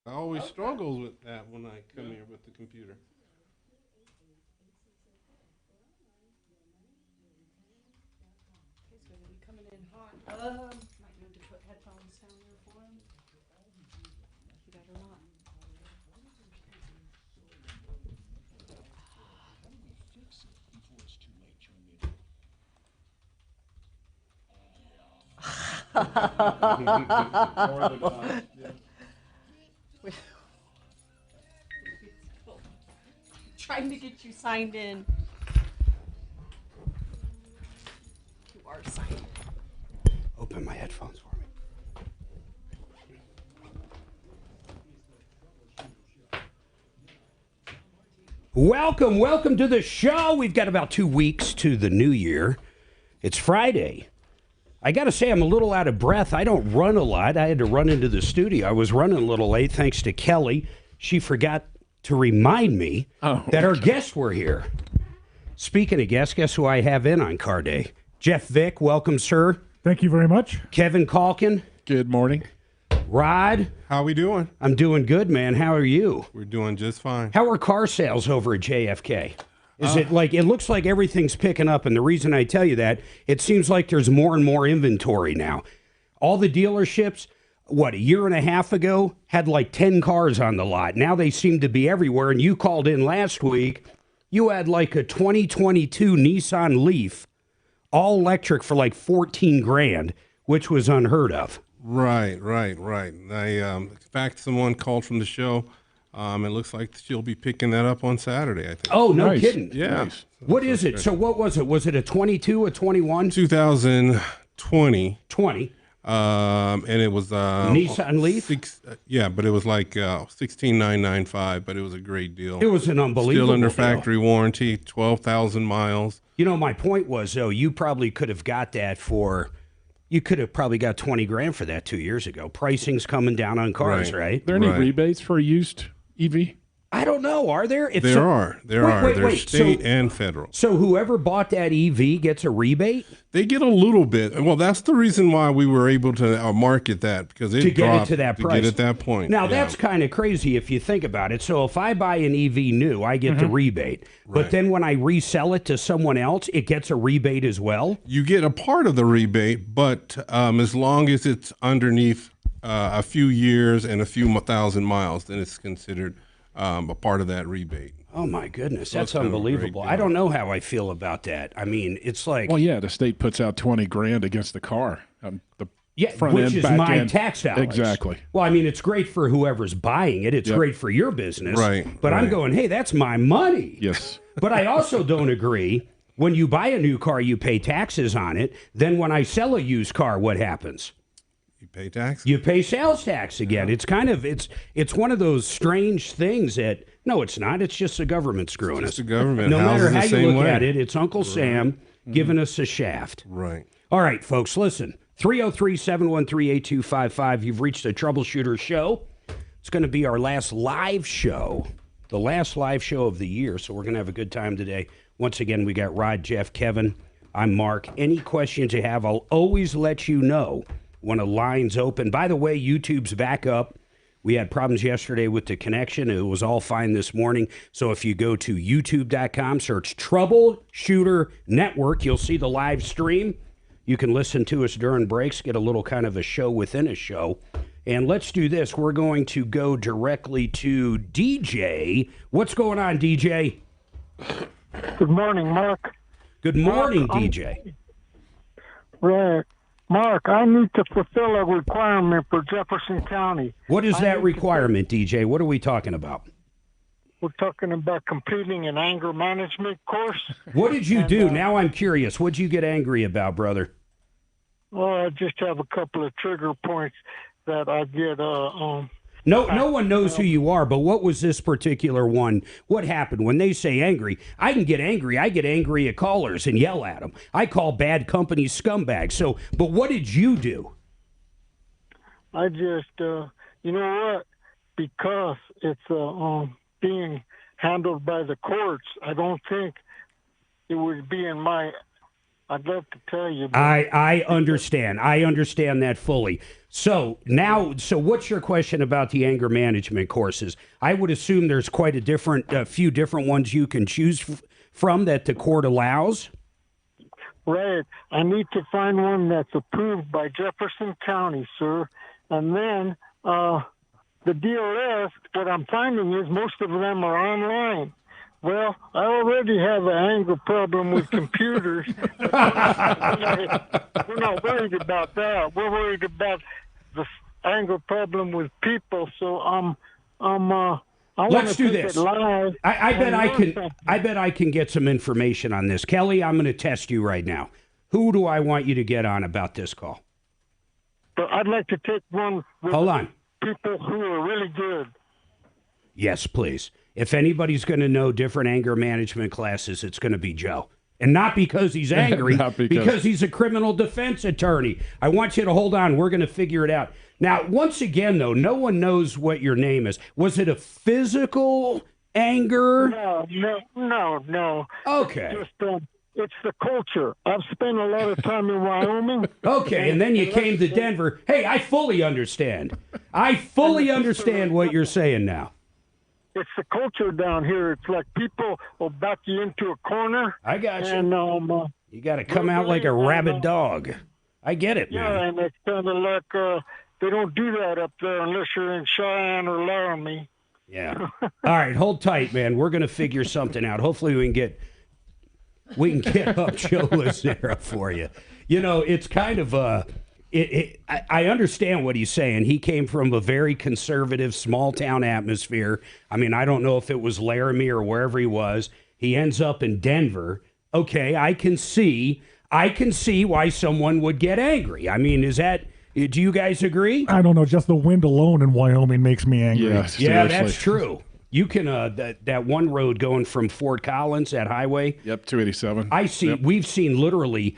I always struggle with that when I come here with the computer. He's going to be coming in hot. Might need to put headphones down there for him. You better not. Trying to get you signed in. You are signed. Open my headphones for me. Welcome to the show. We've got about 2 weeks to the new year. It's Friday. I got to say, I'm a little out of breath. I don't run a lot. I had to run into the studio. I was running a little late thanks to Kelly. She forgot to remind me that our guests were here. Speaking of guests, guess who I have in on Car Day? Jeff Vick, welcome, sir. Thank you very much. Kevin Calkin. Good morning. Rod. How we doing? I'm doing good, man. How are you? We're doing just fine. How are car sales over at JFK? Is it like, it looks like everything's picking up, and the reason I tell you that, it seems like there's more and more inventory now. All the dealerships, a year and a half ago, had like 10 cars on the lot. Now they seem to be everywhere, and you called in last week. You had like a 2022 Nissan Leaf, all electric for like 14 grand, which was unheard of. Right. I, in fact, someone called from the show. It looks like she'll be picking that up on Saturday, I think. Oh, no Nice. kidding. Yeah. Nice. What is it? So what was it? Was it a 22, a 21? 2020. 20. And it was Nissan Leaf? but it was like 16,995, but it was a great deal. It was an unbelievable Still under deal. factory warranty, 12,000 miles. You know, my point was, though, you probably could have got that you could have probably got 20 grand for that 2 years ago. Pricing's coming down on cars, right? Are there any Right. rebates for a used EV? I don't know. Are there? If There so- are. Wait, There's so- state and federal. So whoever bought that EV gets a rebate They get a little bit. Well, that's the reason why we were able to market that, because it to get it dropped to that price. get at that point. Now, Yeah. that's kind of crazy if you think about it. So if I buy an EV new, I get the rebate. But Right. then when I resell it to someone else, it gets a rebate as well? You get a part of the rebate, but as long as it's underneath a few years and a few thousand miles, then it's considered a part of that rebate. Oh, my goodness. So That's it's kind of a great unbelievable. deal. I don't know how I feel about that. I mean, it's like... Well, yeah, the state puts out 20 grand against the car. The Yeah, front which end, is back my end. tax dollars. Exactly. Well, I mean, it's great for whoever's buying it. It's Yep. great for your business. Right, But I'm right. going, hey, that's my money. Yes. But I also don't agree. When you buy a new car, you pay taxes on it. Then when I sell a used car, what happens? You pay tax? You pay sales tax again. It's kind of it's one of those strange things that no, it's not. It's just the government screwing It's us. the government. No matter houses how the you same look way. at it, it's Uncle Sam giving us a shaft. Right. All right, folks, listen. 303-713-8255. You've reached the Troubleshooter show. It's going to be our last live show, the last live show of the year, so we're going to have a good time today. Once again, we got Rod, Jeff, Kevin. I'm Mark. Any questions you have, I'll always let you know when a line's open. By the way, YouTube's back up. We had problems yesterday with the connection. It was all fine this morning. So if you go to youtube.com, search Troubleshooter Network, you'll see the live stream. You can listen to us during breaks, get a little kind of a show within a show. And let's do this. We're going to go directly to DJ. What's going on, DJ? Good morning, Mark. Good morning, I'm- DJ. Right. Mark, I need to fulfill a requirement for Jefferson County. What is I that need to- requirement, DJ? What are we talking about? We're talking about completing an anger management course. What did you do? Now I'm curious. What'd you get angry about, brother? Well, I just have a couple of trigger points that I get. No one knows who you are, but what was this particular one? What happened? When they say angry, I can get angry. I get angry at callers and yell at them. I call bad companies scumbags. So, but what did you do? I just, you know what? Because it's being handled by the courts, I don't think it would be in my I'd love to tell you. But I understand. I understand that fully. So now, what's your question about the anger management courses? I would assume there's quite a few different ones you can choose from that the court allows. Right. I need to find one that's approved by Jefferson County, sir. And then the deal is, what I'm finding is most of them are online. Well, I already have an anger problem with computers. We're not worried about that. We're worried about the anger problem with people. So Let's do this. I bet I can get some information on this. Kelly, I'm going to test you right now. Who do I want you to get on about this call? But I'd like to take one with Hold on. people who are really good. Yes, please. If anybody's going to know different anger management classes, it's going to be Joe. And not because he's angry, because he's a criminal defense attorney. I want you to hold on. We're going to figure it out. Now, once again, though, no one knows what your name is. Was it a physical anger? No. Okay. It's the culture. I've spent a lot of time in Wyoming. Okay, and then you came to Denver. Hey, I fully understand. I fully understand what you're saying now. It's the culture down here. It's like people will back you into a corner. I got you. And you got to come out like a rabid dog. I get it, man. Yeah, and it's kind of like they don't do that up there unless you're in Cheyenne or Laramie. Yeah. All right, hold tight, man. We're going to figure something out. Hopefully we can get up Joe Lazera for you. You know, it's kind of I understand what he's saying. He came from a very conservative, small-town atmosphere. I mean, I don't know if it was Laramie or wherever he was. He ends up in Denver. Okay, I can see why someone would get angry. I mean, do you guys agree? I don't know. Just the wind alone in Wyoming makes me angry. Yeah, that's true. You can that one road going from Fort Collins, that highway. Yep, 287. We've seen literally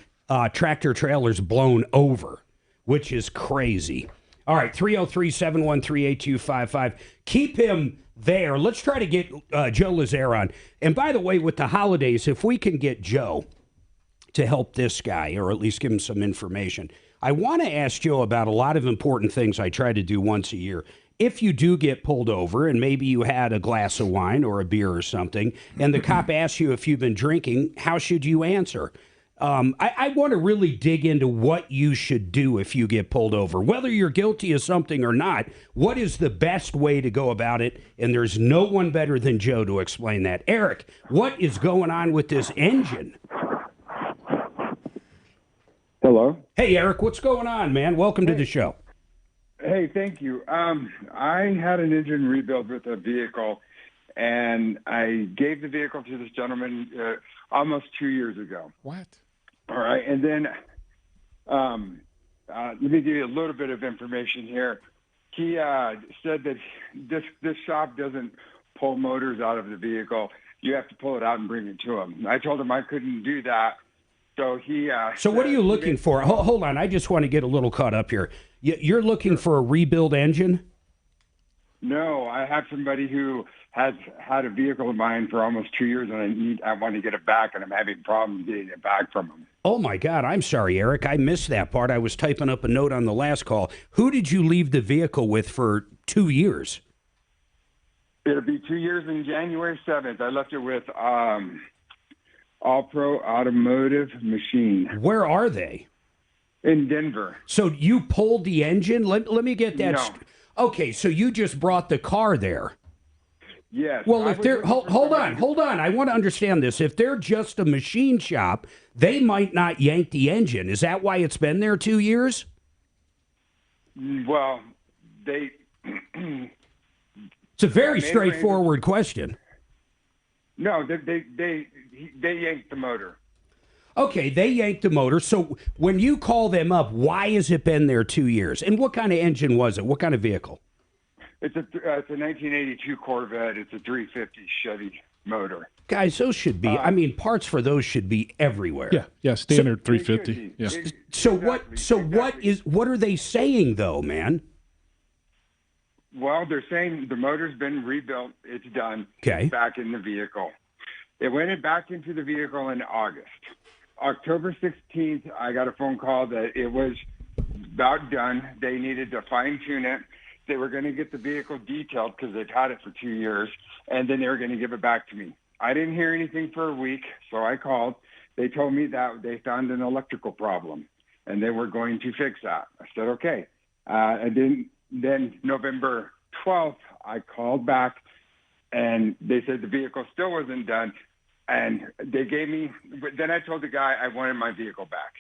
tractor trailers blown over, which is crazy. All right, 303-713-8255. Keep him there. Let's try to get Joe Lazera on. And by the way, with the holidays, if we can get Joe to help this guy, or at least give him some information, I want to ask Joe about a lot of important things I try to do once a year. If you do get pulled over and maybe you had a glass of wine or a beer or something, and the cop asks you if you've been drinking, how should you answer? I want to really dig into what you should do if you get pulled over. Whether you're guilty of something or not, what is the best way to go about it? And there's no one better than Joe to explain that. Eric, what is going on with this engine? Hello. Hey, Eric, what's going on, man? Welcome to the show. Hey, thank you. I had an engine rebuild with a vehicle, and I gave the vehicle to this gentleman almost 2 years ago. What? All right, and then let me give you a little bit of information here. He said that this shop doesn't pull motors out of the vehicle. You have to pull it out and bring it to him. I told him I couldn't do that. So he. So what are you looking for? Hold on, I just want to get a little caught up here. You're looking for a rebuild engine? No, I have somebody who has had a vehicle of mine for almost 2 years, and I want to get it back, and I'm having problems getting it back from him. Oh my God, I'm sorry, Eric. I missed that part. I was typing up a note on the last call. Who did you leave the vehicle with for 2 years? It'll be 2 years in January 7th. I left it with All Pro Automotive Machine. Where are they? In Denver. So you pulled the engine? Let me get that. No. Okay, so you just brought the car there. Yes. Well, if they're hold on. I want to understand this. If they're just a machine shop, they might not yank the engine. Is that why it's been there 2 years? Well, they. It's a very straightforward question. No, they yanked the motor. Okay, they yanked the motor. So when you call them up, why has it been there 2 years? And what kind of engine was it? What kind of vehicle? It's a 1982 Corvette. It's a 350 Chevy motor. Guys, those should be. I mean, parts for those should be everywhere. Yeah, standard 350. Yeah. What are they saying though, man? Well, they're saying the motor's been rebuilt. It's done. Okay. It's back in the vehicle. It went back into the vehicle in August October 16th, I got a phone call that it was about done. They needed to fine tune it. They were going to get the vehicle detailed because they've had it for 2 years, and then they were going to give it back to me. I didn't hear anything for a week, so I called. They told me that they found an electrical problem, and they were going to fix that. I said, okay. And then November 12th, I called back, and they said the vehicle still wasn't done. And they gave me, then I told the guy I wanted my vehicle back.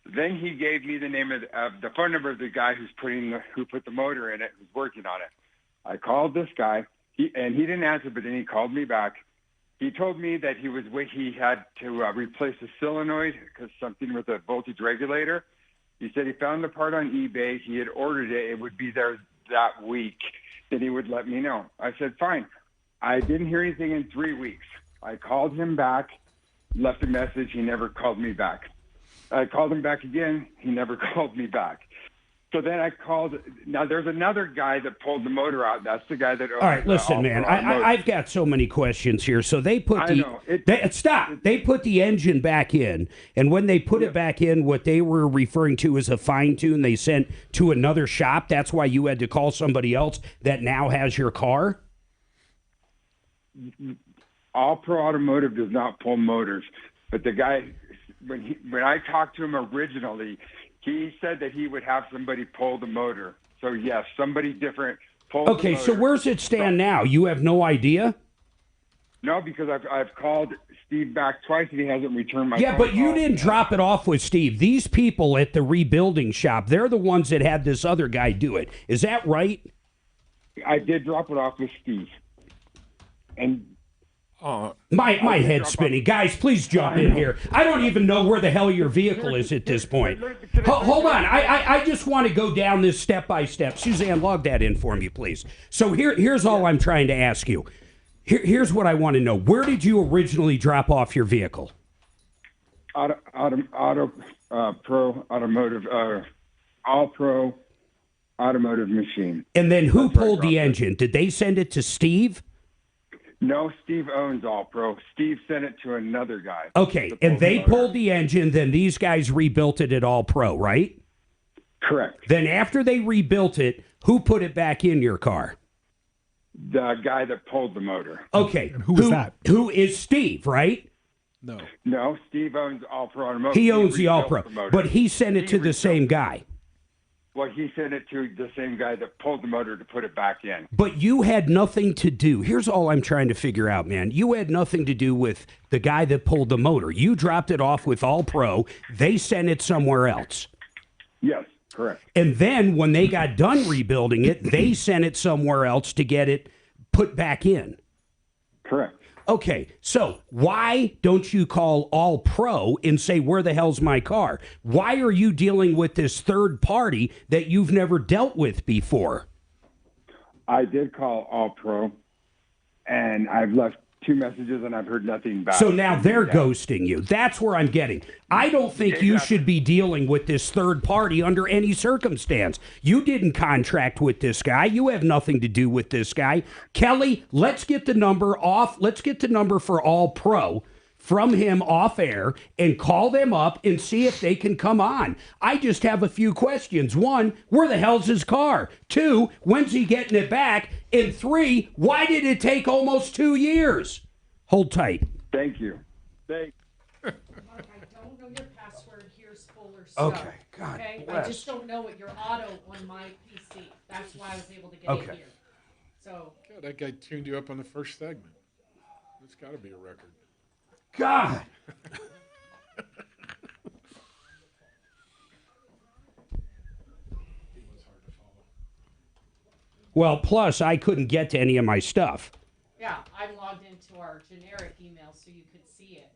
Then he gave me the name of the phone number of the guy who put the motor in it, who's working on it. I called this guy, and he didn't answer, but then he called me back. He told me that he had to replace a solenoid because something with a voltage regulator. He said he found the part on eBay. He had ordered it. It would be there that week. Then he would let me know. I said, fine. I didn't hear anything in 3 weeks. I called him back, left a message. He never called me back. I called him back again. He never called me back. So then I called. Now, there's another guy that pulled the motor out. That's the guy that owns. All right, listen, man. I've got so many questions here. So they put they put the engine back in, and when they put it back in, what they were referring to as a fine tune, they sent to another shop. That's why you had to call somebody else that now has your car. All Pro Automotive does not pull motors, but the guy, when I talked to him originally, he said that he would have somebody pull the motor. So yes, somebody different pulled the motor. Okay, so where's it stand now? You have no idea? No, because I've called Steve back twice and he hasn't returned my Yeah, phone but you call. didn't drop it off with Steve. These people at the rebuilding shop, they're the ones that had this other guy do it. Is that right? I did drop it off with Steve. And my head's spinning. Guys, please jump in here. I don't even know where the hell your vehicle is at this point. Hold on. I just want to go down this step by step. Suzanne, log that in for me, please. So here's all I'm trying to ask you. Here's what I want to know. Where did you originally drop off your vehicle? Pro Automotive, All Pro Automotive Machine. And then who pulled the engine? Did they send it to Steve? No, Steve owns All Pro. Steve sent it to another guy. Okay, and they pulled the engine, then these guys rebuilt it at All Pro, right? Correct. Then after they rebuilt it, who put it back in your car? The guy that pulled the motor. Okay. And who is that? Who is Steve, right? No, Steve owns All Pro Automotive. He owns the All Pro, motor. but he sent it to the same guy. Well, he sent it to the same guy that pulled the motor to put it back in. But you had nothing to do. Here's all I'm trying to figure out, man. You had nothing to do with the guy that pulled the motor. You dropped it off with All Pro. They sent it somewhere else. Yes, correct. And then when they got done rebuilding it, they sent it somewhere else to get it put back in. Correct. Okay, so why don't you call All Pro and say, where the hell's my car? Why are you dealing with this third party that you've never dealt with before? I did call All Pro, and I've left 2 messages, and I've heard nothing back. So now they're ghosting you. That's where I'm getting. I don't think you should be dealing with this third party under any circumstance. You didn't contract with this guy. You have nothing to do with this guy. Kelly, let's get the number off. Let's get the number for All Pro from him off air and call them up and see if they can come on. I just have a few questions. 1, where the hell's his car? 2, when's he getting it back? And 3, why did it take almost 2 years? Hold tight. Thank you. Mark, I don't know your password. Here's Fuller stuff. Okay, God Okay, bless. I just don't know it. Your auto on my PC. That's why I was able to get Okay. it here. So God, that guy tuned you up on the first segment. That's got to be a record. God. Well, plus I couldn't get to any of my stuff. yeah, I logged into our generic email so you could see it.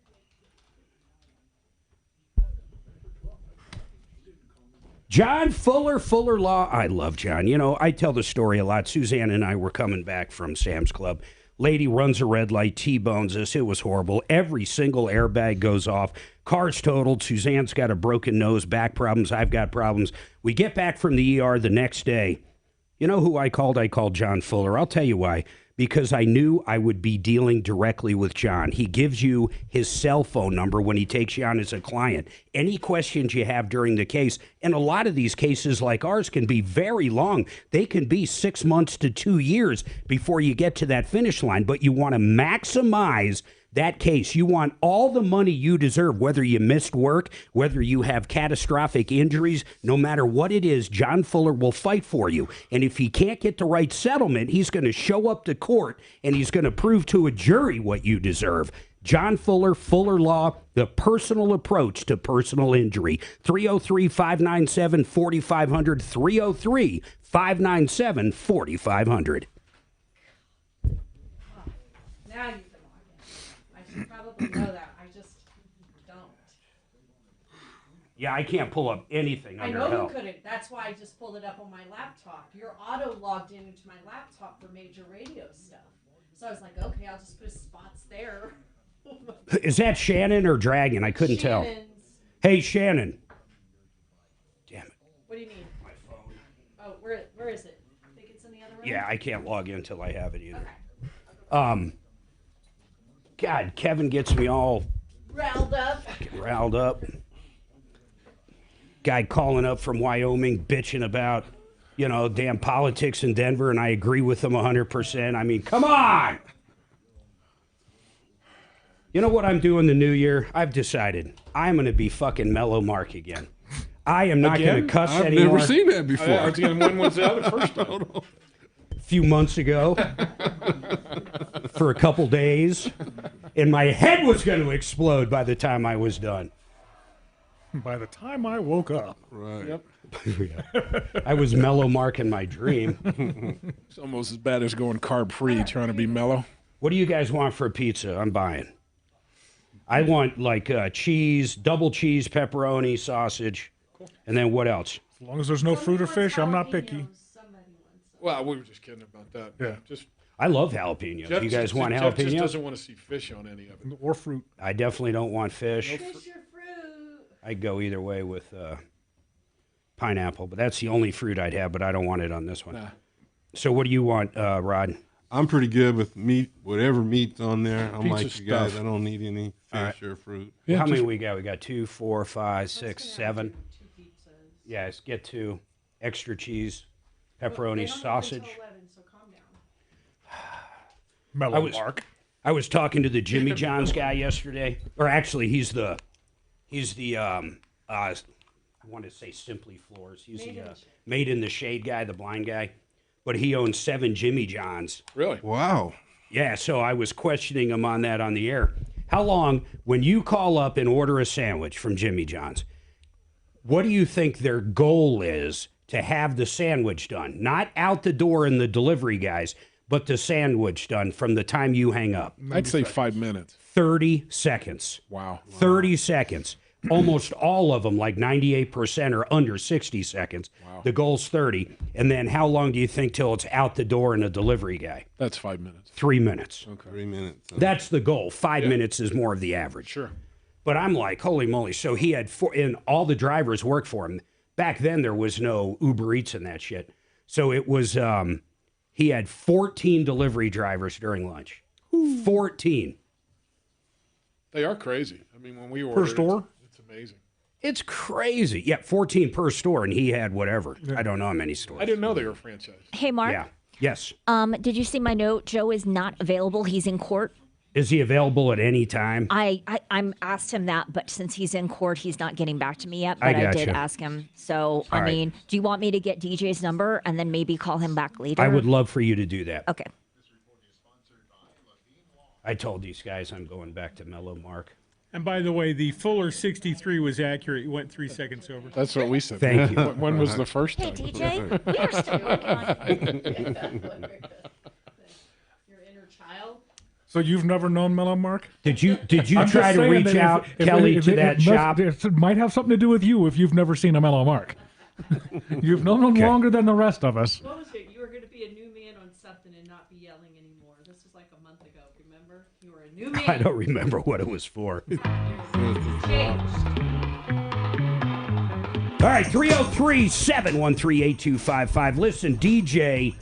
John Fuller Law. I love John. You know, I tell the story a lot. Suzanne and I were coming back from Sam's Club. Lady runs a red light, T-bones us. It was horrible. Every single airbag goes off. Car's totaled. Suzanne's got a broken nose, back problems. I've got problems. We get back from the ER the next day. You know who I called? I called John Fuller. I'll tell you why. because I knew I would be dealing directly with John. He gives you his cell phone number when he takes you on as a client. Any questions you have during the case, and a lot of these cases like ours can be very long. They can be 6 months to 2 years before you get to that finish line, but you want to maximize that case. You want all the money you deserve, whether you missed work, whether you have catastrophic injuries, no matter what it is, John Fuller will fight for you. And if he can't get the right settlement, he's going to show up to court and he's going to prove to a jury what you deserve. John Fuller, Fuller Law, the personal approach to personal injury. 303-597-4500, 303-597-4500. Now you can log in. I should probably know that. I just don't. Yeah, I can't pull up anything I under know help. you couldn't. That's why I just pulled it up on my laptop. You're auto logged into my laptop for major radio stuff. So I was like, okay, I'll just put spots there. Is that Shannon or Dragon? I couldn't tell. Shannon's. Hey, Shannon. Damn it. What do you need? My phone. Oh, where is it? I think it's in the other room? Yeah, I can't log in until I have it either. Okay. God, Kevin gets me all Riled up. Guy calling up from Wyoming, bitching about, damn politics in Denver, and I agree with him 100%. I mean, come on! You know what I'm doing the new year? I've decided I'm going to be fucking Mellow Mark again. I am not going to cuss I've anymore. never seen that before. When was that the first time? A few months ago for a couple days, and my head was going to explode by the time I was done. By the time I woke up. Right. Yep. I was Mellow Mark in my dream. It's almost as bad as going carb-free, trying to be mellow. What do you guys want for a pizza? I'm buying. I want like cheese, double cheese, pepperoni, sausage, and then what else? As long as there's no fruit or fish, I'm not picky. Well, we were just kidding about that. Yeah. Just I love jalapenos. You guys want Jeff just jalapenos? doesn't want to see fish on any of it. Or fruit. I definitely don't want fish. Fish your fruit. I'd go either way with pineapple, but that's the only fruit I'd have, but I don't want it on this one. Nah. So what do you want, Rod? I'm pretty good with meat, whatever meat's on there. I'm Pizza like you guys. stuff. I don't need any fish or fruit. Yeah, How many just- we got? We got 2, 4, 5, 6, 7. Two pizzas. Yeah, let's get 2. Extra cheese, They pepperoni, don't open sausage. till 11, so calm down. Mellow Mark. I was talking to the Jimmy John's guy yesterday, or actually, he's the I want to say Simply Floors. He's the Made in the Shade guy, the blind guy, but he owns 7 Jimmy John's. Really? Wow. Yeah, so I was questioning him on that on the air. How long, when you call up and order a sandwich from Jimmy John's, what do you think their goal is to have the sandwich done? Not out the door in the delivery guys, but the sandwich done from the time you hang up. I'd say 5 minutes. 30 seconds. Wow. 30 seconds. Almost all of them, like 98%, are under 60 seconds. Wow. The goal's 30. And then how long do you think till it's out the door in a delivery guy? That's 5 minutes. 3 minutes. Okay. 3 minutes. That's the goal. 5 minutes is more of the average. Sure. But I'm like, holy moly. So he had and all the drivers worked for him. Back then, there was no Uber Eats and that shit. So it was, he had 14 delivery drivers during lunch. 14. They are crazy. I mean, when we order store? it's amazing. It's crazy. Yeah, 14 per store, and he had whatever. I don't know how many stores. I didn't know they were franchised. Hey, Mark. Yeah. Yes. Did you see my note? Joe is not available. He's in court. Is he available at any time? I'm asked him that, but since he's in court, he's not getting back to me yet. But I did gotcha. ask him. So, All I right. mean, do you want me to get DJ's number and then maybe call him back later? I would love for you to do that. Okay. I told these guys I'm going back to Mellow Mark. And by the way, the Fuller 63 was accurate. You went 3 seconons over. That's what we said. Thank you. When was the first Hey, time? DJ, we are still working on it. Your inner child. So you've never known Mellow Mark? Did you I'm try just to saying reach that out, if Kelly, it- to it that must- shop? It might have something to do with you if you've never seen a Mellow Mark. You've known him longer than the rest of us. What was it? You were going to be a new man on something and not be yelling anymore. This was like a month ago, remember? You were a new man. I don't remember what it was for. Changed. All right, 303-713-8255. Listen, DJ,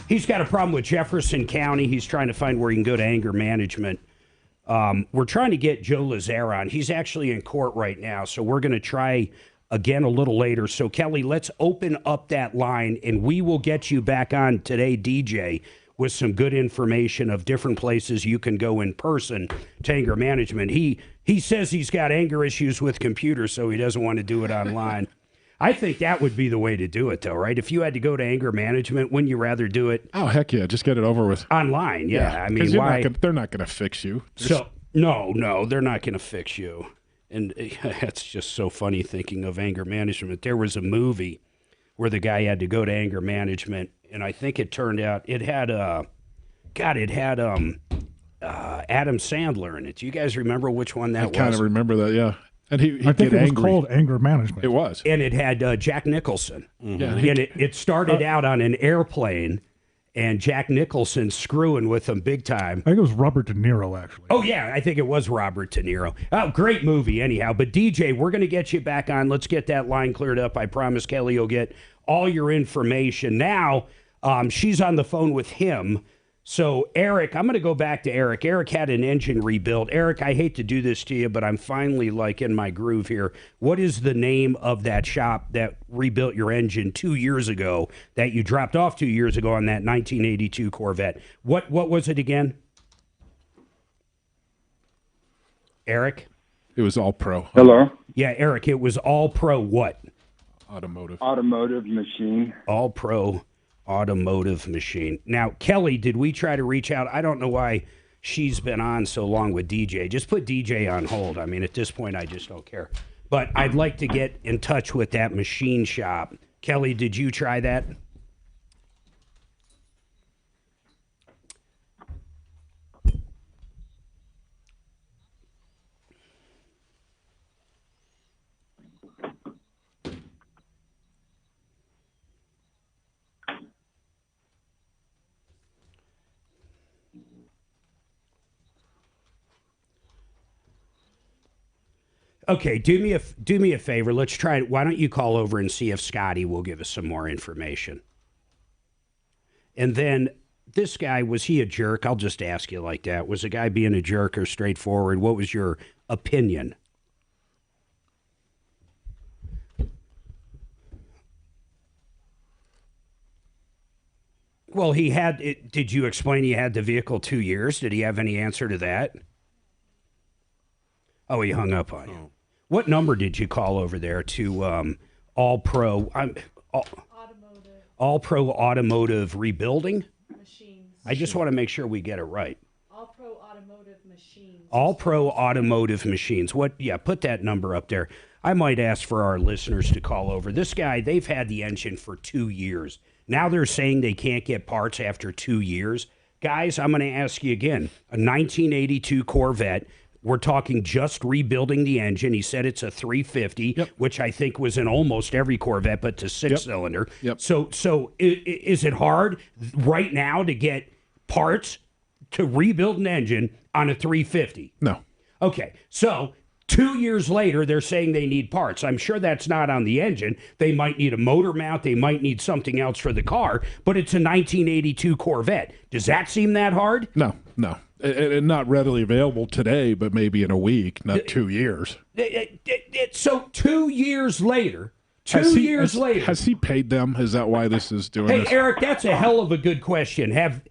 He's got a problem with Jefferson County. He's trying to find where he can go to anger management. We're trying to get Joe Lazare on. He's actually in court right now, so we're going to try again a little later. So, Kelly, let's open up that line, and we will get you back on today, DJ, with some good information of different places you can go in person to anger management. He says he's got anger issues with computers, so he doesn't want to do it online. I think that would be the way to do it, though, right? If you had to go to anger management, wouldn't you rather do it? Oh, heck yeah. Just get it over with. Online, yeah. I mean, why? They're not going to fix you. No, they're not going to fix you. And that's just so funny thinking of anger management. There was a movie where the guy had to go to anger management, and I think it turned out it had Adam Sandler in it. Do you guys remember which one that was? I kind of remember that, yeah. And he I think get it was angry. called anger management. It was. And it had Jack Nicholson. Mm-hmm. Yeah, and it started out on an airplane, and Jack Nicholson screwing with him big time. I think it was Robert De Niro, actually. Oh, yeah, I think it was Robert De Niro. Oh, great movie, anyhow. But, DJ, we're going to get you back on. Let's get that line cleared up. I promise Kelly you'll get all your information. Now, she's on the phone with him. So, Eric, I'm going to go back to Eric. Eric had an engine rebuilt. Eric, I hate to do this to you, but I'm finally, in my groove here. What is the name of that shop that rebuilt your engine 2 years ago that you dropped off 2 years ago on that 1982 Corvette? What was it again? Eric? It was All Pro. Hello? Yeah, Eric, it was All Pro what? Automotive machine. All Pro Automotive Machine. Now, Kelly, did we try to reach out? I don't know why she's been on so long with DJ. Just put DJ on hold. I mean, at this point, I just don't care. But I'd like to get in touch with that machine shop. Kelly, did you try that? Okay, do me a favor. Let's try it. Why don't you call over and see if Scotty will give us some more information? And then this guy, was he a jerk? I'll just ask you like that. Was the guy being a jerk or straightforward? What was your opinion? Well, he had it. Did you explain he had the vehicle 2 years? Did he have any answer to that? Oh, he hung up on you. What number did you call over there to All Pro Automotive Rebuilding? Machines. I just want to make sure we get it right. All Pro Automotive Machines. All Pro Automotive Machines. What? Yeah, put that number up there. I might ask for our listeners to call over. This guy, they've had the engine for 2 years. Now they're saying they can't get parts after 2 years. Guys, I'm going to ask you again. A 1982 Corvette. We're talking just rebuilding the engine. He said it's a 350, which I think was in almost every Corvette, but to six-cylinder. Yep. So is it hard right now to get parts to rebuild an engine on a 350? No. Okay, so 2 years later, they're saying they need parts. I'm sure that's not on the engine. They might need a motor mount. They might need something else for the car, but it's a 1982 Corvette. Does that seem that hard? No. And not readily available today, but maybe in a week, not 2 years. So 2 years later, Has he paid them? Is that why this is doing this? Hey, Eric, that's a hell of a good question. Have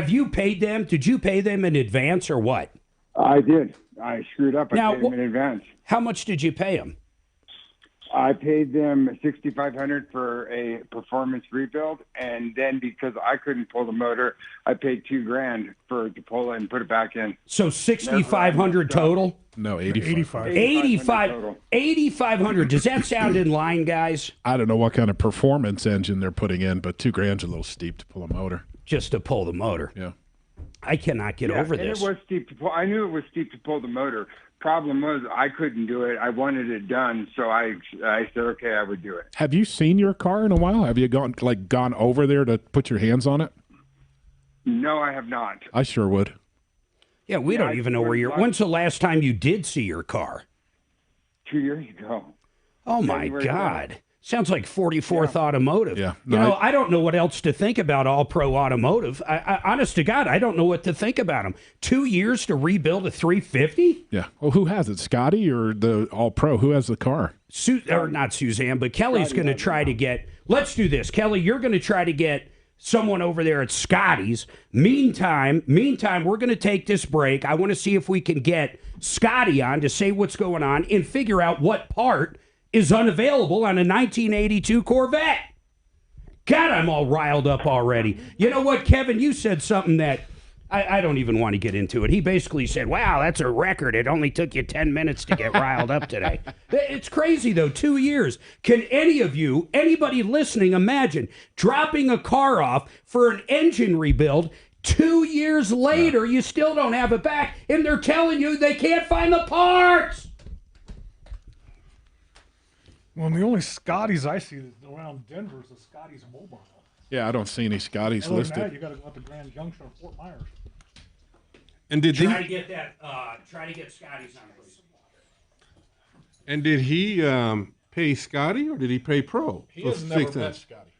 you paid them? Did you pay them in advance or what? I did. I screwed up. Now, I paid them in advance. How much did you pay them? I paid them $6,500 for a performance rebuild, and then because I couldn't pull the motor, I paid $2,000 to pull it and put it back in. So $6,500 total? No, 85. 8,500. Does that sound in line, guys? I don't know what kind of performance engine they're putting in, but $2,000's a little steep to pull a motor. Just to pull the motor. Yeah. I cannot get over this. It was steep to pull. I knew it was steep to pull the motor. Problem was I couldn't do it. I wanted it done, so I said, okay, I would do it. Have you seen your car in a while? Have you gone over there to put your hands on it? No, I have not. I sure would. Yeah, we don't even know where you're. When's the last time you did see your car? 2 years ago. Oh my God! Sounds like 44th Automotive. Yeah. You know, I don't know what else to think about All Pro Automotive. I honest to God, I don't know what to think about them. 2 years to rebuild a 350? Yeah. Well, who has it? Scotty or the All Pro? Who has the car? Or not Suzanne, but Kelly's going to try to get. Let's do this, Kelly. You're going to try to get someone over there at Scotty's. Meantime, we're going to take this break. I want to see if we can get Scotty on to say what's going on and figure out what part is unavailable on a 1982 Corvette. God, I'm all riled up already. You know what, Kevin? You said something that I don't even want to get into it. He basically said, wow, that's a record. It only took you 10 minutes to get riled up today. It's crazy, though. 2 years. Can any of you, anybody listening, imagine dropping a car off for an engine rebuild? 2 years later, you still don't have it back, and they're telling you they can't find the parts. Well, the only Scotties I see around Denver is the Scotties Mobile. Yeah, I don't see any Scotties Other than listed. that, you got to go out to Grand Junction or Fort Myers. And did Try to get Scotty's on, please. And did he pay Scotty or did he pay Pro? He So has never six met cents. Scotty.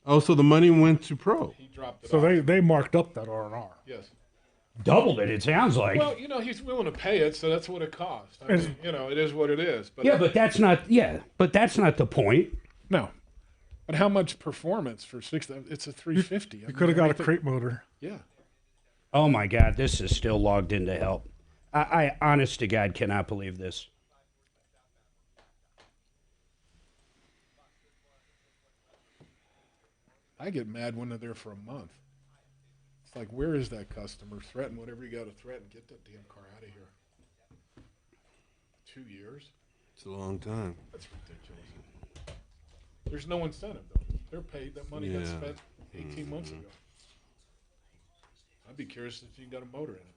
Oh, so the money went to Pro. He dropped it So off. they marked up that R&R. Yes. Doubled it sounds like. Well, you know, he's willing to pay it, so that's what it costs. I mean, you know, it is what it is. But but that's not the point. No. But how much performance for it's a 350. You could have got a crate motor. Yeah. Oh my God, this is still logged into help. I honest to God cannot believe this. I get mad when they're there for a month. It's like, where is that customer? Threaten whatever you got to threaten. Get that damn car out of here. 2 years? It's a long time. That's ridiculous. There's no incentive, though. They're paid. That money got Yeah. spent 18 months ago. I'd be curious if you got a motor in it.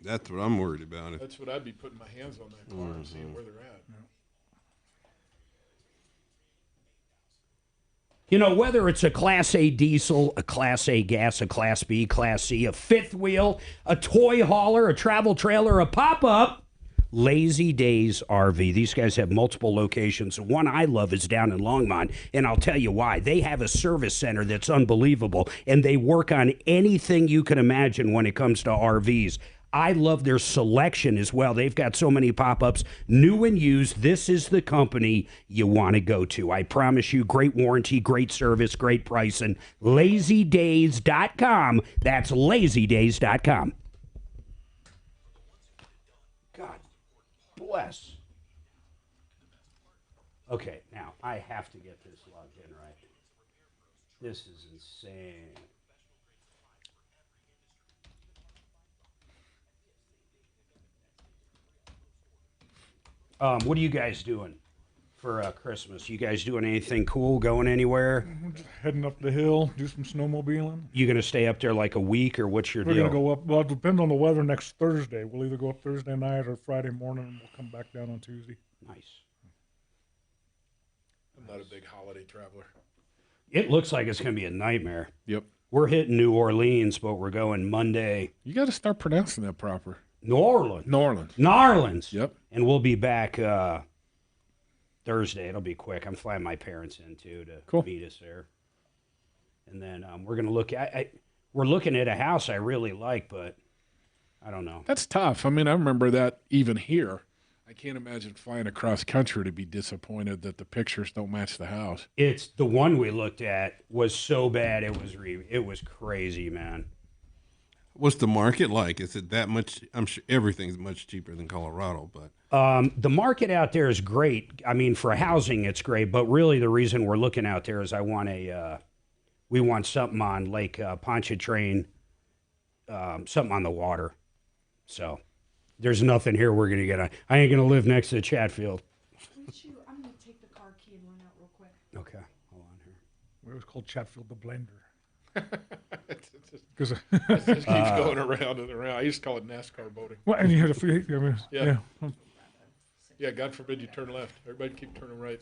That's what I'm worried about. That's what I'd be putting my hands on that car and seeing where they're at. You know, whether it's a Class A diesel, a Class A gas, a Class B, Class C, a fifth wheel, a toy hauler, a travel trailer, a pop-up, Lazy Days RV. These guys have multiple locations. The one I love is down in Longmont, and I'll tell you why. They have a service center that's unbelievable, and they work on anything you can imagine when it comes to RVs. I love their selection as well. They've got so many pop-ups, new and used. This is the company you want to go to. I promise you, great warranty, great service, great pricing. LazyDays.com. That's LazyDays.com. God bless. Okay, now I have to get this logged in right. This is insane. What are you guys doing for Christmas? You guys doing anything cool? Going anywhere? We're just heading up the hill, do some snowmobiling. You gonna stay up there like a week, or what's your We're deal? going to go up. Well, it depends on the weather next Thursday. We'll either go up Thursday night or Friday morning, and we'll come back down on Tuesday. Nice. I'm not a big holiday traveler. It looks like it's gonna be a nightmare. Yep. We're hitting New Orleans, but we're going Monday. You got to start pronouncing that proper. New Orleans. New Orleans. Narlands. Yep. And we'll be back Thursday. It'll be quick. I'm flying my parents in too to meet us there. And then we're gonna look at. We're looking at a house I really like, but I don't know. That's tough. I mean, I remember that even here. I can't imagine flying across country to be disappointed that the pictures don't match the house. It's the one we looked at was so bad it was crazy, man. What's the market like? Is it that much? I'm sure everything's much cheaper than Colorado, but The market out there is great. I mean, for housing, it's great. But really, the reason we're looking out there is we want something on Lake Pontchartrain, something on the water. So there's nothing here we're gonna get on. I ain't gonna live next to Chatfield. I'm gonna take the car key and run out real quick. Okay, hold on here. It was called Chatfield the Blender. It just keeps going around and around. I used to call it NASCAR boating. Well, and you had a few. I mean, Yeah. Yeah, God forbid you turn left. Everybody keep turning right.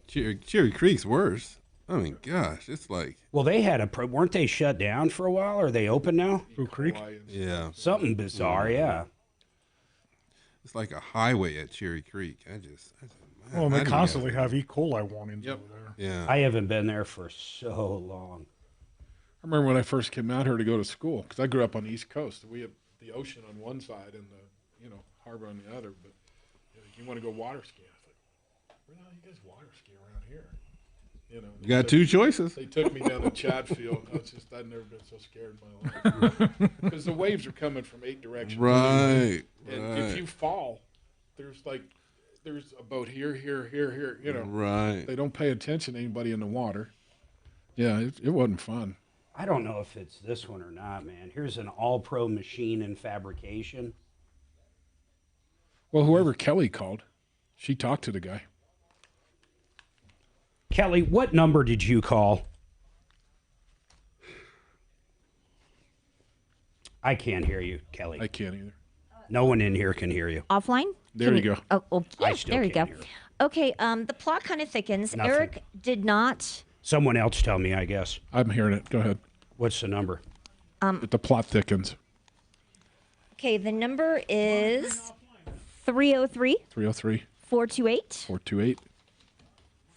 Cherry Creek's worse. I mean, gosh, it's like Well, they had weren't they shut down for a while? Are they open now? Blue Creek. yeah, Something bizarre, yeah. it's like a highway at Cherry Creek. I just Well, and I they didn't constantly get have E. coli warnings Yep. over there. Yeah. I haven't been there for so long. I remember when I first came out here to go to school, because I grew up on the East Coast. We have the ocean on one side and the harbor on the other. But you want to go water skiing? I was like, where the hell you guys water ski around here? You got two choices. They took me down to Chatfield. I'd never been so scared in my life because the waves are coming from 8 directions. Right. And if you fall, there's a boat here. Right. They don't pay attention to anybody in the water. Yeah, it wasn't fun. I don't know if it's this one or not, man. Here's an all-pro machine and fabrication. Well, whoever Kelly called, she talked to the guy. Kelly, what number did you call? I can't hear you, Kelly. I can't either. No one in here can hear you. Offline? There Can you go. Oh, I yeah, still there you go. can't hear. Okay, the plot kind of thickens. Nothing. Eric did not. Someone else tell me, I guess. I'm hearing it. Go ahead. What's the number? The plot thickens. Okay, the number is 303 303 428 428.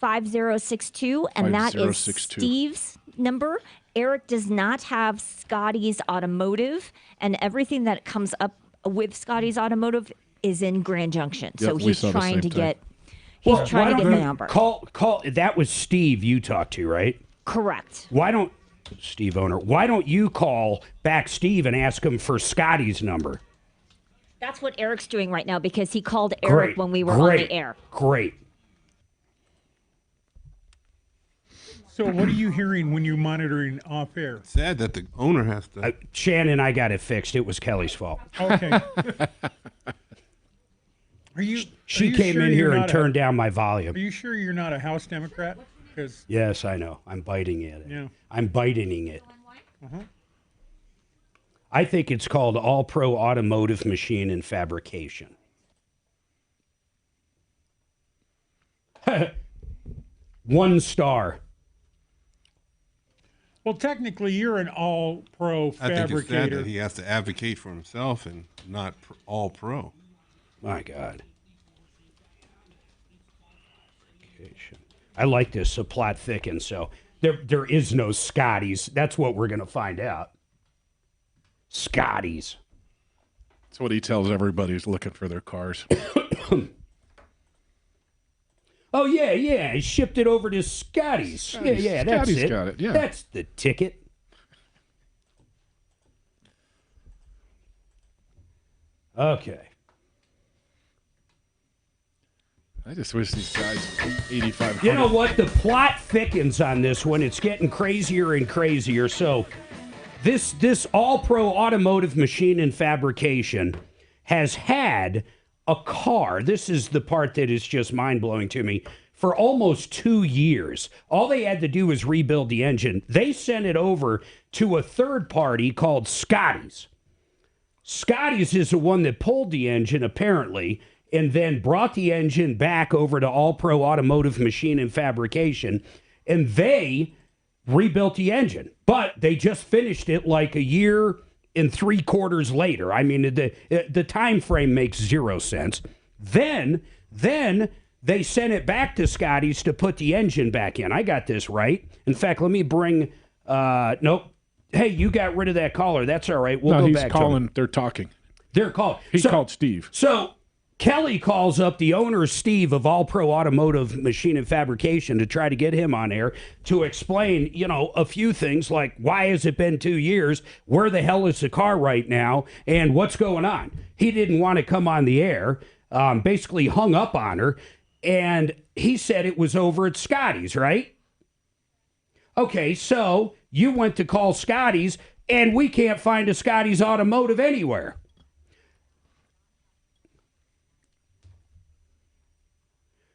5062, and that is 5062. Steve's number. Eric does not have Scotty's Automotive, and everything that comes up with Scotty's Automotive is in Grand Junction. Yep, So we he's saw the trying same to thing. get trying to get the number. Call. That was Steve you talked to, right? Correct. Why don't Steve owner? Why don't you call back Steve and ask him for Scotty's number? That's what Eric's doing right now because he called Eric Great. when we were on Great. the air. Great. So what are you hearing when you're monitoring off air? Sad that the owner has to. Shannon, I got it fixed. It was Kelly's fault. Okay. Are you? She came in here and turned down my Are volume. you sure you're not a House Democrat? Because Yes, I know. I'm biting it. Yeah. I'm biting it. I think it's called All Pro Automotive Machine and Fabrication. 1 star. well, technically, you're an all-pro I think it's sad fabricator. that he has to advocate for himself and not all pro. My God. I like this. So plot thickens. So there is no Scotties. That's what we're going to find out. Scotties. That's what he tells everybody who's looking for their cars. Oh, yeah. I shipped it over to Scotty's. Yeah, that's Scotty's it. got it, yeah. That's the ticket. Okay. I just wish these guys were 8,500. You know what? The plot thickens on this one. It's getting crazier and crazier. So this all-pro automotive machine and fabrication has had a car. This is the part that is just mind-blowing to me. For almost 2 years, all they had to do was rebuild the engine. They sent it over to a third party called Scotty's. Scotty's is the one that pulled the engine, apparently, and then brought the engine back over to All Pro Automotive Machine and Fabrication, and they rebuilt the engine. But they just finished it like a year and 3/4 later. I mean, the time frame makes 0 sense. Then they sent it back to Scotty's to put the engine back in. I got this right. In fact, let me bring. Nope. Hey, you got rid of that caller. That's all right. We'll No, go he's back calling. to him. They're talking. They're calling. He called Steve. So Kelly calls up the owner, Steve, of All Pro Automotive Machine and Fabrication to try to get him on air to explain, a few things like why has it been 2 years? Where the hell is the car right now? And what's going on? He didn't want to come on the air, basically hung up on her. And he said it was over at Scotty's, right? Okay, so you went to call Scotty's, and we can't find a Scotty's Automotive anywhere.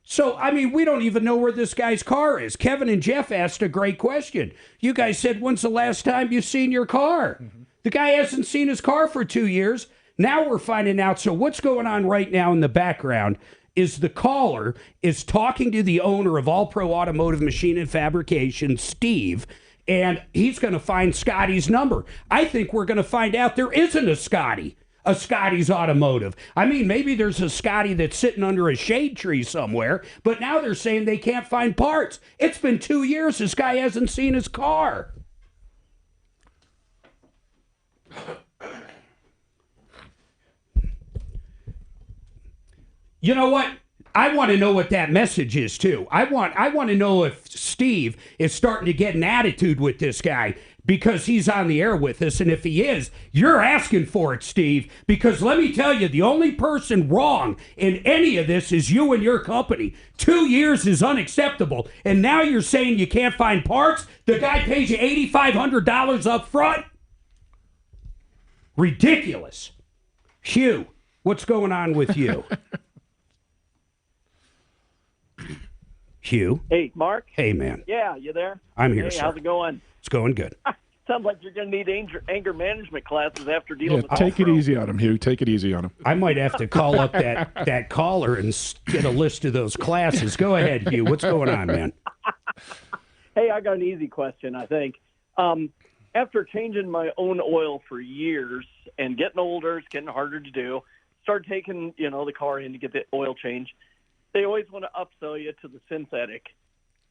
So, I mean, we don't even know where this guy's car is. Kevin and Jeff asked a great question. You guys said, when's the last time you've seen your car? The guy hasn't seen his car for 2 years. Now we're finding out. So what's going on right now in the background is the caller is talking to the owner of All Pro Automotive Machine and Fabrication, Steve, and he's going to find Scotty's number. I think we're going to find out there isn't a Scotty. a Scotty's Automotive. I mean, maybe there's a Scotty that's sitting under a shade tree somewhere, but now they're saying they can't find parts. It's been 2 years. This guy hasn't seen his car. You know what? I want to know what that message is too. I want to know if Steve is starting to get an attitude with this guy because he's on the air with us, and if he is, you're asking for it, Steve, because let me tell you, the only person wrong in any of this is you and your company. 2 years is unacceptable, and now you're saying you can't find parts? The guy pays you $8,500 up front? Ridiculous. Hugh, what's going on with you? Hugh. Hey, Mark. Hey, man. Yeah, you there? I'm here, hey, sir. How's it going? It's going good. Sounds like you're going to need anger management classes after dealing with take it easy on him, Hugh. Take it easy on him. I might have to call up that caller and get a list of those classes. Go ahead, Hugh. What's going on, man? Hey, I got an easy question, I think. After changing my own oil for years and getting older, it's getting harder to do, started taking, the car in to get the oil change. They always want to upsell you to the synthetic.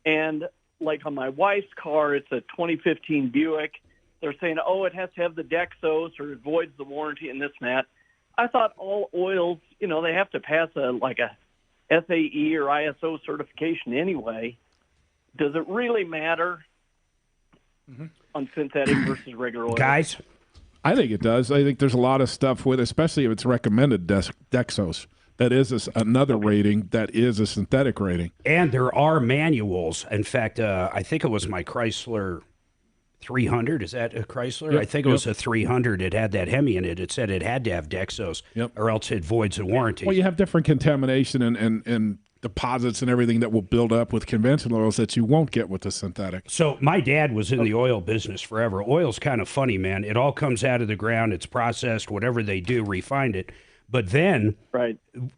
And like on my wife's car, it's a 2015 Buick. They're saying, it has to have the Dexos or it voids the warranty and this and that. I thought all oils, they have to pass a SAE or ISO certification anyway. Does it really matter on synthetic versus regular oil? Guys? I think it does. I think there's a lot of stuff with, especially if it's recommended Dexos. That is another rating that is a synthetic rating. And there are manuals. In fact, I think it was my Chrysler 300. Is that a Chrysler? Yep, I think it was a 300. It had that Hemi in it. It said it had to have Dexos or else it voids the warranty. Well, you have different contamination and deposits and everything that will build up with conventional oils that you won't get with the synthetic. So my dad was in the oil business forever. Oil's kind of funny, man. It all comes out of the ground. It's processed. Whatever they do, refine it. But then,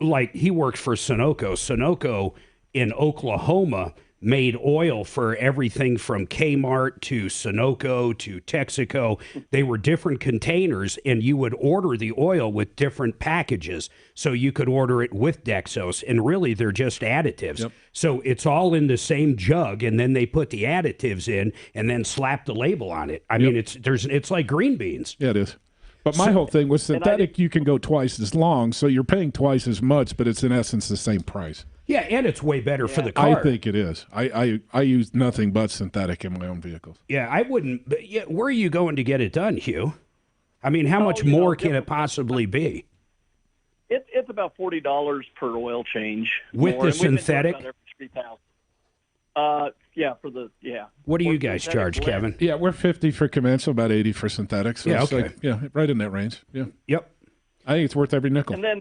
like he worked for Sunoco. Sunoco in Oklahoma made oil for everything from Kmart to Sunoco to Texaco. They were different containers, and you would order the oil with different packages. So you could order it with Dexos, and really they're just additives. Yep. So it's all in the same jug, and then they put the additives in and then slap the label on it. I mean, it's like green beans. Yeah, it is. But my whole thing was synthetic, you can go twice as long, so you're paying twice as much, but it's in essence the same price. Yeah, and it's way better for the car. I think it is. I use nothing but synthetic in my own vehicles. Yeah, I wouldn't. But where are you going to get it done, Hugh? I mean, how much more can it possibly be? It's about $40 per oil change. With the synthetic? What do you guys charge, Kevin? Yeah, we're $50 for conventional, about $80 for synthetic. So it's right in that range. Yeah. Yep. I think it's worth every nickel. And then,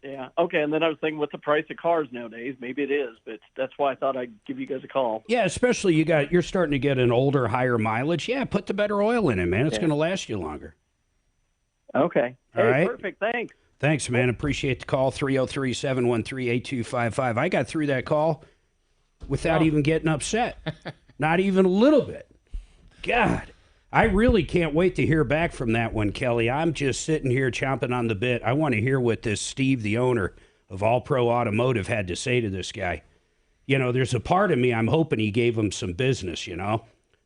and then I was thinking with the price of cars nowadays, maybe it is, but that's why I thought I'd give you guys a call. Yeah, especially you're starting to get an older, higher mileage. Yeah, put the better oil in it, man. It's going to last you longer. Okay. All right. Perfect. Thanks. Thanks, man. Appreciate the call. 303-713-8255. I got through that call without even getting upset. Not even a little bit. God, I really can't wait to hear back from that one, Kelly. I'm just sitting here chomping on the bit. I want to hear what this Steve, the owner of All Pro Automotive, had to say to this guy. There's a part of me I'm hoping he gave him some business,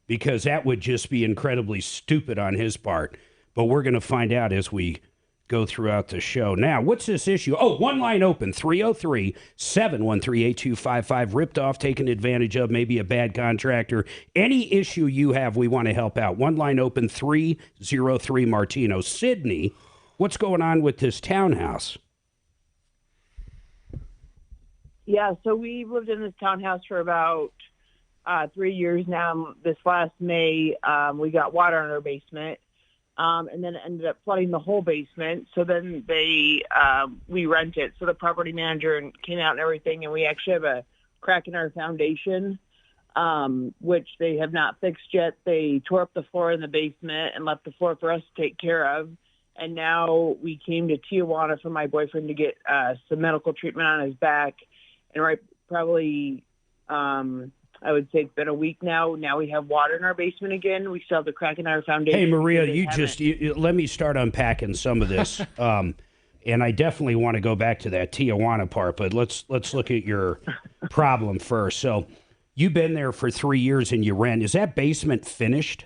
because that would just be incredibly stupid on his part. But we're going to find out as we go throughout the show. Now, what's this issue? Oh, one line open, 303-713-8255. Ripped off, taken advantage of, maybe a bad contractor. Any issue you have, we want to help out. One line open, 303 Martino. Sydney, what's going on with this townhouse? Yeah, so we've lived in this townhouse for about 3 years now. This last May, we got water in our basement. And then it ended up flooding the whole basement. So then we rent it. So the property manager came out and everything, and we actually have a crack in our foundation, which they have not fixed yet. They tore up the floor in the basement and left the floor for us to take care of. And now we came to Tijuana for my boyfriend to get some medical treatment on his back. And probably I would say it's been a week now. Now we have water in our basement again. We still have the crack in our foundation. Hey, Maria, because they haven't- let me start unpacking some of this. And I definitely want to go back to that Tijuana part, but let's look at your problem first. So you've been there for 3 years and you rent. Is that basement finished?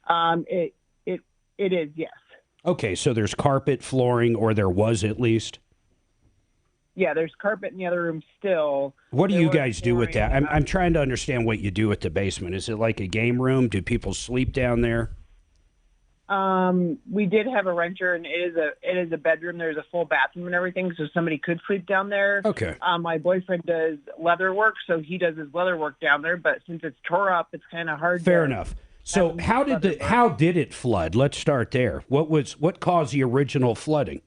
It is, yes. Okay, so there's carpet, flooring, or there was at least. Yeah, there's carpet in the other room still. What do There you was guys do with that? flooring. I'm trying to understand what you do with the basement. Is it like a game room? Do people sleep down there? We did have a renter, and it is a bedroom. There's a full bathroom and everything, so somebody could sleep down there. Okay. My boyfriend does leather work, so he does his leather work down there. But since it's tore up, it's kind of hard. Fair enough. So how did it flood? Let's start there. What caused the original flooding?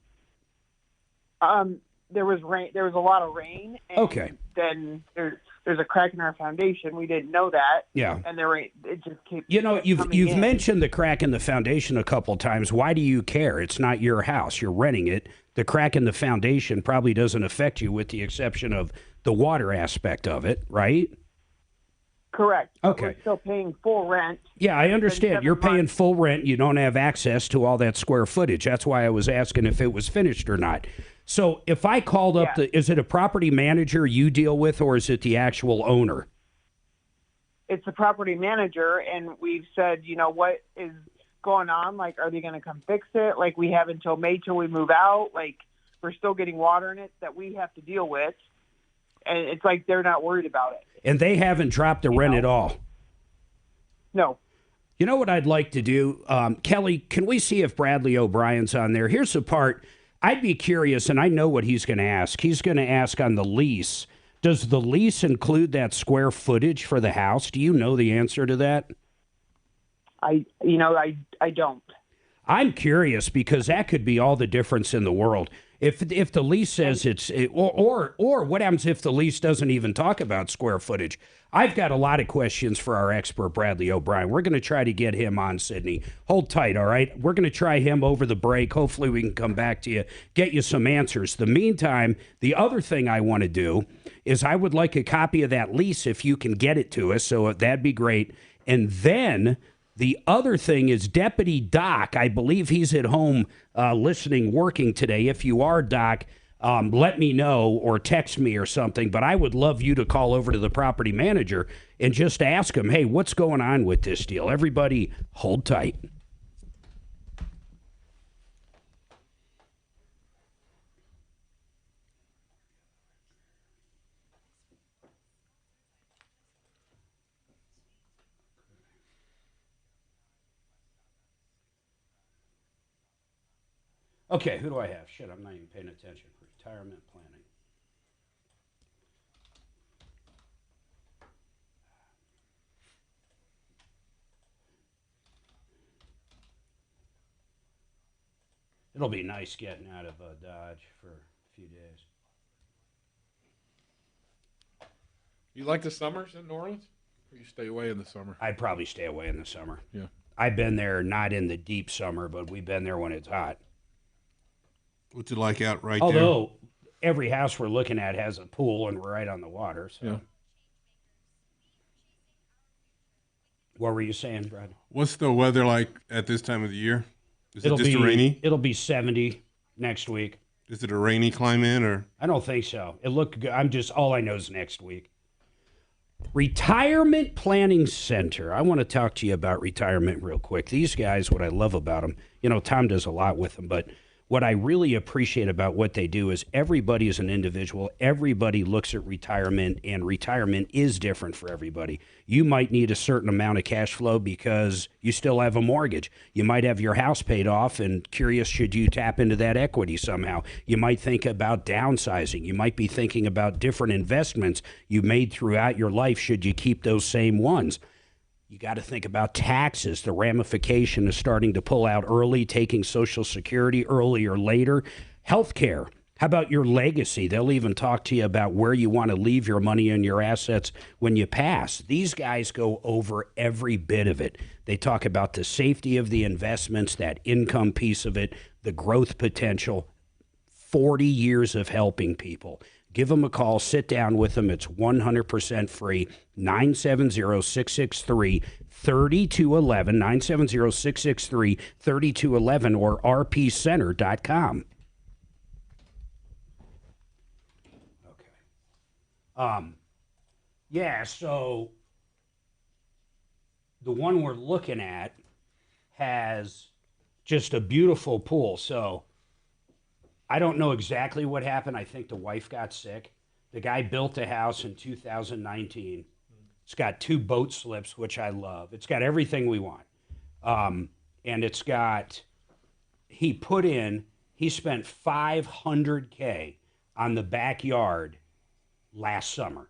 There was rain. There was a lot of rain. And Okay. Then there's a crack in our foundation. We didn't know that. Yeah. And it just keeps. You've coming in. mentioned the crack in the foundation a couple times. Why do you care? It's not your house. You're renting it. The crack in the foundation probably doesn't affect you, with the exception of the water aspect of it, right? Correct. But Okay. We're still paying full rent. Yeah, I understand. 7 You're paying months. full rent. You don't have access to all that square footage. That's why I was asking if it was finished or not. So if I called up is it a property manager you deal with, or is it the actual owner? It's the property manager, and we've said, what is going on? Like, are they going to come fix it? Like, we have until May till we move out. Like, we're still getting water in it that we have to deal with. And it's like they're not worried about it. And they haven't dropped the rent at all. No. You know what I'd like to do? Kelly, can we see if Bradley O'Brien's on there? Here's the part. I'd be curious, and I know what he's going to ask. He's going to ask on the lease, does the lease include that square footage for the house? Do you know the answer to that? I don't. I'm curious because that could be all the difference in the world. If the lease says or what happens if the lease doesn't even talk about square footage? I've got a lot of questions for our expert, Bradley O'Brien. We're going to try to get him on, Sydney. Hold tight, all right? We're going to try him over the break. Hopefully we can come back to you, get you some answers. The meantime, the other thing I want to do is I would like a copy of that lease if you can get it to us, so that'd be great. And then the other thing is Deputy Doc. I believe he's at home listening, working today. If you are, Doc, let me know or text me or something. But I would love you to call over to the property manager and just ask him, hey, what's going on with this deal? Everybody hold tight. Okay, who do I have? Shit, I'm not even paying attention. Retirement planning. It'll be nice getting out of Dodge for a few days. You like the summers in New Orleans? Or you stay away in the summer? I'd probably stay away in the summer. Yeah. I've been there not in the deep summer, but we've been there when it's hot. What's it like out right there? Although every house we're looking at has a pool and we're right on the water. So. Yeah. What were you saying, Brad? What's the weather like at this time of the year? Is It'll it just be rainy? It'll be 70 next week. Is it a rainy climate or? I don't think so. It looked good. All I know is next week. Retirement Planning Center. I want to talk to you about retirement real quick. These guys, what I love about them, Tom does a lot with them, but what I really appreciate about what they do is everybody is an individual. Everybody looks at retirement, and retirement is different for everybody. You might need a certain amount of cash flow because you still have a mortgage. You might have your house paid off and curious, should you tap into that equity somehow? You might think about downsizing. You might be thinking about different investments you made throughout your life. Should you keep those same ones? You got to think about taxes, the ramification of starting to pull out early, taking Social Security early or later. Healthcare. How about your legacy? They'll even talk to you about where you want to leave your money and your assets when you pass. These guys go over every bit of it. They talk about the safety of the investments, that income piece of it, the growth potential. 40 years of helping people. Give them a call. Sit down with them. It's 100% free. 970-663-3211. 970-663-3211 or rpcenter.com. Yeah, so the one we're looking at has just a beautiful pool. So I don't know exactly what happened. I think the wife got sick. The guy built a house in 2019. It's got 2 boat slips, which I love. It's got everything we want. And it's got, he spent $500K on the backyard last summer.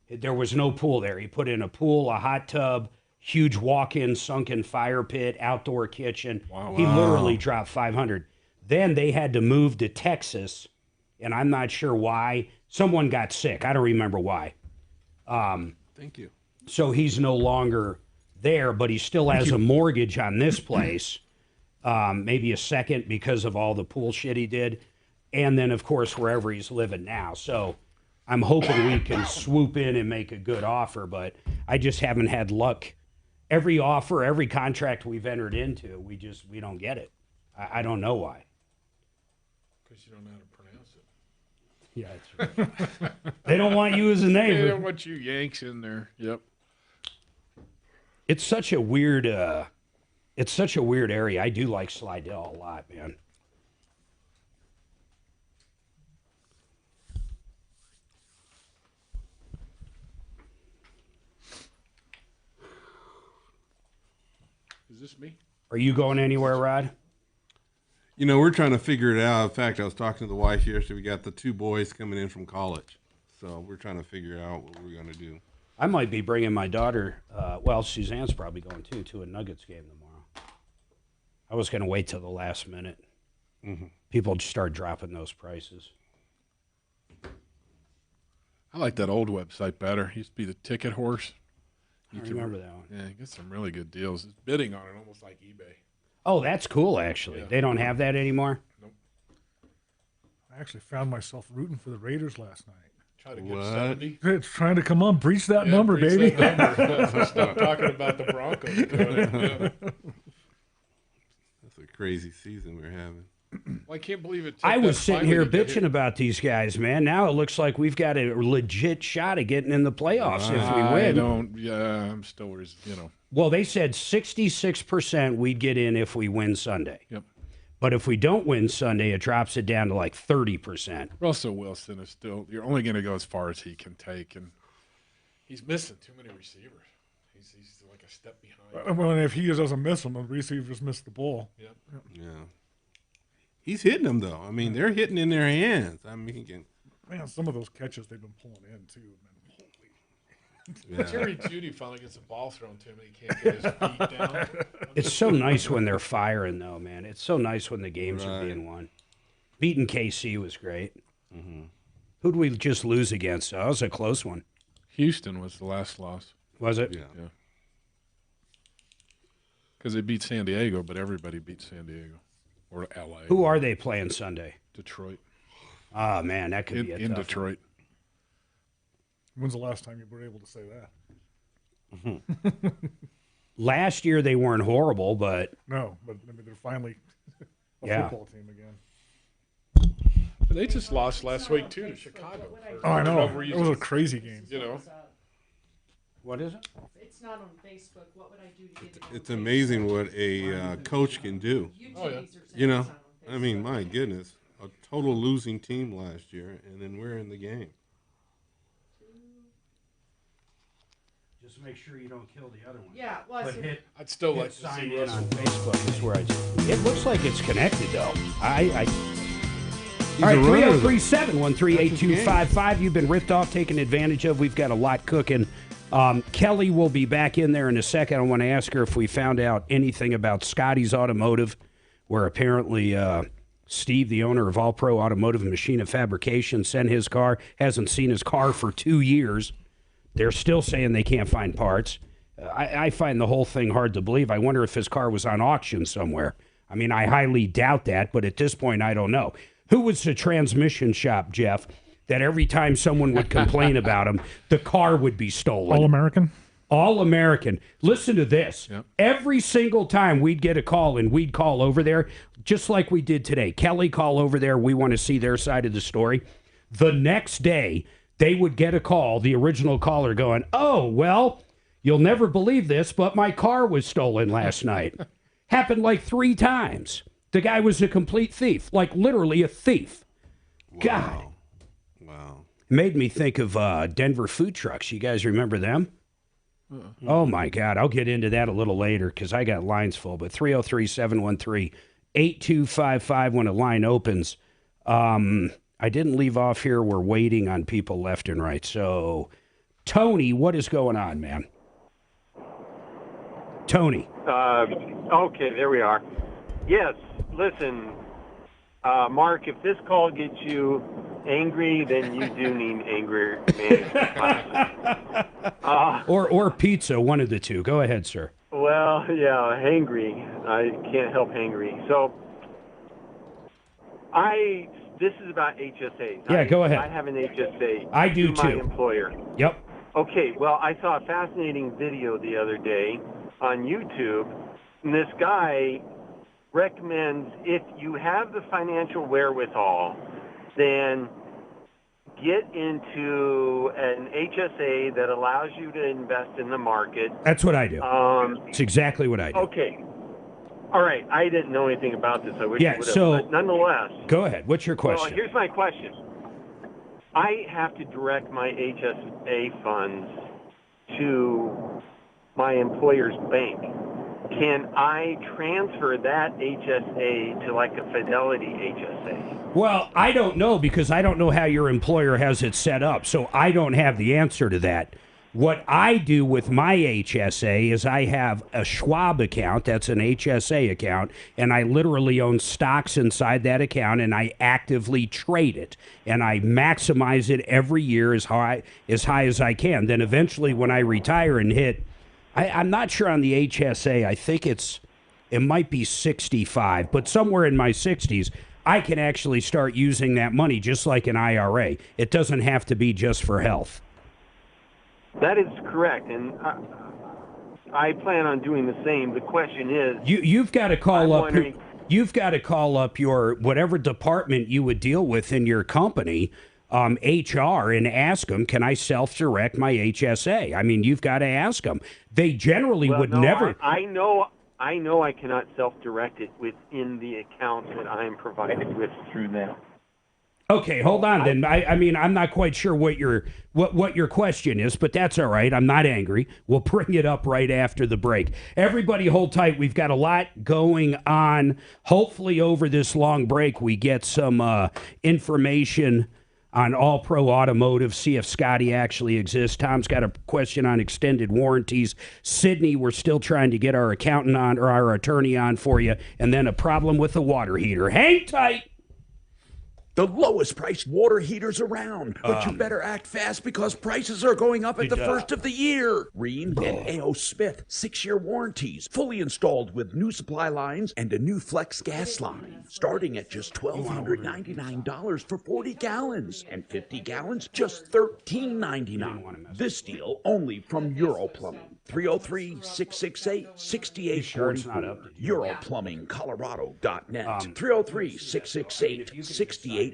There was no pool there. He put in a pool, a hot tub, huge walk-in sunken fire pit, outdoor kitchen. Wow. He literally dropped 500. Then they had to move to Texas, and I'm not sure why. Someone got sick. I don't remember why. Thank you. So he's no longer there, but he still has a mortgage on this place, maybe a second because of all the pool shit he did, and then, of course, wherever he's living now. So I'm hoping we can swoop in and make a good offer, but I just haven't had luck. Every offer, every contract we've entered into, we don't get it. I don't know why. Because you don't know how to pronounce it. Yeah, that's right. They don't want you as a neighbor. They don't want you Yanks in there. Yep. It's such a weird area. I do like Slidell a lot, man. Is this me? Are you going anywhere, Rod? You know, we're trying to figure it out. In fact, I was talking to the wife yesterday. We got the 2 boys coming in from college. So we're trying to figure out what we're going to do. I might be bringing my daughter, Suzanne's probably going too, to a Nuggets game tomorrow. I was going to wait till the last minute. Mm-hmm. People just start dropping those prices. I like that old website better. It used to be the Ticket Horse. I remember that one. Yeah, you get some really good deals. It's bidding on it almost like eBay. Oh, that's cool, actually. Yeah. They don't have that anymore? Nope. I actually found myself rooting for the Raiders last night. Try to get What? 70. It's trying to come on, breach that Yeah, number, breach baby. that number. Stop talking about the Broncos. Yeah. That's a crazy season we're having. Well, I can't believe it. I took was that sitting finally here to get bitching about these guys, man. Now it looks like we've got a legit shot at getting in the playoffs if we win. I'm still, Well, they said 66% we'd get in if we win Sunday. Yep. But if we don't win Sunday, it drops it down to like 30%. Russell Wilson is still, you're only going to go as far as he can take, and he's missing too many receivers. He's like a step behind. Well, and if he doesn't miss them, the receivers miss the ball. Yep. Yeah. He's hitting them, though. I mean, they're hitting in their hands. I mean, Man, some of those catches they've been pulling in, too. Man, yeah. Jerry Jeudy finally gets a ball thrown to him, and he can't get his feet down. It's so nice when they're firing, though, man. It's so nice when the games are Right. being won. Beating KC was great. Mm-hmm. Who'd we just lose against? Oh, that was a close one. Houston was the last loss. Was it? Yeah. Yeah. Because they beat San Diego, but everybody beat San Diego. Or L.A. Who are they playing Sunday? Detroit. Ah, man, that could be a In tough Detroit. when's the last time you were able to say that? one. Last year they weren't horrible, but No, but I mean, they're finally a Yeah. football team again. But they just lost last week, too, to Chicago. Oh, I know. no It was a reason. crazy game. You know. what is it? It's not on Facebook. What would I do to get it on It's Facebook? amazing what a coach can do. Oh, yeah. YouTubers are saying You know, it's not on I mean, Facebook. my goodness, a total losing team last year, and then we're in the game. Just make sure you don't kill the other one. Yeah, well, I But said, hit I'd still hit like to sign see in Russell. on Facebook is where it looks like it's connected, though. He's All a right, runner, 303-713-8255. You've been ripped off, taken advantage of. We've got a lot cooking. Kelly will be back in there in a second. I want to ask her if we found out anything about Scotty's Automotive, where apparently Steve, the owner of All Pro Automotive and Machine and Fabrication, sent his car, hasn't seen his car for 2 years. They're still saying they can't find parts. I find the whole thing hard to believe. I wonder if his car was on auction somewhere. I mean, I highly doubt that, but at this point, I don't know. Who was the transmission shop, Jeff? that every time someone would complain about him, the car would be stolen. All American? All American. Listen to this. Yep. Every single time we'd get a call and we'd call over there, just like we did today. Kelly, call over there. We want to see their side of the story. The next day, they would get a call, the original caller going, oh, well, you'll never believe this, but my car was stolen last night. Happened like 3 times. The guy was a complete thief, like literally a thief. Wow. God. Wow. It made me think of Denver food trucks. You guys remember them? Oh, my God. I'll get into that a little later because I got lines full. But 303-713-8255 when a line opens. I didn't leave off here. We're waiting on people left and right. So, Tony, what is going on, man? Tony. Okay, there we are. Yes, listen, Mark, if this call gets you angry, then you do need angry management classes. Or pizza, one of the two. Go ahead, sir. Well, yeah, hangry. I can't help hangry. So, this is about HSAs. Yeah, go ahead. I have an HSA. I do through my too. employer. Yep. Okay, well, I saw a fascinating video the other day on YouTube, and this guy recommends if you have the financial wherewithal, then get into an HSA that allows you to invest in the market. That's what I do. It's exactly what I do. Okay. All right. I didn't know anything about this. I wish Yeah, I would have. so- But nonetheless. Go ahead. What's your question? Well, here's my question. I have to direct my HSA funds to my employer's bank. Can I transfer that HSA to like a Fidelity HSA? Well, I don't know because I don't know how your employer has it set up, so I don't have the answer to that. What I do with my HSA is I have a Schwab account, that's an HSA account, and I literally own stocks inside that account, and I actively trade it, and I maximize it every year as high as I can. Then eventually when I retire and hit, I'm not sure on the HSA, I think it might be 65, but somewhere in my 60s, I can actually start using that money just like an IRA. It doesn't have to be just for health. That is correct, and I plan on doing the same. The question is, you've got to call I'm up. wondering- You've got to call up your whatever department you would deal with in your company, HR, and ask them, "Can I self-direct my HSA?" I mean, you've got to ask them. They generally well, would no, never. I know I cannot self-direct it within the account that I am provided with through them. Okay, hold on then. I mean, I'm not quite sure what your question is, but that's all right. I'm not angry. We'll bring it up right after the break. Everybody hold tight. We've got a lot going on. Hopefully over this long break we get some information on All Pro Automotive, see if Scotty actually exists. Tom's got a question on extended warranties. Sydney, we're still trying to get our accountant on or our attorney on for you. And then a problem with the water heater. Hang tight. The lowest priced water heaters around. But you better act fast because prices are going up at the first of the year. Rheem and A.O. Smith, 6-year warranties. Fully installed with new supply lines and a new flex gas line. Starting at just $1,299 for 40 gallons. And 50 gallons, just $13.99. This deal only from Euro Plumbing. 303-668-6844. EuroplumbingColorado.net. 303-668-6844. See,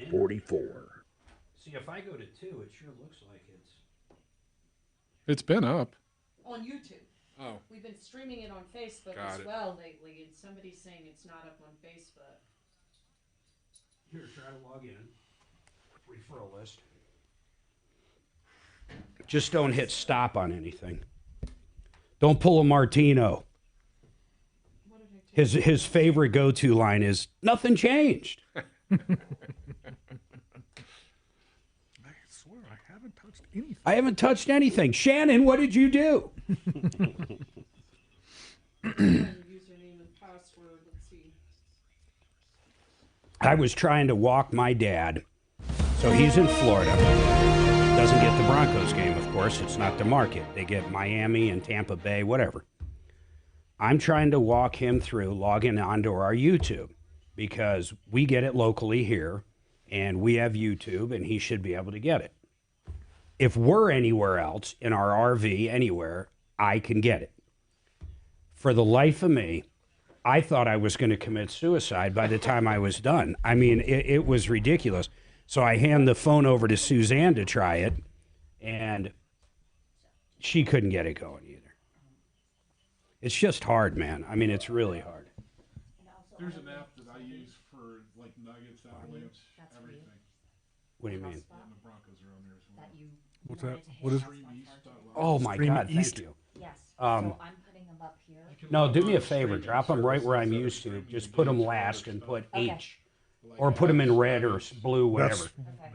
if I go to 2, it sure looks like It's been up. On YouTube. Oh. We've been streaming it on Facebook Got as it. well lately, and somebody's saying it's not up on Facebook. Here, try to log in. Referral list. Just don't hit stop on anything. Don't pull a Martino. His favorite go-to line is, nothing changed. I swear I haven't touched anything. I haven't touched anything. Shannon, what did you do? Username and password. Let's see. I was trying to walk my dad. So he's in Florida. Doesn't get the Broncos game, of course. It's not the market. They get Miami and Tampa Bay, whatever. I'm trying to walk him through logging onto our YouTube because we get it locally here. and we have YouTube, and he should be able to get it. If we're anywhere else, in our RV, anywhere, I can get it. For the life of me, I thought I was going to commit suicide by the time I was done. I mean, it was ridiculous. So I hand the phone over to Suzanne to try it, and she couldn't get it going either. It's just hard, man. I mean, it's really hard. There's an app that I use for like nuggets, avalanche, everything. What do you mean? And the Broncos are on there as well. What's that? What is? Oh my Stream God! East? Thank you. Yes. Um, So I'm putting them up here. No, do me a favor. Drop them right where I'm used to. Just put them last and put H. Or put them in red or blue, whatever.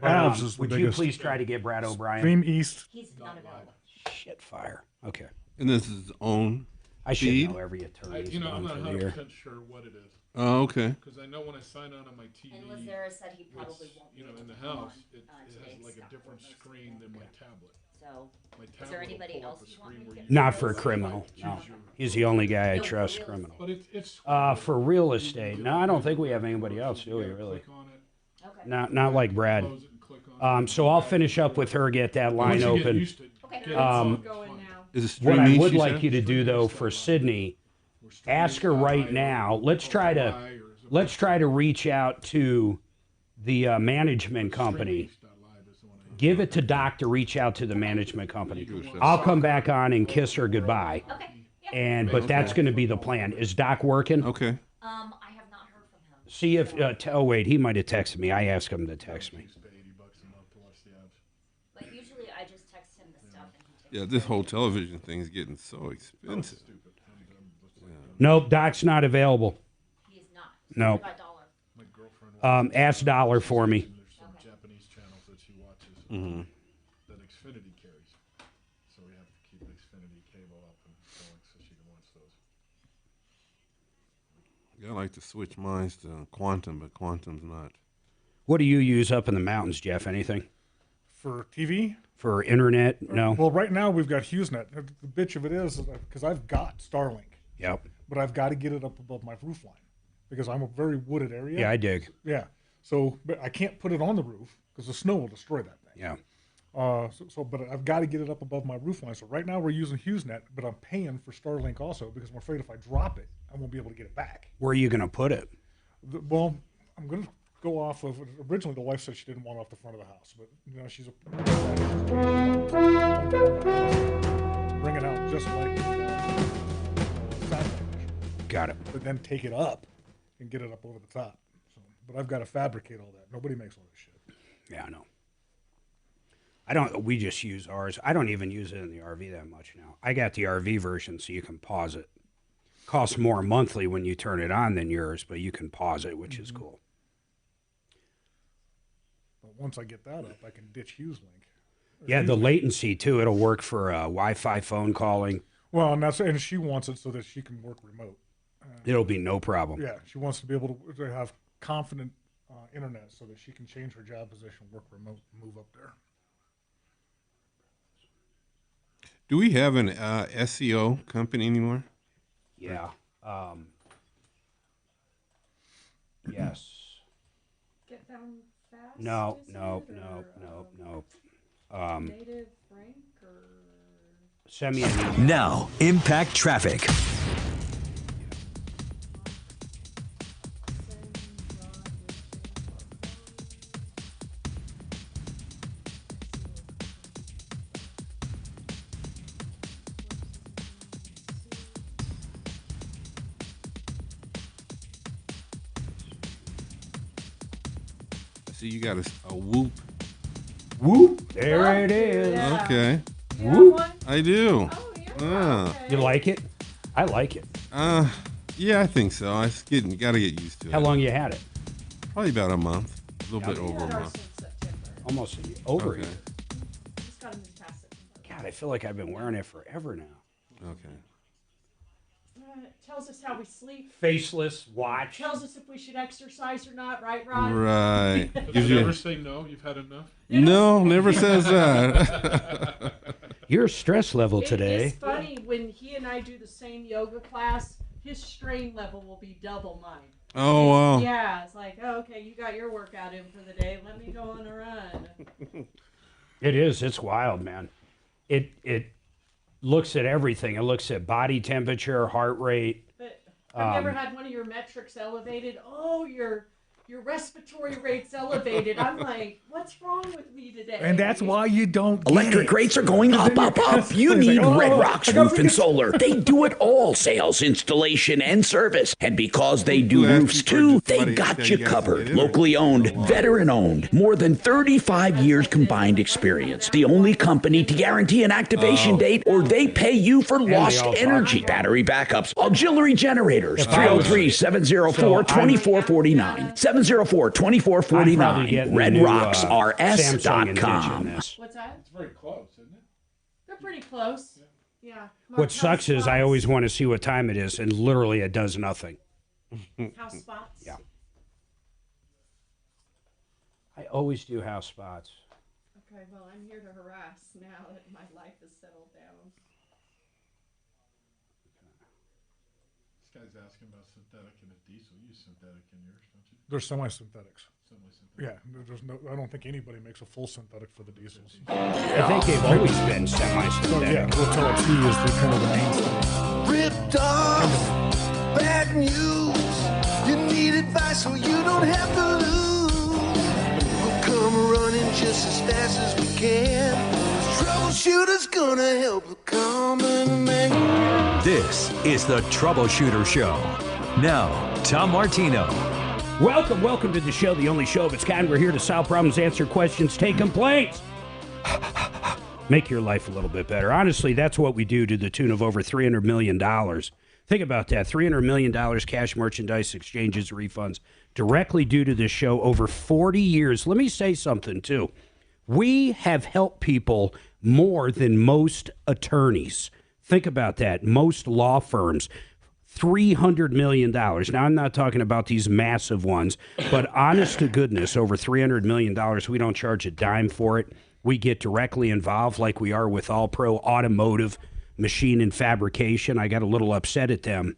But, Avs is the would you biggest. please try to get Brad O'Brien? Stream East. He's not available. Shit fire. Okay. And this is his own I should feed? know every attorney's You know, I'm going not through here. 100% sure what it is. Oh, okay. Because I know when I sign on my TV, And Lazara said he probably it's, won't be you know, able in the to come house, on, it today. has like a different screen than my tablet. So, My is tablet there will anybody pull up else a you want screen me to where get? you Not can for choose criminal. your- No. He's the only guy I trust criminal. But it's For real estate. No, I don't think we have anybody else, do we, really? Okay. Not like Brad. So I'll finish up with her, get that line open. Okay. Um, Is it What Stream I East, would you like said? you to do, though, for Sydney, ask her right now. Let's try to reach out to the management company. Give it to Doc to reach out to the management company. I'll come back on and kiss her goodbye. Okay. But that's going to be the plan. Is Doc working? Okay. I have not heard from him. See if. Oh wait, he might have texted me. I asked him to text me. But usually I just text him the stuff and he takes Yeah, this whole television thing is getting so expensive. Nope, Doc's not available. He is not. Nope. What about Dollar? Ask Dollar for me. There's some Japanese channels that she watches that Xfinity carries. So we have to keep the Xfinity cable up and going so she can watch those. Yeah, I like to switch mine to Quantum, but Quantum's not. What do you use up in the mountains, Jeff? Anything For TV? for internet? No. Well, right now we've got HughesNet. The bitch of it is because I've got Starlink, Yep. but I've got to get it up above my roof line because I'm a very wooded area. Yeah, I dig. Yeah. So, but I can't put it on the roof because the snow will destroy that thing. Yeah. But I've got to get it up above my roof line. So right now we're using HughesNet, but I'm paying for Starlink also because I'm afraid if I drop it, I won't be able to get it back. Where are you going to put it? Well, I'm going to go off of. Originally, the wife said she didn't want it off the front of the house, but you know she's bring it out just like satellite dish. Got it. But then take it up and get it up over the top. So, but I've got to fabricate all that. Nobody makes all this shit. Yeah, I know. I don't. We just use ours. I don't even use it in the RV that much now. I got the RV version, so you can pause it. Costs more monthly when you turn it on than yours, but you can pause it, which is cool. But once I get that up, I can ditch HughesLink. Yeah, the latency too. It'll work for Wi-Fi phone calling. Well, and she wants it so that she can work remote. It'll be no problem. Yeah, she wants to be able to have confident internet so that she can change her job position, work remote, and move up there. Do we have an SEO company anymore? Yeah. Yes. Get found fast? No, is no, it, no, or, no, no. Native Frank or Send me an email. Now, impact traffic. See, you got a Whoop. Whoop. There it is. Yeah. Okay. You have Whoop. one? I do. Oh, yeah. Ah. You like it? I like it. Yeah, I think so. I got to get used to it. How long you had it? Probably about a month. A little bit We over had a ours month. since September. Almost a year. Over a Okay. year. Just got them this past September. God, I feel like I've been wearing it forever now. Okay. It tells us how we sleep. Faceless watch. Tells us if we should exercise or not, right, Rod? Right. Does Gives it you- ever say no? You've had enough? No, never says that. Your stress level It today. is funny when he and I do the same yoga class. His strain level will be double mine. Oh, wow. Yeah, it's like, oh, okay, you got your workout in for the day. Let me go on a run. It is. It's wild, man. It looks at everything. It looks at body temperature, heart rate. But have you ever had one of your metrics elevated? Oh, your respiratory rate's elevated. I'm like, what's wrong with me today? And that's why you don't get Electric it. rates are going up, up, up. You need Red Rocks Roof and Solar. They do it all, sales, installation, and service. And because they do roofs too, they got you covered. Locally owned, veteran owned, more than 35 years combined experience. The only company to guarantee an activation date or they pay you for lost energy. Battery backups, auxiliary generators, 303-704-2449. 704-2449. RedRocksRS.com. What's that? It's very close, isn't it? They're pretty close. Yeah. What sucks is I always want to see what time it is, and literally it does nothing. House spots? Yeah. I always do house spots. Okay, well, I'm here to harass now that my life is settled down. This guy's asking about synthetic and a diesel. You use synthetic in yours, don't you? They're semi-synthetics. Semi-synthetic. Yeah, there's no. I don't think anybody makes a full synthetic for the diesels. I think they've always been So semi-synthetic. yeah, Hotel T is the kind of the mainstay. Ripped off, bad news. You need advice so you don't have to lose. We'll come running just as fast as we can. Troubleshooter's gonna help the common man. This is the Troubleshooter Show. Now, Tom Martino. Welcome to the show, the only show of its kind. We're here to solve problems, answer questions, take complaints. Make your life a little bit better. Honestly, that's what we do to the tune of over $300 million. Think about that. $300 million cash, merchandise, exchanges, refunds, directly due to this show over 40 years. Let me say something, too. We have helped people more than most attorneys. Think about that. Most law firms. $300 million. Now, I'm not talking about these massive ones, but honest to goodness, over $300 million, we don't charge a dime for it. We get directly involved like we are with All Pro Automotive Machine and Fabrication. I got a little upset at them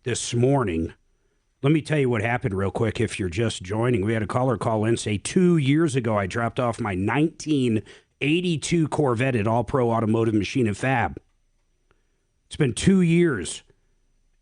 this morning. Let me tell you what happened real quick if you're just joining. We had a caller call in, say 2 years ago, I dropped off my 1982 Corvette at All Pro Automotive Machine and Fab. It's been 2 years.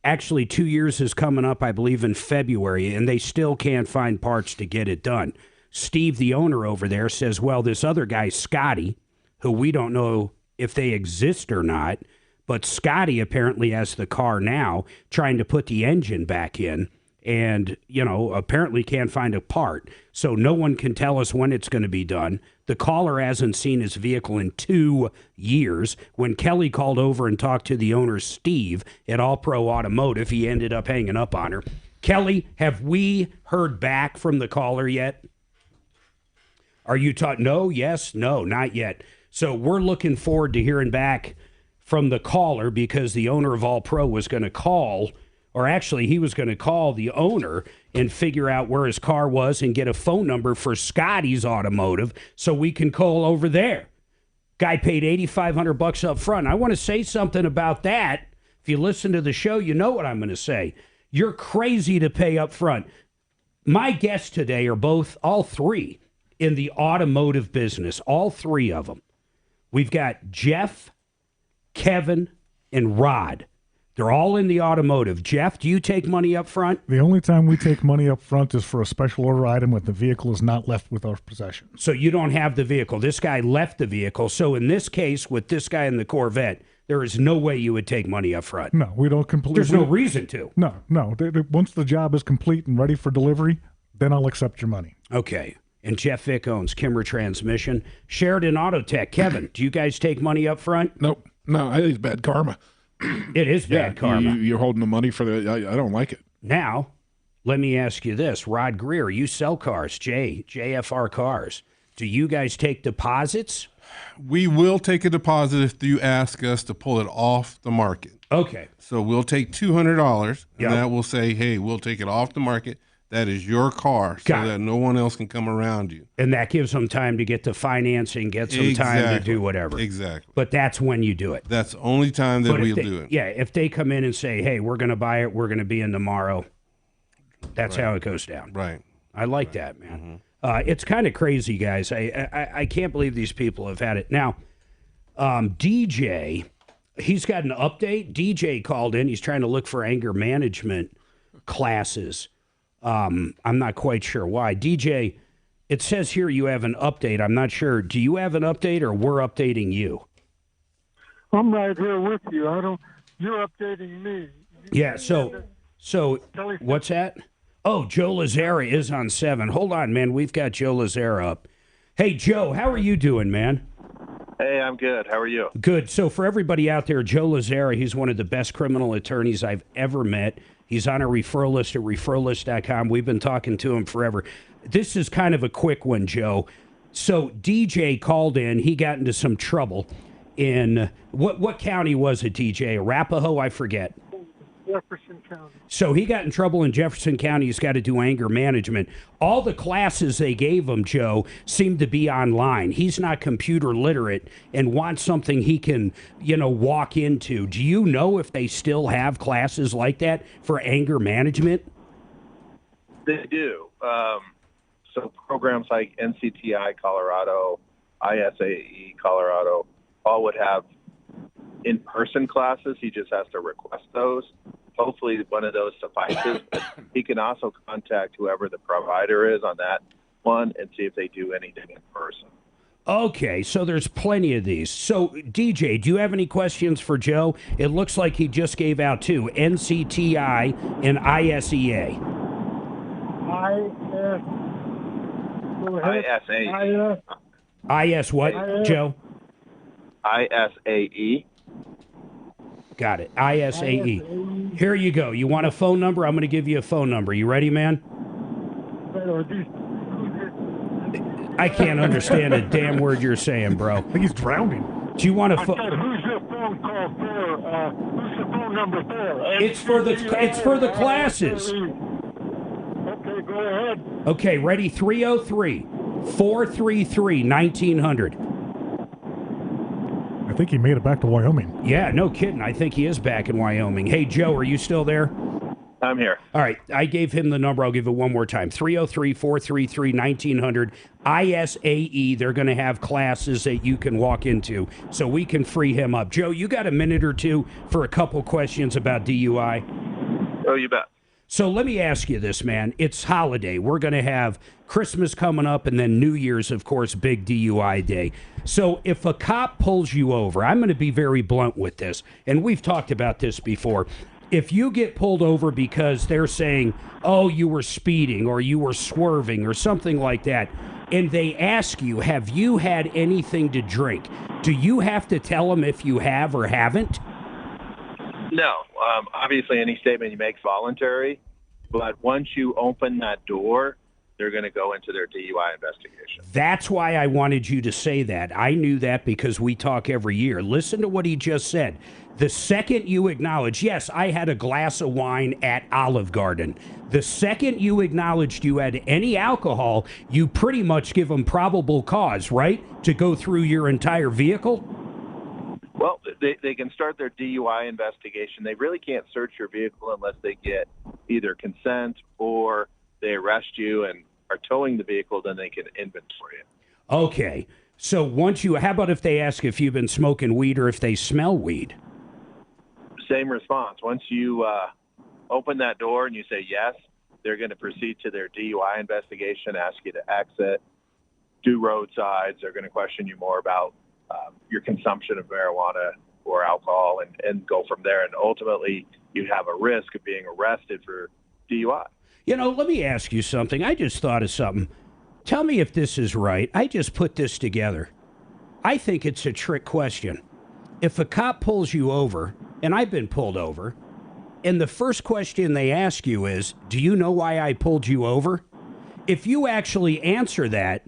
Actually, 2 years is coming up, I believe, in February, and they still can't find parts to get it done. Steve, the owner over there, says, well, this other guy, Scotty, who we don't know if they exist or not, but Scotty apparently has the car now, trying to put the engine back in, and, apparently can't find a part. So no one can tell us when it's going to be done. The caller hasn't seen his vehicle in 2 years. When Kelly called over and talked to the owner, Steve, at All Pro Automotive, he ended up hanging up on her. Kelly, have we heard back from the caller yet? Are you no, yes, no, not yet. So we're looking forward to hearing back from the caller because the owner of All Pro was going to call, or actually he was going to call the owner and figure out where his car was and get a phone number for Scotty's Automotive so we can call over there. Guy paid $8,500 up front. I want to say something about that. If you listen to the show, you know what I'm going to say. You're crazy to pay up front. My guests today are all three in the automotive business, all three of them. We've got Jeff, Kevin, and Rod. They're all in the automotive. Jeff, do you take money up front? The only time we take money up front is for a special order item when the vehicle is not left with our possession. So you don't have the vehicle. This guy left the vehicle. So in this case, with this guy in the Corvette, there is no way you would take money up front. No, we don't completely. There's no reason to. No. Once the job is complete and ready for delivery, then I'll accept your money. Okay. And Jeff Vick owns Kimmer Transmission. Sheridan Auto Tech. Kevin, do you guys take money up front? Nope. No, I think it's bad karma. It is bad karma. You're holding the money for the. I don't like it. Now, let me ask you this. Rod Greer, you sell cars, JFR Cars. Do you guys take deposits? We will take a deposit if you ask us to pull it off the market. Okay. So we'll take $200, and Yep. that will say, hey, we'll take it off the market. That is your car, so that no one else can come around you. And that gives them time to get the financing, get some time to do whatever. Exactly. But that's when you do it. That's the only time that we'll do it. Yeah, if they come in and say, hey, we're going to buy it, we're going to be in tomorrow. That's how it goes down. Right. I like that, man. It's kind of crazy, guys. I can't believe these people have had it. Now, DJ, he's got an update. DJ called in. He's trying to look for anger management classes. I'm not quite sure why. DJ, it says here you have an update. I'm not sure. Do you have an update or we're updating you? I'm right here with you. You're updating me. Yeah, so what's that? Oh, Joe Lazara is on 7. Hold on, man. We've got Joe Lazara up. Hey, Joe, how are you doing, man? Hey, I'm good. How are you? Good. So for everybody out there, Joe Lazara, he's one of the best criminal attorneys I've ever met. He's on a referral list at referrallist.com. We've been talking to him forever. This is kind of a quick one, Joe. So DJ called in. He got into some trouble in, what county was it, DJ? Arapahoe? I forget. Jefferson County. So he got in trouble in Jefferson County. He's got to do anger management. All the classes they gave him, Joe, seem to be online. He's not computer literate and wants something he can, walk into. Do you know if they still have classes like that for anger management? They do. So programs like NCTI Colorado, ISAE Colorado, all would have in-person classes. He just has to request those. Hopefully one of those suffices. But he can also contact whoever the provider is on that one and see if they do anything in person. Okay, so there's plenty of these. So, DJ, do you have any questions for Joe? It looks like he just gave out 2, NCTI and ISEA. ISAE. IS what, Joe? ISAE. Got it. ISAE. Here you go. You want a phone number? I'm going to give you a phone number. You ready, man? I can't understand a damn word you're saying, bro. I think he's drowning. Do you want a I phone? said, who's your phone call for? Who's the phone number for? It's for the classes. Okay, go ahead. Okay, ready? 303-433-1900. I think he made it back to Wyoming. Yeah, no kidding. I think he is back in Wyoming. Hey, Joe, are you still there? I'm here. All right, I gave him the number. I'll give it one more time. 303-433-1900. ISAE, they're going to have classes that you can walk into, so we can free him up. Joe, you got a minute or two for a couple questions about DUI? Oh, you bet. So let me ask you this, man. It's holiday. We're going to have Christmas coming up and then New Year's, of course, big DUI day. So if a cop pulls you over, I'm going to be very blunt with this, and we've talked about this before. If you get pulled over because they're saying, oh, you were speeding or you were swerving or something like that, and they ask you, have you had anything to drink? Do you have to tell them if you have or haven't? No. Obviously, any statement you make is voluntary, but once you open that door, they're going to go into their DUI investigation. That's why I wanted you to say that. I knew that because we talk every year. Listen to what he just said. The second you acknowledge, yes, I had a glass of wine at Olive Garden. The second you acknowledged you had any alcohol, you pretty much give them probable cause, right, to go through your entire vehicle? Well, they can start their DUI investigation. They really can't search your vehicle unless they get either consent or they arrest you and are towing the vehicle, then they can inventory it. Okay. So how about if they ask if you've been smoking weed or if they smell weed? Same response. Once you open that door and you say yes, they're going to proceed to their DUI investigation, ask you to exit, do roadsides. They're going to question you more about your consumption of marijuana or alcohol and go from there. And ultimately, you have a risk of being arrested for DUI. Let me ask you something. I just thought of something. Tell me if this is right. I just put this together. I think it's a trick question. If a cop pulls you over, and I've been pulled over, and the first question they ask you is, do you know why I pulled you over? If you actually answer that,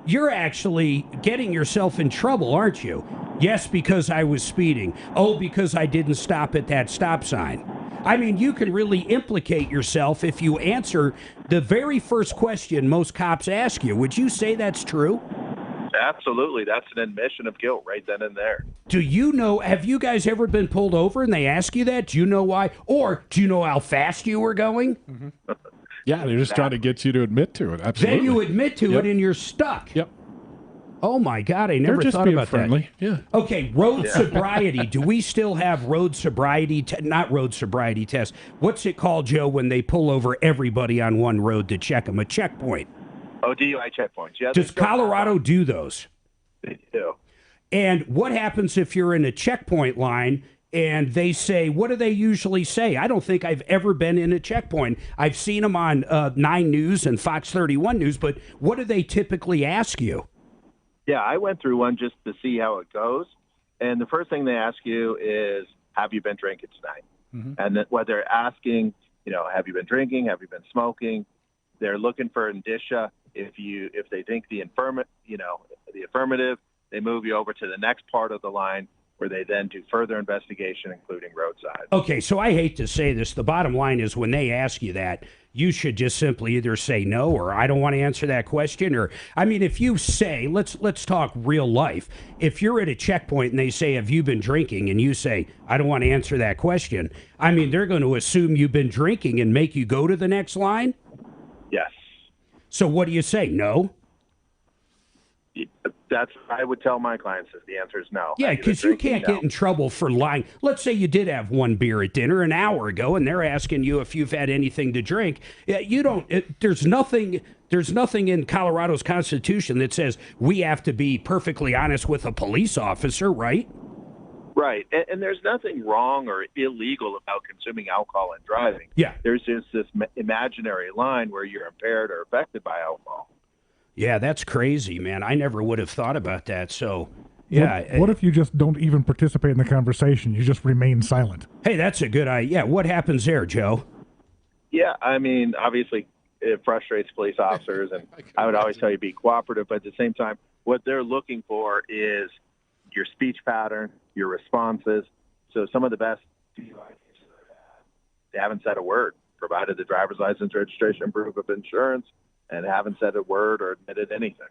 you're actually getting yourself in trouble, aren't you? Yes, because I was speeding. Oh, because I didn't stop at that stop sign. I mean, you can really implicate yourself if you answer the very first question most cops ask you. Would you say that's true? Absolutely. That's an admission of guilt right then and there. Do you know, have you guys ever been pulled over and they ask you that? Do you know why? Or do you know how fast you were going? Mm-hmm. Yeah, they're just trying to get you to admit to it. Absolutely. Then you admit to it and you're stuck. Yep. Oh my God, I never They're just thought being about friendly. that. Yeah. Okay, road sobriety. Do we still have road sobriety? Not road sobriety tests. What's it called, Joe, when they pull over everybody on one road to check them? A checkpoint. Oh, DUI checkpoints. Yeah. Does Colorado do those? They do. And what happens if you're in a checkpoint line and they say, what do they usually say? I don't think I've ever been in a checkpoint. I've seen them on 9 News and Fox 31 News, but what do they typically ask you? Yeah, I went through one just to see how it goes. And the first thing they ask you is, have you been drinking tonight? Mm-hmm. And then what they're asking, have you been drinking? Have you been smoking? They're looking for indicia. If they think the affirmative, they move you over to the next part of the line where they then do further investigation, including roadside. Okay, so I hate to say this. The bottom line is when they ask you that, you should just simply either say no or I don't want to answer that question. Or, I mean, if you say, let's talk real life. If you're at a checkpoint and they say, have you been drinking? And you say, I don't want to answer that question. I mean, they're going to assume you've been drinking and make you go to the next line? Yes. So what do you say? No? I would tell my clients that the answer is no. Yeah, because you can't get in trouble for lying. Let's say you did have one beer at dinner an hour ago, and they're asking you if you've had anything to drink. You don't. There's nothing in Colorado's Constitution that says we have to be perfectly honest with a police officer, right? Right, and there's nothing wrong or illegal about consuming alcohol and driving. Yeah. There's just this imaginary line where you're impaired or affected by alcohol. Yeah, that's crazy, man. I never would have thought about that. So, yeah. What if you just don't even participate in the conversation? You just remain silent. Hey, that's a good idea. Yeah, what happens there, Joe? Yeah, I mean, obviously it frustrates police officers, and I would always tell you be cooperative, but at the same time, what they're looking for is your speech pattern, your responses. So some of the best DUI cases I've had, they haven't said a word, provided the driver's license, registration, proof of insurance, and haven't said a word or admitted anything.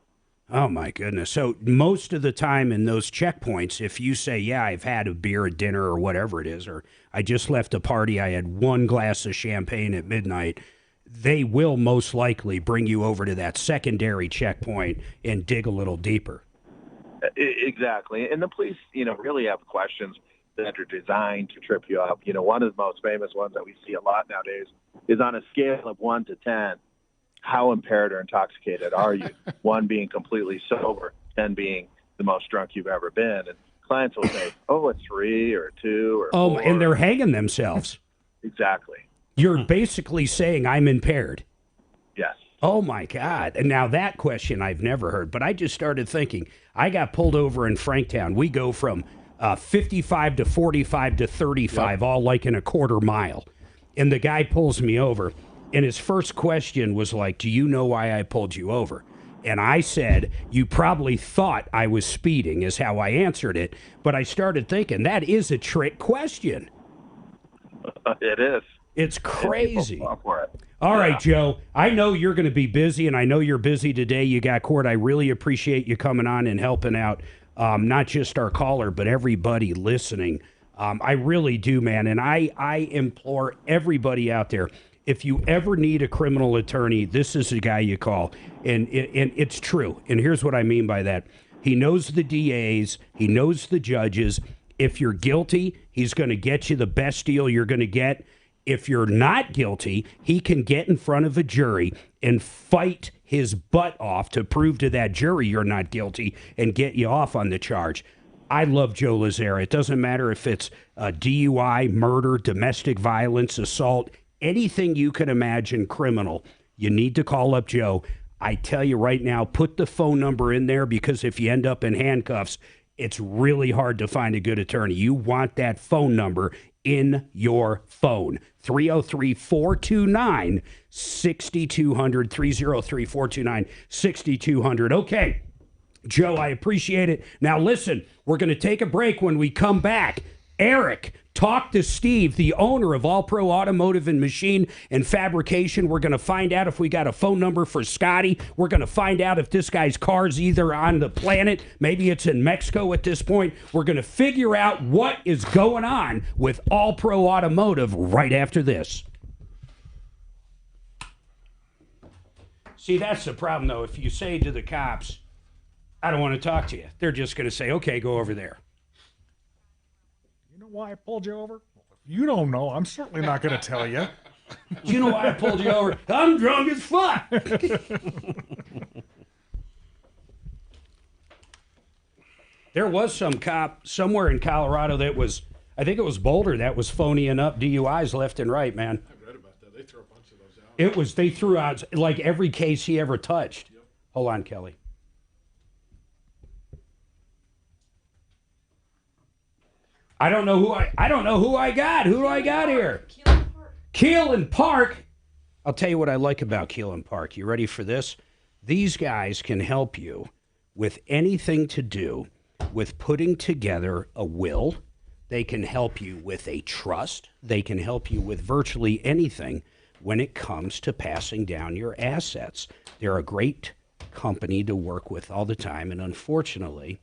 Oh, my goodness. So most of the time in those checkpoints, if you say, yeah, I've had a beer at dinner or whatever it is, or I just left a party, I had one glass of champagne at midnight, they will most likely bring you over to that secondary checkpoint and dig a little deeper. Exactly. And the police, really have questions that are designed to trip you up. One of the most famous ones that we see a lot nowadays is on a scale of 1 to 10. How impaired or intoxicated are you? 1 being completely sober, 10 being the most drunk you've ever been. And clients will say, a 3 or a 2 or 4. And they're hanging themselves. Exactly. You're basically saying I'm impaired. Yes. Oh, my God. And now that question I've never heard, but I just started thinking. I got pulled over in Franktown. We go from 55 to 45 to 35, all like in a quarter mile. And the guy pulls me over. And his first question was like, do you know why I pulled you over? And I said, you probably thought I was speeding is how I answered it. But I started thinking, that is a trick question. It is. It's crazy. Fall for it. All right, Joe. I know you're going to be busy, and I know you're busy today. You got court. I really appreciate you coming on and helping out, not just our caller, but everybody listening. I really do, man. And I implore everybody out there, if you ever need a criminal attorney, this is the guy you call. And it's true. And here's what I mean by that. He knows the DAs. He knows the judges. If you're guilty, he's going to get you the best deal you're going to get. If you're not guilty, he can get in front of a jury and fight his butt off to prove to that jury you're not guilty and get you off on the charge. I love Joe Lazzara. It doesn't matter if it's DUI, murder, domestic violence, assault, anything you can imagine criminal, you need to call up Joe. I tell you right now, put the phone number in there because if you end up in handcuffs, it's really hard to find a good attorney. You want that phone number in your phone. 303-429-6200, 303-429-6200. Okay, Joe, I appreciate it. Now listen, we're going to take a break. When we come back, Eric, talk to Steve, the owner of All Pro Automotive and Machine and Fabrication. We're going to find out if we got a phone number for Scotty. We're going to find out if this guy's car's either on the planet, maybe it's in Mexico at this point. We're going to figure out what is going on with All Pro Automotive right after this. See, that's the problem, though. If you say to the cops, I don't want to talk to you, they're just going to say, okay, go over there. You know why I pulled you over? Well, if you don't know, I'm certainly not going to tell you. You know why I pulled you over? I'm drunk as fuck. There was some cop somewhere in Colorado that was, I think it was Boulder, that was phoning up DUIs left and right, man. I read about that. They throw a bunch of those out. They threw out like every case he ever touched. Yep. Hold on, Kelly. I don't know who I got. Who do I got here? Keelan Park. I'll tell you what I like about Keelan Park. You ready for this? These guys can help you with anything to do with putting together a will. They can help you with a trust. They can help you with virtually anything when it comes to passing down your assets. They're a great company to work with all the time, and unfortunately,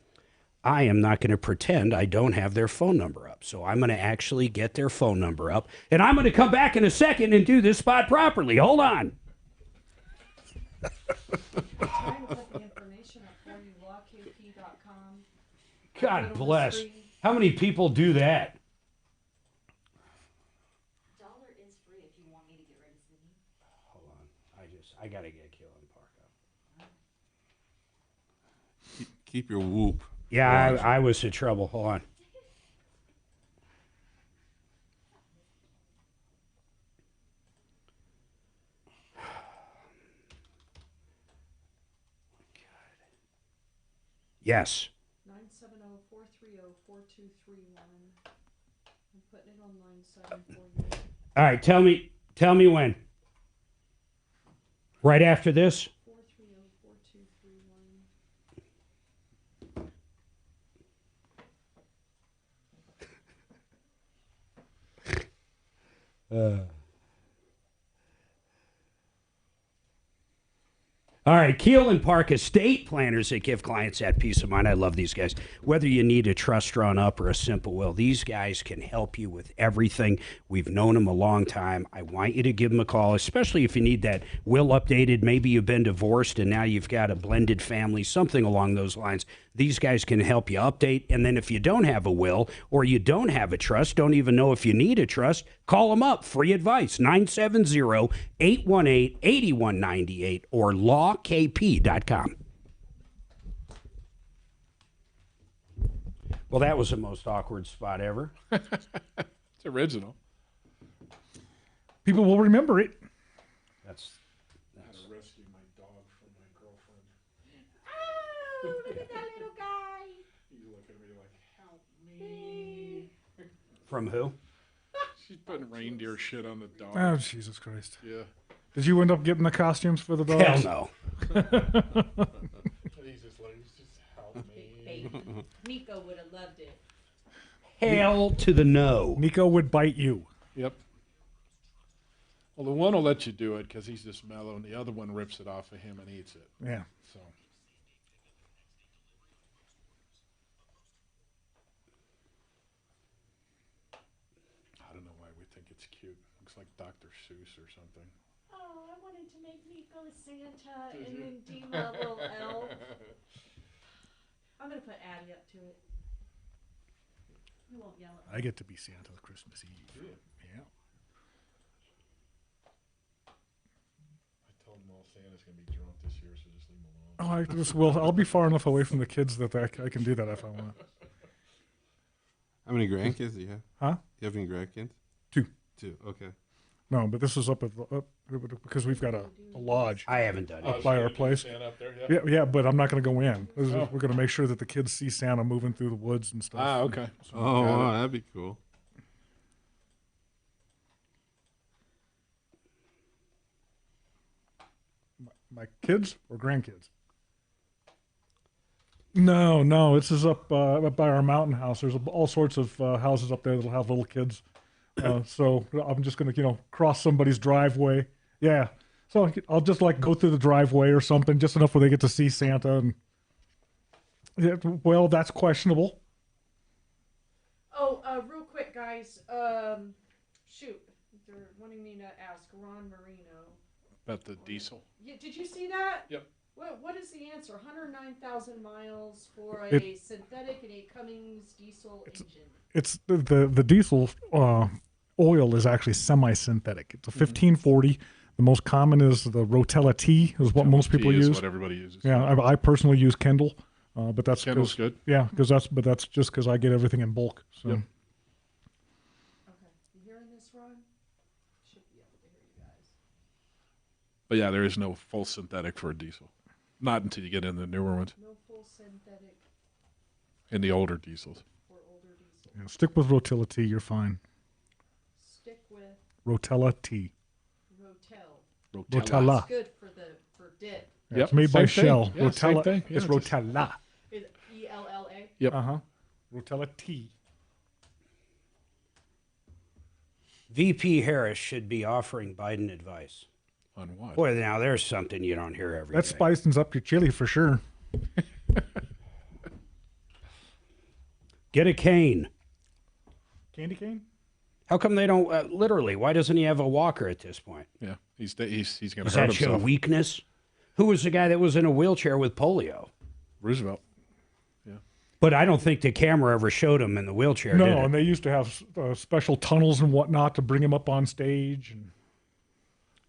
I am not going to pretend I don't have their phone number up. So I'm going to actually get their phone number up, and I'm going to come back in a second and do this spot properly. Hold on. I'm trying to put the information up for you, lawkp.com. God bless. How many people do that? $1 is free if you want me to get rid of Sydney. Hold on. I got to get Keelan Park up. Keep your whoop. Yeah, I was in trouble. Hold on. Yes. 970-430-4231. I'm putting it on line 7 for you. All right, tell me when. Right after this? 430-4231. All right, Keelan Park estate planners that give clients that peace of mind. I love these guys. Whether you need a trust drawn up or a simple will, these guys can help you with everything. We've known them a long time. I want you to give them a call, especially if you need that will updated. Maybe you've been divorced and now you've got a blended family, something along those lines. These guys can help you update. And then if you don't have a will or you don't have a trust, don't even know if you need a trust, call them up. Free advice, 970-818-8198 or lawkp.com. Well, that was the most awkward spot ever. It's original. People will remember it. That's I had to rescue my dog from my girlfriend. Oh, look at that little guy. He's looking at me like, help me. From who? She's putting reindeer shit on the dog. Oh, Jesus Christ. Yeah. Did you end up getting the costumes for the dogs? Hell no. He's just help me. Baby. Nico would have loved it. Hell to the no. Nico would bite you. Yep. Well, the one will let you do it because he's just mellow, and the other one rips it off of him and eats it. Yeah. So. I don't know why we think it's cute. Looks like Dr. Seuss or something. Oh, I wanted to make Nico Santa and then Dima a little elf. I'm going to put Addie up to it. We won't yell at me. I get to be Santa Christmas Eve. Yeah. I told him all Santa's going to be drunk this year, so just leave him alone. Oh, I'll be far enough away from the kids that I can do that if I want. How many grandkids do you have? Huh? You have any grandkids? Two. Okay. No, but this is up because we've got a lodge. I haven't done up it. by our place. Santa up there, Yeah, but I'm not going to go in. We're going to make sure that the kids see Santa moving through the woods and stuff. Ah, okay. So, Wow, that'd be cool. my kids or grandkids? No. This is up by our mountain house. There's all sorts of houses up there that'll have little kids. So I'm just going to, cross somebody's driveway. Yeah. So I'll just go through the driveway or something, just enough where they get to see Santa. And yeah, well, that's questionable. Oh, real quick, guys. Shoot, they're wanting me to ask Ron Marino. About the diesel. Yeah, did you see that? Yep. What is the answer? 109,000 miles for a synthetic and a Cummins diesel engine. It's the diesel oil is actually semi-synthetic. It's a 1540. The most common is the Rotella T, is what most people use. What everybody uses. Yeah, I personally use Kendall, but that's Kendall's good. Yeah, that's just because I get everything in bulk. So. Yep. Okay, you hearing this, Ron? Should be able to hear you guys. But yeah, there is no full synthetic for a diesel. Not until you get in the newer ones. No full synthetic In the older diesels. for older diesel. Yeah, stick with Rotella T, you're fine. Stick with Rotella T. Rotel. Rotella. It's good for dip. Yeah, it's made by Shell. Yeah, same Rotella. thing. Yeah, it's Rotella. Is it ELLA? Yep. Rotella T. VP Harris should be offering Biden advice. On what? Boy, now there's something you don't hear every That day. spicens up your chili for sure. Get a cane. Candy cane? How come they don't, literally, why doesn't he have a walker at this point? Yeah, he's going to Does hurt that show himself. weakness? Who was the guy that was in a wheelchair with polio? Roosevelt. But I don't think the camera ever showed him in the wheelchair, No, did it? and they used to have special tunnels and whatnot to bring him up on stage. And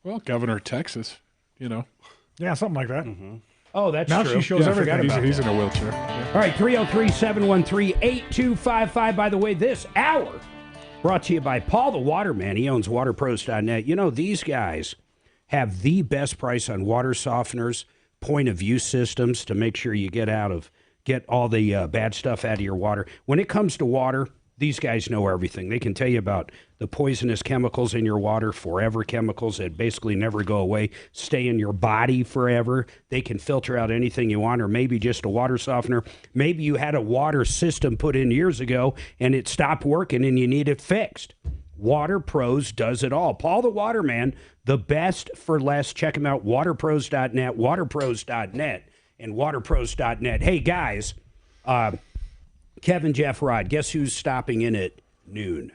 Well, Governor of Texas, you know. yeah, something like that. Oh, that's Now true. she shows I everything. forgot about He's that. in a wheelchair. Yeah. All right, 303-713-8255. By the way, this hour brought to you by Paul the Waterman. He owns waterpros.net. You know, these guys have the best price on water softeners, point of view systems to make sure you get all the bad stuff out of your water. When it comes to water, these guys know everything. They can tell you about the poisonous chemicals in your water, forever chemicals that basically never go away, stay in your body forever. They can filter out anything you want, or maybe just a water softener. Maybe you had a water system put in years ago and it stopped working and you need it fixed. Water Pros does it all. Paul the Waterman, the best for less. Check him out, waterpros.net, waterpros.net, and waterpros.net. Hey, guys, Kevin, Jeff, Rod, guess who's stopping in at noon?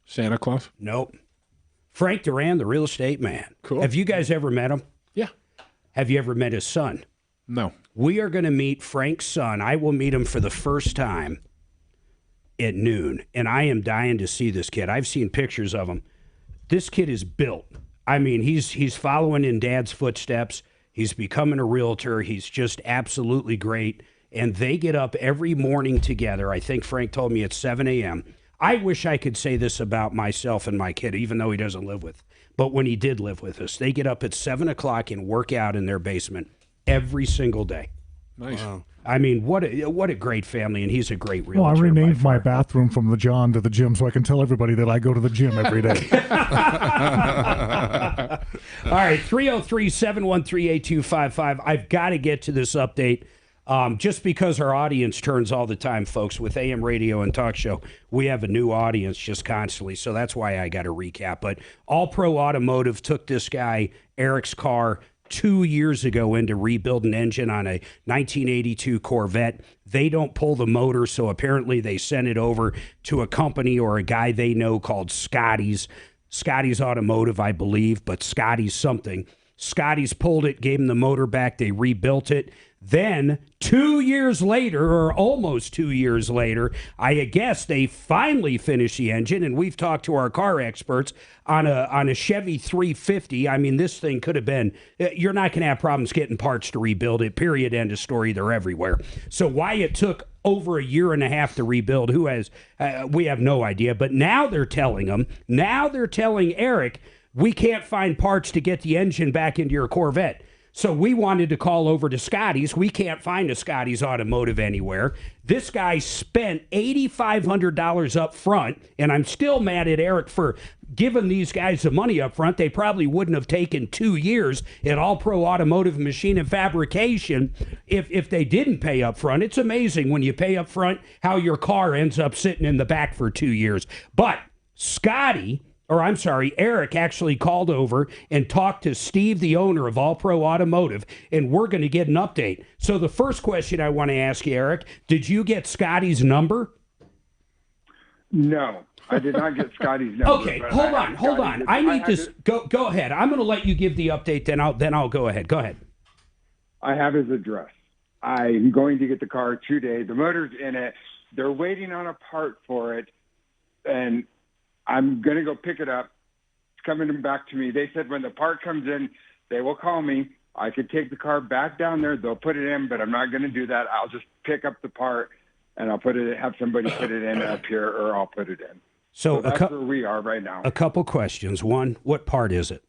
Santa Claus? Nope. Frank Duran, the real estate man. Cool. Have you guys ever met him? Yeah. Have you ever met his son? No. We are going to meet Frank's son. I will meet him for the first time at noon, and I am dying to see this kid. I've seen pictures of him. This kid is built. I mean, he's following in Dad's footsteps. He's becoming a realtor. He's just absolutely great. And they get up every morning together. I think Frank told me at 7 a.m. I wish I could say this about myself and my kid, even though he doesn't live with. But when he did live with us, they get up at 7 o'clock and work out in their basement every single day. Nice. Wow. I mean, what a great family, and he's a great realtor. Well, I renamed my bathroom from the John to the gym so I can tell everybody that I go to the gym every day. All right, 303-713-8255. I've got to get to this update. Just because our audience turns all the time, folks, with AM radio and talk show, we have a new audience just constantly, so that's why I got to recap. But All Pro Automotive took this guy, Eric's car, 2 years ago in to rebuild an engine on a 1982 Corvette. They don't pull the motor, so apparently they sent it over to a company or a guy they know called Scotty's Automotive, I believe, but Scotty's something. Scotty's pulled it, gave him the motor back, they rebuilt it. Then 2 years later, or almost 2 years later, I guess they finally finished the engine, and we've talked to our car experts on a Chevy 350. I mean, this thing could have been, you're not going to have problems getting parts to rebuild it, period, end of story. They're everywhere. So why it took over a year and a half to rebuild, we have no idea. But now they're telling Eric, we can't find parts to get the engine back into your Corvette. So we wanted to call over to Scotty's. We can't find a Scotty's Automotive anywhere. This guy spent $8,500 up front, and I'm still mad at Eric for giving these guys the money up front. They probably wouldn't have taken 2 years at All Pro Automotive Machine and Fabrication if they didn't pay up front. It's amazing when you pay up front how your car ends up sitting in the back for 2 years. But Eric actually called over and talked to Steve, the owner of All Pro Automotive, and we're going to get an update. So the first question I want to ask you, Eric, did you get Scotty's number? No, I did not get Scotty's number. Okay, but hold I on, have hold on. Scotty's- I need have to go ahead. I'm going to let you give the update, then I'll go ahead. Go ahead. I have his address. I'm going to get the car today. The motor's in it. They're waiting on a part for it, and I'm going to go pick it up. It's coming back to me. They said when the part comes in, they will call me. I could take the car back down there. They'll put it in, but I'm not going to do that. I'll just pick up the part, and I'll have somebody put it in up here, or I'll put it in. So that's where we are right now. A couple questions. One, what part is it?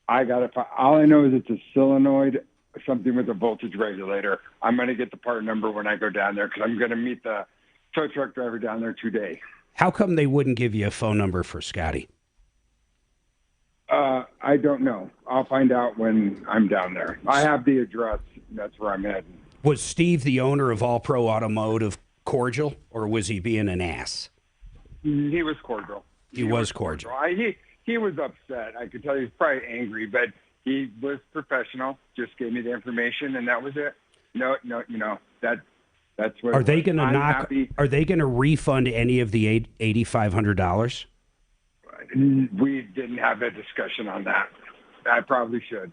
All I know is it's a solenoid, something with a voltage regulator. I'm going to get the part number when I go down there because I'm going to meet the tow truck driver down there today. How come they wouldn't give you a phone number for Scotty? I don't know. I'll find out when I'm down there. I have the address. That's where I'm heading. Was Steve the owner of All Pro Automotive cordial, or was he being an ass? He was cordial. He was cordial. He was upset. I could tell he was probably angry, but he was professional. Just gave me the information, and that was it. No, that's what. Are they going to I'm knock? happy. Are they going to refund any of the $8,500? We didn't have a discussion on that. I probably should.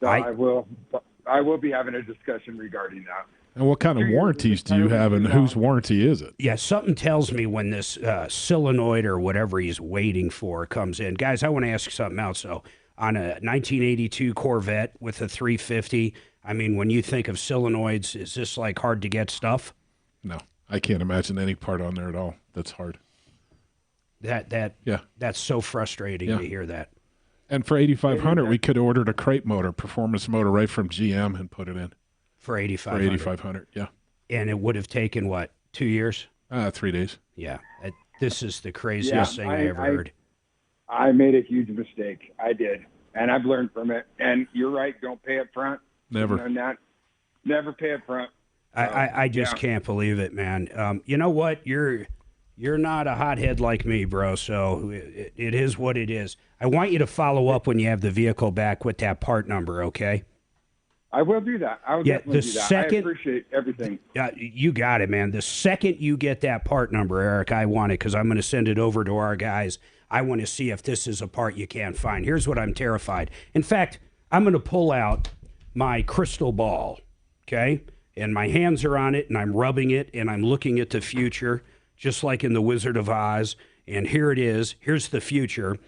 So I will be having a discussion regarding that. And what kind of warranties do you have, and whose warranty is it? Yeah, something tells me when this solenoid or whatever he's waiting for comes in. Guys, I want to ask you something else. So, on a 1982 Corvette with a 350, I mean, when you think of solenoids, is this like hard to get stuff? No, I can't imagine any part on there at all that's hard. That's so frustrating to hear that. And for $8,500, we could have ordered a crate motor, performance motor, right from GM and put it in. For $8,500. For $8,500, yeah. And it would have taken, what, 2 years? 3 days. Yeah. This is the craziest thing I ever heard. I made a huge mistake. I did. And I've learned from it. And you're right, don't pay up front. Never. Never pay up front. I just can't believe it, man. You know what? You're not a hothead like me, bro, so it is what it is. I want you to follow up when you have the vehicle back with that part number, okay? I will do that. I will definitely do that. I appreciate everything. Yeah, you got it, man. The second you get that part number, Eric, I want it because I'm going to send it over to our guys. I want to see if this is a part you can't find. Here's what I'm terrified. In fact, I'm going to pull out my crystal ball, okay? And my hands are on it, and I'm rubbing it, and I'm looking at the future, just like in The Wizard of Oz. And here it is. Here's the future.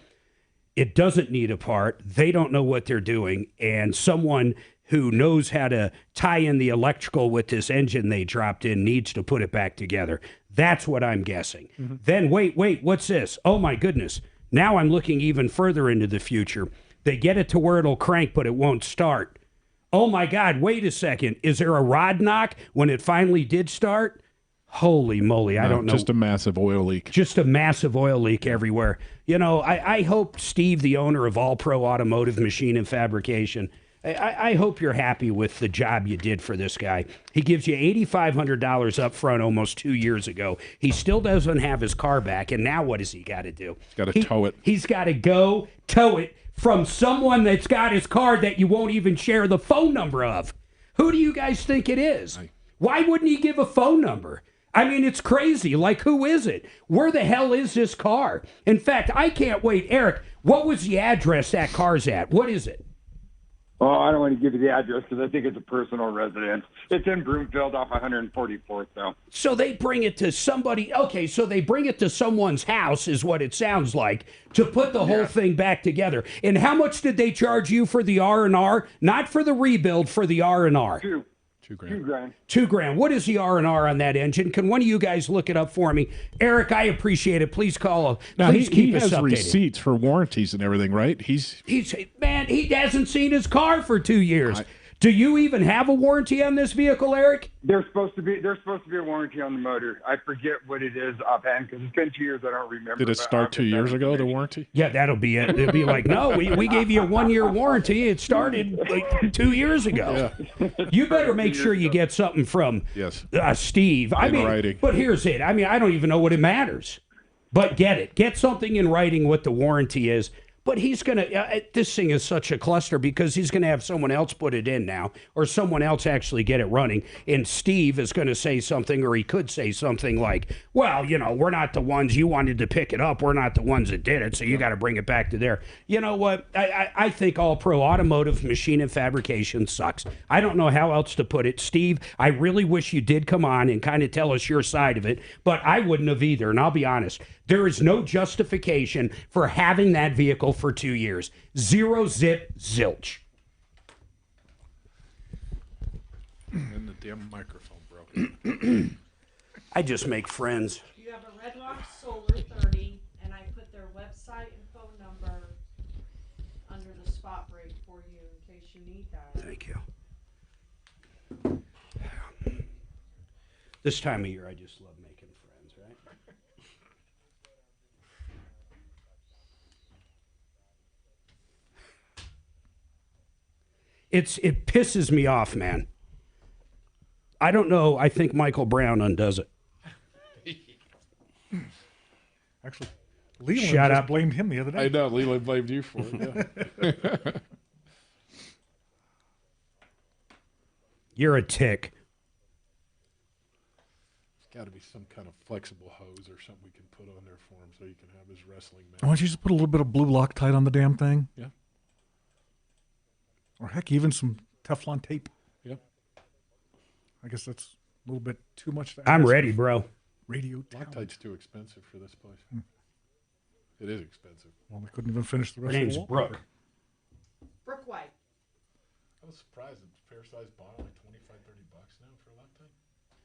It doesn't need a part. They don't know what they're doing. And someone who knows how to tie in the electrical with this engine they dropped in needs to put it back together. That's what I'm guessing. Mm-hmm. Then wait, what's this? Oh, my goodness. Now I'm looking even further into the future. They get it to where it'll crank, but it won't start. Oh, my God, wait a second. Is there a rod knock when it finally did start? Holy moly, I don't know. Just a massive oil leak. Just a massive oil leak everywhere. You know, I hope Steve, the owner of All Pro Automotive Machine and Fabrication, I hope you're happy with the job you did for this guy. He gives you $8,500 up front almost 2 years ago. He still doesn't have his car back, and now what has he got to do? He's got to tow it. He's got to go tow it from someone that's got his car that you won't even share the phone number of. Who do you guys think it is? Why wouldn't he give a phone number? I mean, it's crazy. Like, who is it? Where the hell is this car? In fact, I can't wait. Eric, what was the address that car's at? What is it? Oh, I don't want to give you the address because I think it's a personal residence. It's in Broomfield off 144th, though. So they bring it to somebody. Okay, so they bring it to someone's house is what it sounds like to put the whole thing back together. And how much did they charge you for the R&R? Not for the rebuild, for the R&R. $2,000. $2,000. What is the R&R on that engine? Can one of you guys look it up for me? Eric, I appreciate it. Please call. Now, please keep he us has updated. receipts for warranties and everything, right? Man, he hasn't seen his car for 2 years. Do you even have a warranty on this vehicle, Eric? There's supposed to be a warranty on the motor. I forget what it is offhand because it's been 2 years. I don't remember. Did it start 2 years ago, the warranty? Yeah, that'll be it. It'll be like, no, we gave you a 1 year warranty. It started like 2 years ago. Yeah. You better make sure you get something from Steve. Writing. But here's it. I mean, I don't even know what it matters. But get it. Get something in writing what the warranty is. But he's going to, this thing is such a cluster because he's going to have someone else put it in now or someone else actually get it running. And Steve is going to say something, or he could say something like, well, you know, we're not the ones you wanted to pick it up. We're not the ones that did it. So you got to bring it back to there. You know what? I think all pro automotive machine and fabrication sucks. I don't know how else to put it. Steve, I really wish you did come on and kind of tell us your side of it, but I wouldn't have either. And I'll be honest. There is no justification for having that vehicle for 2 years. Zero zip zilch. And the damn microphone broke. I just make friends. You have a Red Rock Solar 30, and I put their website and phone number under the spot break for you in case you need that. Thank you. This time of year, I just love making friends, right? It pisses me off, man. I don't know. I think Michael Brown undoes it. Actually, Leland Shut just up. blamed him the other day. I know. Leland blamed you for it. Yeah. You're a tick. There's got to be some kind of flexible hose or something we can put on there for him so he can have his wrestling match. Why don't you just put a little bit of blue Loctite on the damn thing? Yeah. Or heck, even some Teflon tape. Yep. I guess that's a little bit too much to ask. I'm ready, bro. Radio talent. Loctite's too expensive for this place. It is expensive. Well, they couldn't even finish the Her rest of name's the wallpaper. Brooke. Brooke White. I was surprised a fair-sized bottle like $25, $30 now for Loctite.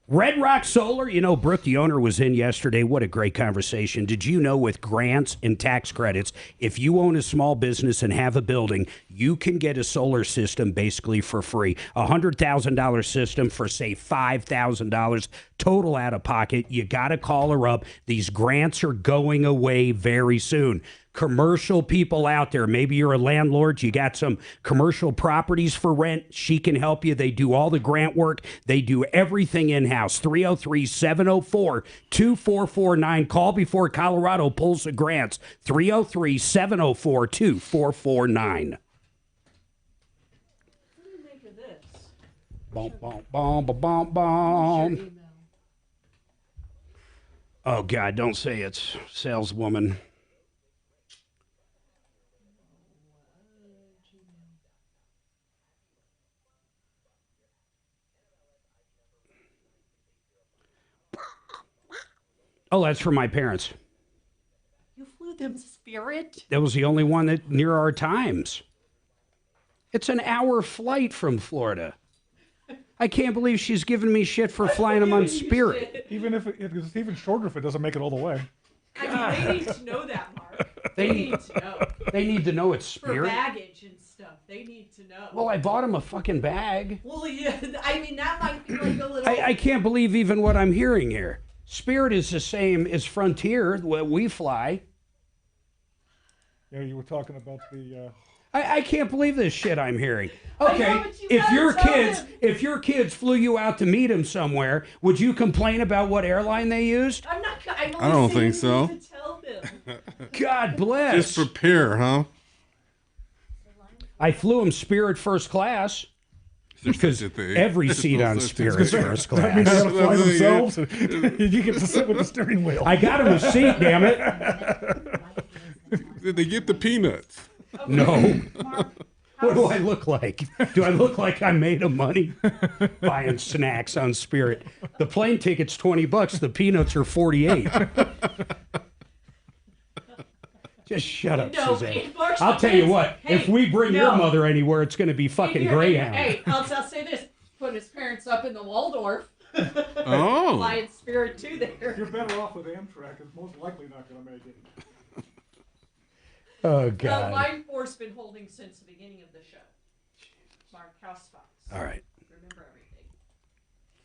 Red Rock Solar, you know, Brooke, the owner, was in yesterday. What a great conversation. Did you know with grants and tax credits, if you own a small business and have a building, you can get a solar system basically for free. A $100,000 system for, say, $5,000 total out of pocket. You got to call her up. These grants are going away very soon. Commercial people out there, maybe you're a landlord, you got some commercial properties for rent, she can help you. They do all the grant work. They do everything in-house. 303-704-2449. Call before Colorado pulls the grants. 303-704-2449. What do you make of this? Bom, bom, bom, bom, bom, bom. Oh, God, don't say it's saleswoman. Oh, that's for my parents. You flew them Spirit? That was the only one that near our times. It's an hour flight from Florida. I can't believe she's giving me shit for flying them on Spirit. Even if it's even shorter if it doesn't make it all the way. I mean, they need to know that, Mark. They need to know. They need to know it's For Spirit. baggage and stuff, they need to know. Well, I bought them a fucking bag. Well, yeah, I mean, that might be like a little... I can't believe even what I'm hearing here. Spirit is the same as Frontier, what we fly. Yeah, you were talking about the. I can't believe this shit I'm hearing. Okay, you if gotta your kids flew you out to meet them somewhere, would you complain about what airline they used? I'm not... I don't think so. To tell them. God bless. Just prepare, huh? I flew them Spirit first class. Because every seat on Spirit's first class. That means they got to fly themselves. And you get to sit with the steering wheel. I got him a seat, damn it. Did they get the peanuts? No. What do I look like? Do I look like I made of money buying snacks on Spirit? The plane ticket's $20. The peanuts are 48. Just shut up, No, Suzanne. Mark's I'll not tell you fancy. what. Hey, if we bring your no. mother anywhere, it's going to be fucking Greyhound. Hey, I'll say this. Putting his parents up in the Waldorf. Oh. Flying Spirit too there. You're better off with Amtrak. It's most likely not going to make it. Oh, God. Line 4's been holding since the beginning of the show. Mark, house spots. All right. Remember everything.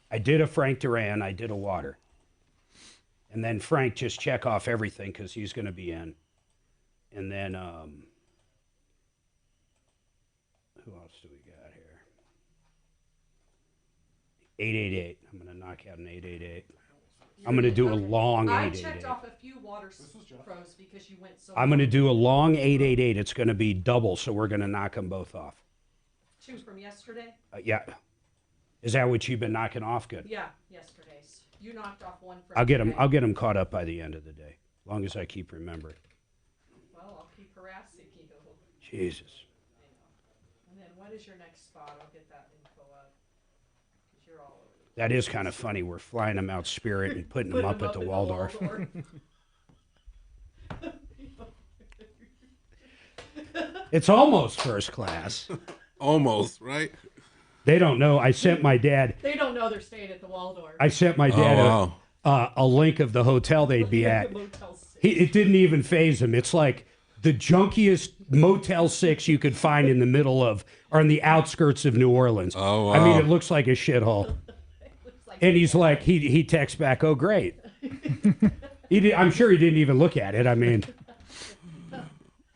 I did a Frank Duran. I did a water. And then Frank just check off everything because he's going to be in. And then, who else do we got here? 888. I'm going to knock out an 888. I'm going to do a long I 888. checked off a few water pros because you went so I'm going to long. do a long 888. It's going to be double, so we're going to knock them both off. 2 from yesterday? Yeah. Is that what you've been knocking off? Good. Yeah, yesterday's. You knocked off 1 from I'll get them. today. I'll get them caught up by the end of the day, as long as I keep remembering. Well, I'll keep harassing you. Jesus. I know. And then what is your next spot? I'll get that info up. 'Cause you're all over. That is kind of funny. We're flying them out Spirit and putting them up at the Waldorf. It's almost first class. Almost, right? They don't know. I sent my dad. They don't know they're staying at the Waldorf. I sent my dad wow. a link of the hotel they'd be at. Motel 6. It didn't even faze him. It's like the junkiest Motel 6 you could find in the middle of, or in the outskirts of New Orleans. Oh, wow. I mean, it looks like a shithole. And he's like, he texts back, "Oh, great." I'm sure he didn't even look at it. I mean,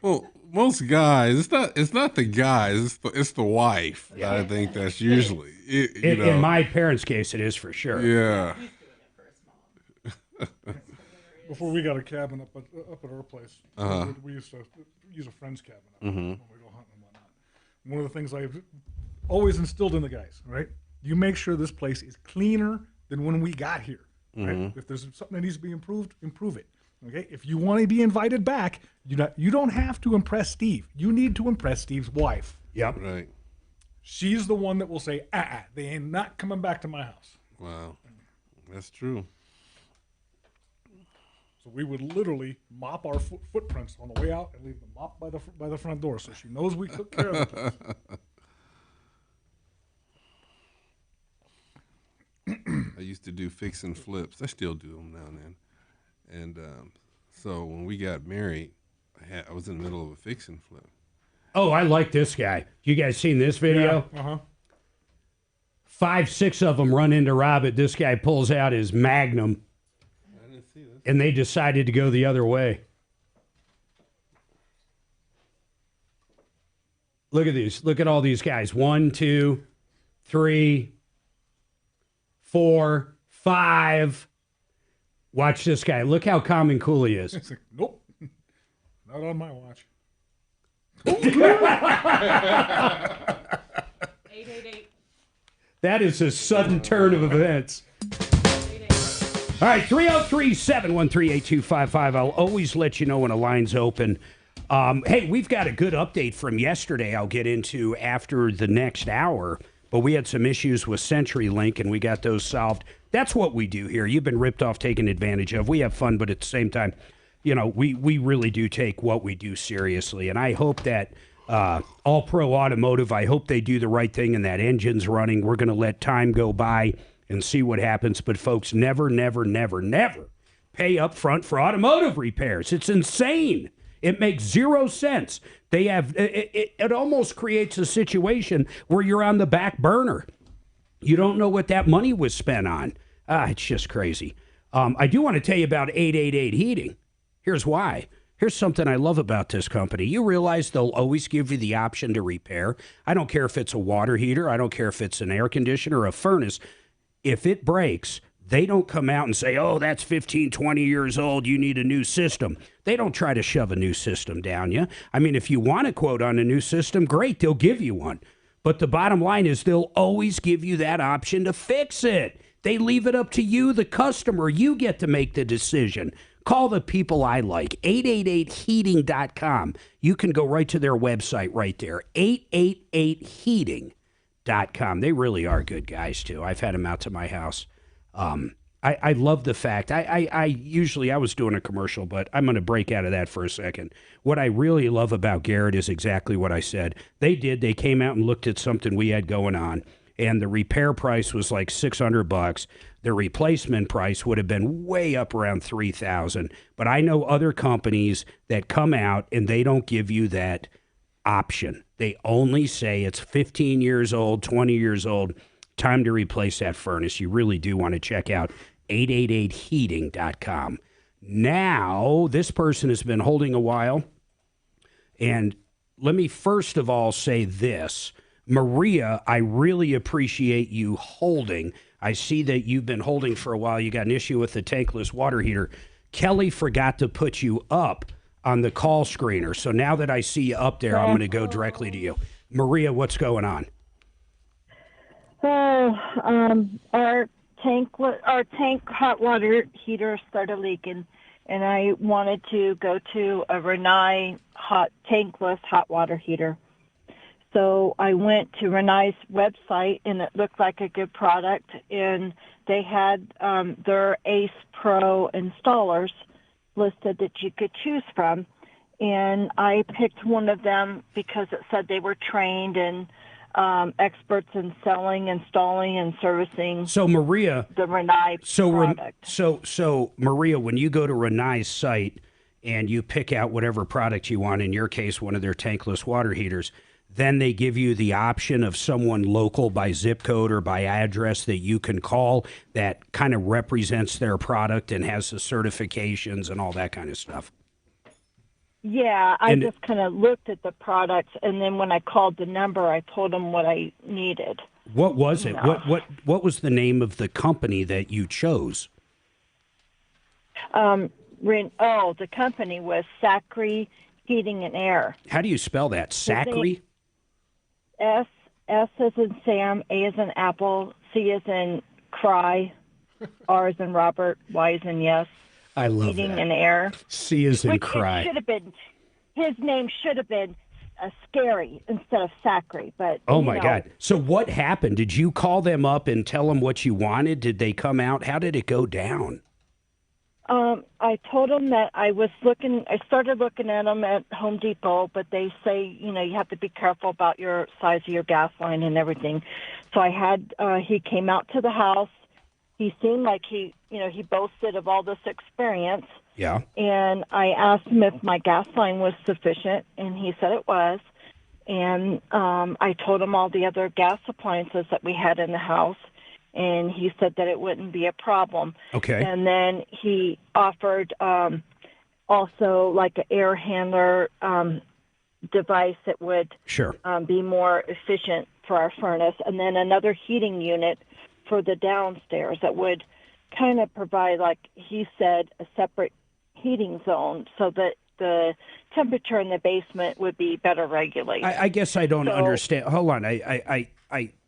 well, most guys, it's not the guys, it's the wife. Yeah. I think that's usually in my parents' case, it is for sure. Yeah. Before we got a cabin up at our place, we used to use a friend's cabin when we go hunting and whatnot. One of the things I've always instilled in the guys, right? You make sure this place is cleaner than when we got here. Right? If there's something that needs to be improved, improve it. Okay. If you want to be invited back, you don't have to impress Steve. You need to impress Steve's wife. Yep. Right. She's the one that will say, they ain't not coming back to my house. Wow. That's true. So we would literally mop our footprints on the way out and leave them mopped by the front door, so she knows we took care of the place. I used to do fix and flips. I still do them now and then. And so when we got married, I was in the middle of a fix and flip. Oh, I like this guy. You guys seen this video? Yeah, 5, 6 of them run into Rob it. This guy pulls out his Magnum. I didn't see this. And they decided to go the other way. Look at these. Look at all these guys. 1, 2, 3, 4, 5. Watch this guy. Look how calm and cool he is. It's like, nope, not on my watch. 888. That is a sudden turn of events. All right, 303-713-8255. I'll always let you know when a line's open. Hey, we've got a good update from yesterday I'll get into after the next hour, but we had some issues with CenturyLink, and we got those solved. That's what we do here. You've been ripped off, taken advantage of. We have fun, but at the same time, we really do take what we do seriously, and I hope that All Pro Automotive, I hope they do the right thing and that engine's running. We're going to let time go by and see what happens. But folks, never, never, never, never pay up front for automotive repairs. It's insane. It makes 0 sense. They have it almost creates a situation where you're on the back burner. You don't know what that money was spent on. It's just crazy. I do want to tell you about 888 Heating. Here's why. Here's something I love about this company. You realize they'll always give you the option to repair. I don't care if it's a water heater. I don't care if it's an air conditioner or a furnace. If it breaks, they don't come out and say, oh, that's 15, 20 years old. You need a new system. They don't try to shove a new system down you. I mean, if you want a quote on a new system, great, they'll give you one. But the bottom line is they'll always give you that option to fix it. They leave it up to you, the customer. You get to make the decision. Call the people I like, 888heating.com. You can go right to their website right there, 888heating.com. They really are good guys, too. I've had them out to my house. I love the fact, I was doing a commercial, but I'm going to break out of that for a second. What I really love about Garrett is exactly what I said. They came out and looked at something we had going on, and the repair price was like $600. The replacement price would have been way up around $3,000. But I know other companies that come out and they don't give you that option. They only say it's 15 years old, 20 years old, time to replace that furnace. You really do want to check out 888heating.com. Now, this person has been holding a while. And let me first of all say this. Maria, I really appreciate you holding. I see that you've been holding for a while. You got an issue with the tankless water heater. Kelly forgot to put you up on the call screener. So now that I see you up there, I'm going to go directly to you. Maria, what's going on? So, our tank hot water heater started leaking, and I wanted to go to a Renai tankless hot water heater. So I went to Renai's website, and it looked like a good product, and they had their Ace Pro installers listed that you could choose from. And I picked one of them because it said they were trained and experts in selling, installing, and servicing. So Maria, the Renai product. So Maria, when you go to Renai's site and you pick out whatever product you want, in your case, one of their tankless water heaters, then they give you the option of someone local by zip code or by address that you can call that kind of represents their product and has the certifications and all that kind of stuff. Yeah, I just kind of looked at the products, and then when I called the number, I told them what I needed. What was it? What was the name of the company that you chose? The company was Sacri Heating and Air. How do you spell that? Sacri? S as in Sam, A as in Apple, C as in cry, R as in Robert, Y as in yes. I love Heating that. and Air. C as in cry. His name should have been Scary instead of Sacri. But oh my God! So what happened? Did you call them up and tell them what you wanted? Did they come out? How did it go down? I told them that I started looking at them at Home Depot, but they say, you have to be careful about your size of your gas line and everything. So he came out to the house. He seemed like he boasted of all this experience. Yeah. And I asked him if my gas line was sufficient, and he said it was. And I told him all the other gas appliances that we had in the house, and he said that it wouldn't be a problem. Okay. And then he offered also like an air handler device that would be more efficient for our furnace, and then another heating unit for the downstairs that would kind of provide, like he said, a separate heating zone so that the temperature in the basement would be better regulated. I guess I don't understand. Hold on. I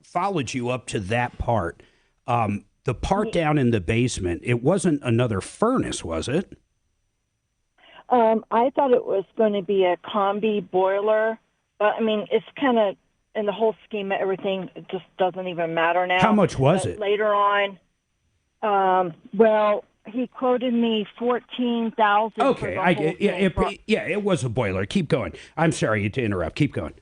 followed you up to that part. The part down in the basement, it wasn't another furnace, was it? I thought it was going to be a combi boiler, but I mean, it's kind of in the whole scheme of everything. It just doesn't even matter now. How much was it? Later on, he quoted me $14,000. Okay, it was a boiler. Keep going. I'm sorry to interrupt. Keep going.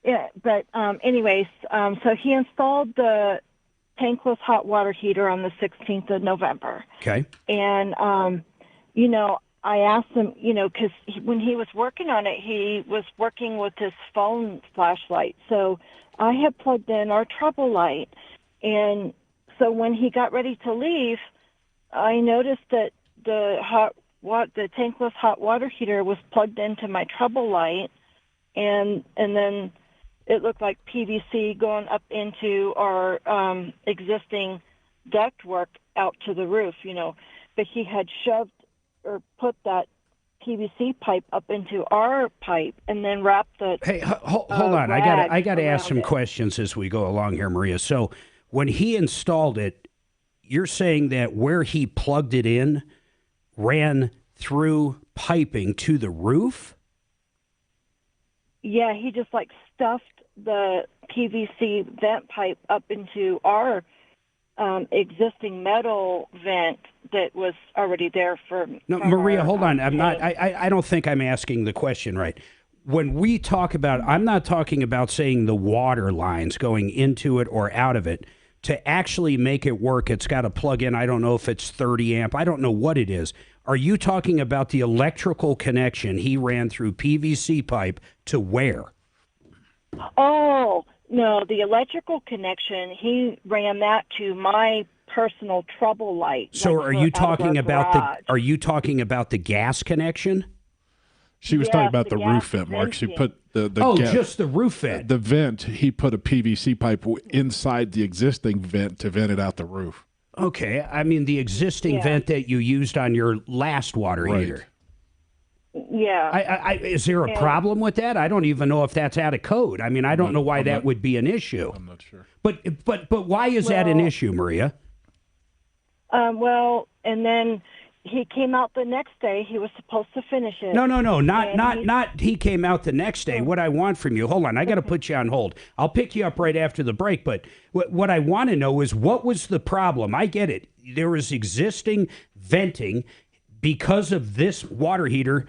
Yeah, but anyways, so he installed the tankless hot water heater on the 16th of November. Okay. And, I asked him, because when he was working on it, he was working with his phone flashlight. So I had plugged in our trouble light. And so when he got ready to leave, I noticed that the tankless hot water heater was plugged into my trouble light. And then it looked like PVC going up into our existing ductwork out to the roof, But he had shoved or put that PVC pipe up into our pipe and then wrapped the. Hey, hold on. I got to ask some questions as we go along here, Maria. So when he installed it, you're saying that where he plugged it in ran through piping to the roof? Yeah, he just stuffed the PVC vent pipe up into our existing metal vent that was already there for. No, Maria, hold on. I don't think I'm asking the question right. When we talk about, I'm not talking about saying the water lines going into it or out of it. To actually make it work, it's got to plug in. I don't know if it's 30 amp. I don't know what it is. Are you talking about the electrical connection he ran through PVC pipe to where? Oh, no, the electrical connection, he ran that to my personal trouble light. So are you talking about the gas connection? She was talking about the roof vent, Mark. She put the just the roof vent. The vent, he put a PVC pipe inside the existing vent to vent it out the roof. Okay, I mean the existing vent that you used on your last water heater. Yeah. Is there a problem with that? I don't even know if that's out of code. I mean, I don't know why that would be an issue. I'm not sure. But why is that an issue, Maria? Well, and then he came out the next day. He was supposed to finish it. No, not he came out the next day. What I want from you, hold on, I got to put you on hold. I'll pick you up right after the break, but what I want to know is what was the problem? I get it. There was existing venting because of this water heater.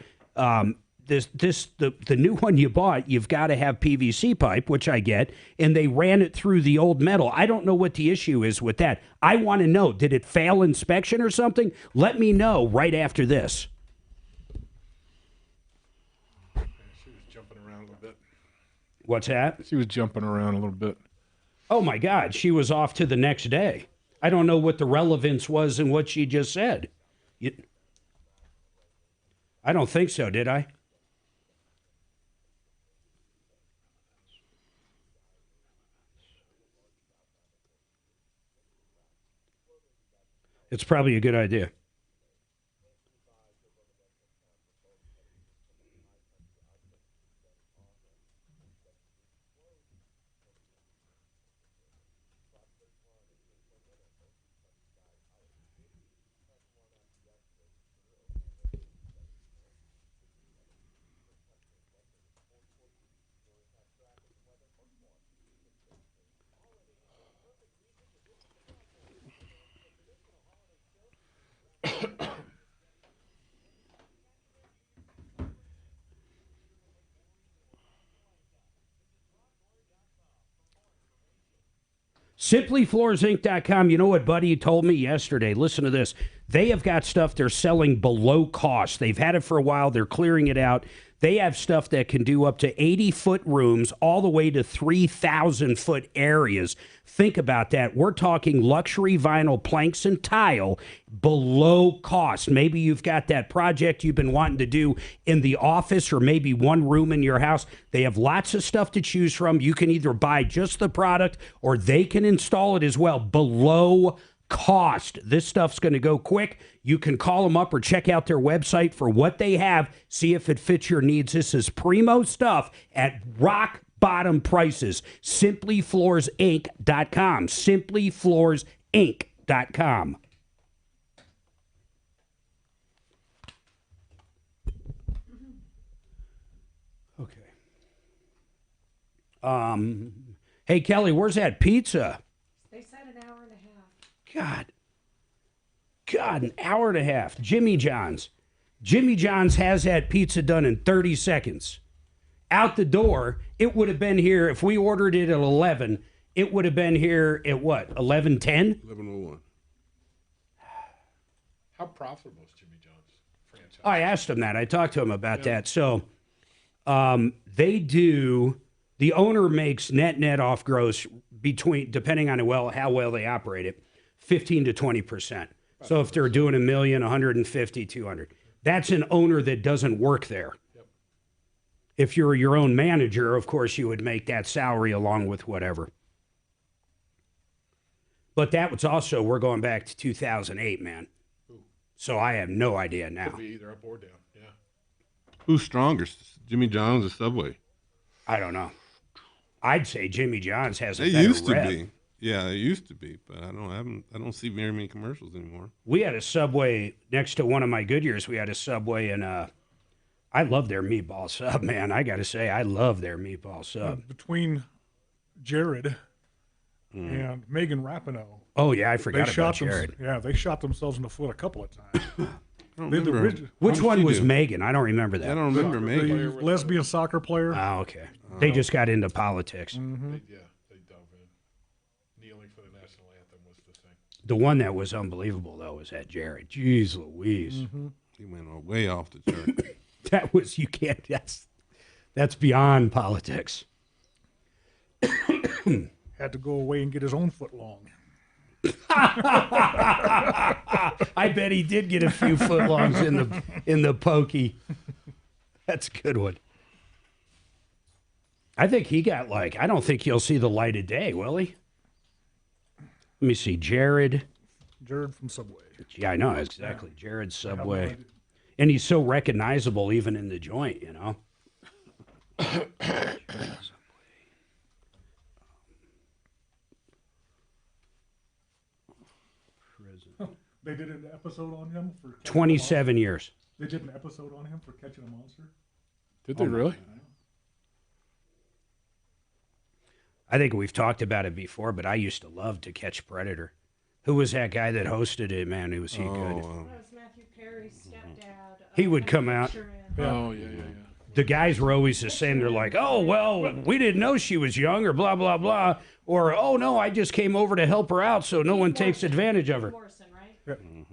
The new one you bought, you've got to have PVC pipe, which I get, and they ran it through the old metal. I don't know what the issue is with that. I want to know, did it fail inspection or something? Let me know right after this. She was jumping around a little bit. What's that? She was jumping around a little bit. Oh my God, she was off to the next day. I don't know what the relevance was in what she just said. I don't think so, did I? It's probably a good idea. SimplyFloorsInc.com. You know what Buddy told me yesterday? Listen to this. They have got stuff they're selling below cost. They've had it for a while. They're clearing it out. They have stuff that can do up to 80-foot rooms all the way to 3,000-foot areas. Think about that. We're talking luxury vinyl planks and tile below cost. Maybe you've got that project you've been wanting to do in the office or maybe one room in your house. They have lots of stuff to choose from. You can either buy just the product or they can install it as well below cost. This stuff's going to go quick. You can call them up or check out their website for what they have. See if it fits your needs. This is primo stuff at rock bottom prices. SimplyFloorsInc.com. SimplyFloorsInc.com. Okay. Hey, Kelly, where's that pizza? They said an hour and a half. God, an hour and a half. Jimmy John's. Jimmy John's has that pizza done in 30 seconds. Out the door, it would have been here, if we ordered it at 11, it would have been here at what, 11:10? 11:01. How profitable is Jimmy John's franchise? I asked him that. I talked to him about that. So they do, the owner makes net off gross between, depending on how well they operate it, 15 to 20%. So if they're doing $1 million, 150, 200. That's an owner that doesn't work there. Yep. If you're your own manager, of course, you would make that salary along with whatever. But that was also, we're going back to 2008, man. Ooh. So I have no idea now. Could be either up or down, yeah. Who's stronger, Jimmy John's or Subway? I don't know. I'd say Jimmy John's has a They better used to rep. be. Yeah, it used to be, but I don't see very many commercials anymore. We had a Subway next to one of my Goodyears. We had a Subway, and I love their meatball sub, man. I got to say, I love their meatball sub. Between Jared and Megan Rapinoe. Oh, yeah, I forgot about Jared. They shot themselves in the foot a couple of times. Which one was Megan? I don't remember that. I don't remember Megan. The lesbian soccer player. Oh, okay. They just got into politics. Mm-hmm. They dove in. Kneeling for the national anthem was the thing. The one that was unbelievable, though, was that Jared. Jeez Louise. Mm-hmm. He went way off the chart. That was, you can't, that's beyond politics. Had to go away and get his own foot long. I bet he did get a few footlongs in the pokey. That's a good one. I think he got I don't think he'll see the light of day, will he? Let me see. Jared from Subway. Yeah, I know, exactly. Jared Subway. And he's so recognizable even in the joint, you know? They did an episode on him for 27 years. They did an episode on him for catching a monster. Did they really? I think we've talked about it before, but I used to love To Catch Predator. Who was that guy that hosted it, man? Who was he good? That was Matthew Perry's stepdad. He would come out. Oh, yeah. The guys were always the same. They're like, oh, well, we didn't know she was young or blah, blah, blah. Or, oh, no, I just came over to help her out so no one takes advantage of her. Morrison, right?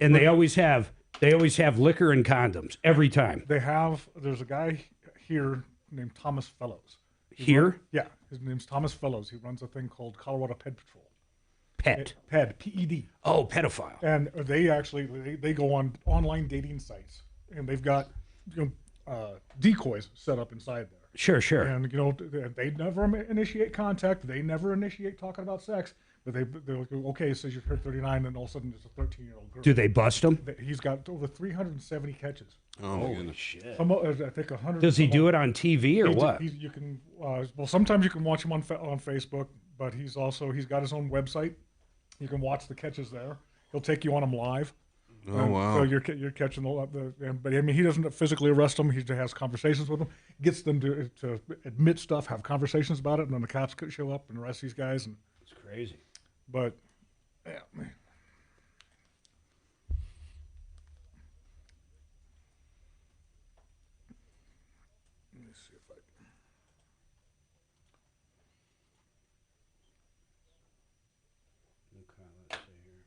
And they always have liquor and condoms every time. There's a guy here named Thomas Fellows. Here? Yeah, his name's Thomas Fellows. He runs a thing called Colorado Ped Patrol. PED, P-E-D. Oh, pedophile. And they go on online dating sites, and they've got decoys set up inside there. Sure. And they never initiate contact. They never initiate talking about sex. But they're like, okay, it says you're 39, and all of a sudden it's a 13-year-old girl. Do they bust him? He's got over 370 catches. Oh, my goodness. Shit. I think 100. Does he do it on TV or what? You can. Well, sometimes you can watch him on Facebook, but he's got his own website. You can watch the catches there. He'll take you on them live. Oh, wow. So you're catching but I mean, he doesn't physically arrest them. He has conversations with them, gets them to admit stuff, have conversations about it, and then the cops could show up and arrest these guys. And it's crazy. But yeah, man. Let me see if I can. Okay, let's see here.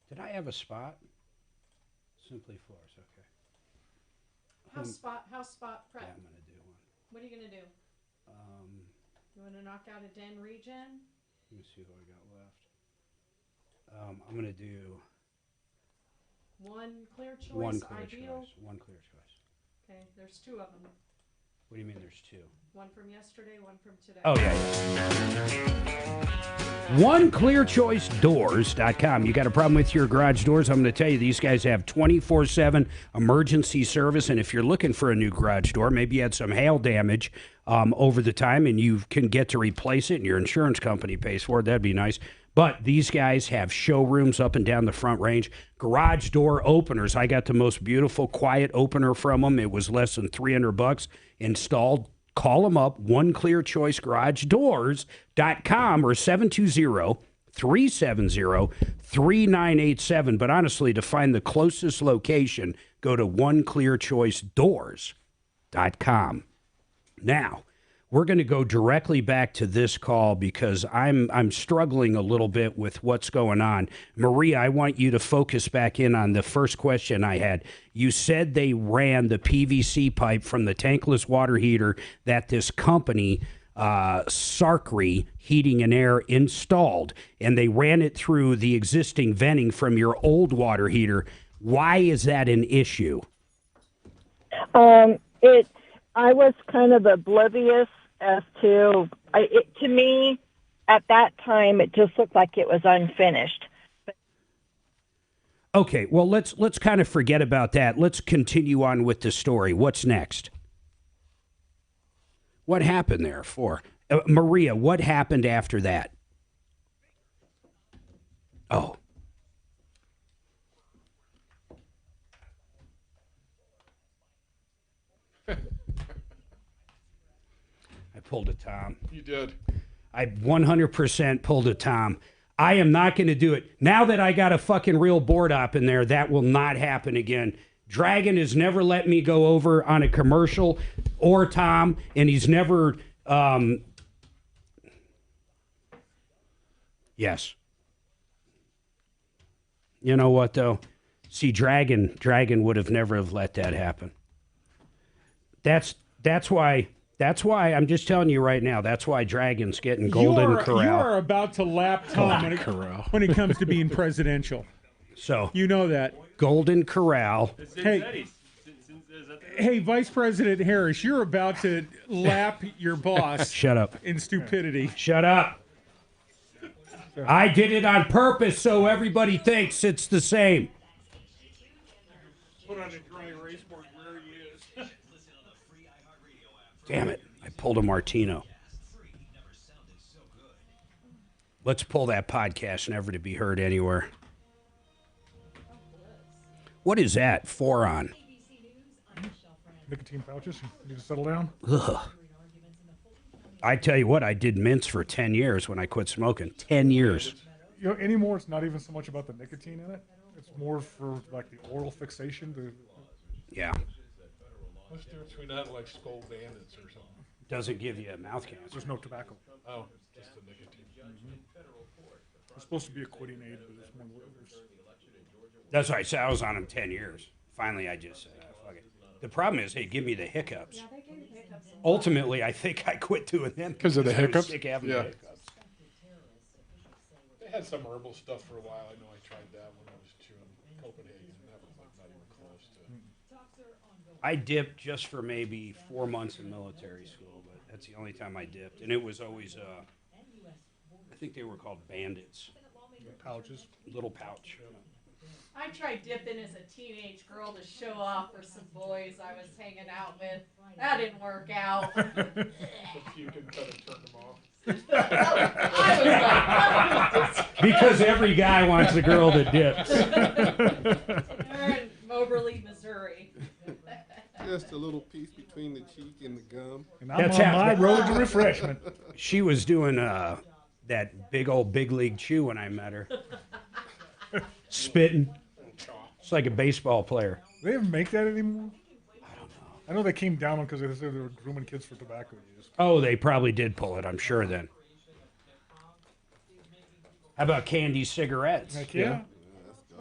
Did I have a spot? Simply Floors, okay. House spot prep. Yeah, I'm gonna do one. What are you gonna do? You want to knock out a den regen? Let me see what I got left. I'm gonna do one clear choice. one clear ideal. choice. One clear choice. Okay, there's two of them. What do you mean there's two? One from yesterday, one from today. Oh, yeah. OneClearChoiceDoors.com. You got a problem with your garage doors? I'm going to tell you, these guys have 24/7 emergency service. And if you're looking for a new garage door, maybe you had some hail damage over the time and you can get to replace it and your insurance company pays for it. That'd be nice. But these guys have showrooms up and down the Front Range. Garage door openers. I got the most beautiful, quiet opener from them. It was less than $300 installed. Call them up, OneClearChoiceGarageDoors.com or 720-370-3987. But honestly, to find the closest location, go to OneClearChoiceDoors.com. Now, we're going to go directly back to this call because I'm struggling a little bit with what's going on. Maria, I want you to focus back in on the first question I had. You said they ran the PVC pipe from the tankless water heater that this company, Sarkry Heating and Air, installed, and they ran it through the existing venting from your old water heater. Why is that an issue? I was kind of oblivious as to to me at that time it just looked like it was unfinished. Okay, well let's kind of forget about that. Let's continue on with the story. What's next? What happened there for Maria? What happened after that? Oh. Pulled a Tom. You did. I 100% pulled a Tom. I am not going to do it. Now that I got a fucking real board op in there, that will not happen again. Dragon has never let me go over on a commercial or Tom, and he's never... Yes. You know what, though? See, Dragon would have never have let that happen. That's why I'm just telling you right now. That's why Dragon's getting Golden Corral. You are about to lap Tom when it comes to being presidential. So you know that Golden Corral. Hey, Hey, Vice President Harris, you're about to lap your boss. Shut up. In stupidity. Shut up. I did it on purpose so everybody thinks it's the same. Put on a dry erase board where he is. Damn it. I pulled a Martino. Let's pull that podcast never to be heard anywhere. What is that? 4 on. Nicotine pouches. You need to settle down. Ugh. I tell you what, I did mints for 10 years when I quit smoking. 10 years. You know, anymore, it's not even so much about the nicotine in it. It's more for like the oral fixation. Yeah. What's the difference between that and like Skull Bandits or something? Doesn't give you mouth cancer. There's no tobacco. Oh, just the nicotine. It's supposed to be a quitting aid, but it's more. That's why I said I was on them 10 years. Finally, I just said, fuck it. The problem is they give me the hiccups. Ultimately, I think I quit doing them because of the I was hiccups. sick of having the hiccups. They had some herbal stuff for a while. I know I tried that when I was chewing Copenhagen. That was like not even close to. I dipped just for maybe 4 months in military school, but that's the only time I dipped, and it was always I think they were called bandits. Pouches. Little pouch. I tried dipping as a teenage girl to show off for some boys I was hanging out with. That didn't work out. If you can kind of turn them off. Because every guy wants a girl that dips. They're in Moberly, Missouri. Just a little piece between the cheek and the gum. And I'm on my road to refreshment. She was doing that big old big league chew when I met her. Spitting. It's like a baseball player. Do they even make that anymore? I don't know. I know they came down on because they said they were grooming kids for tobacco use. Oh, they probably did pull it, I'm sure then. How about candy cigarettes? Heck yeah.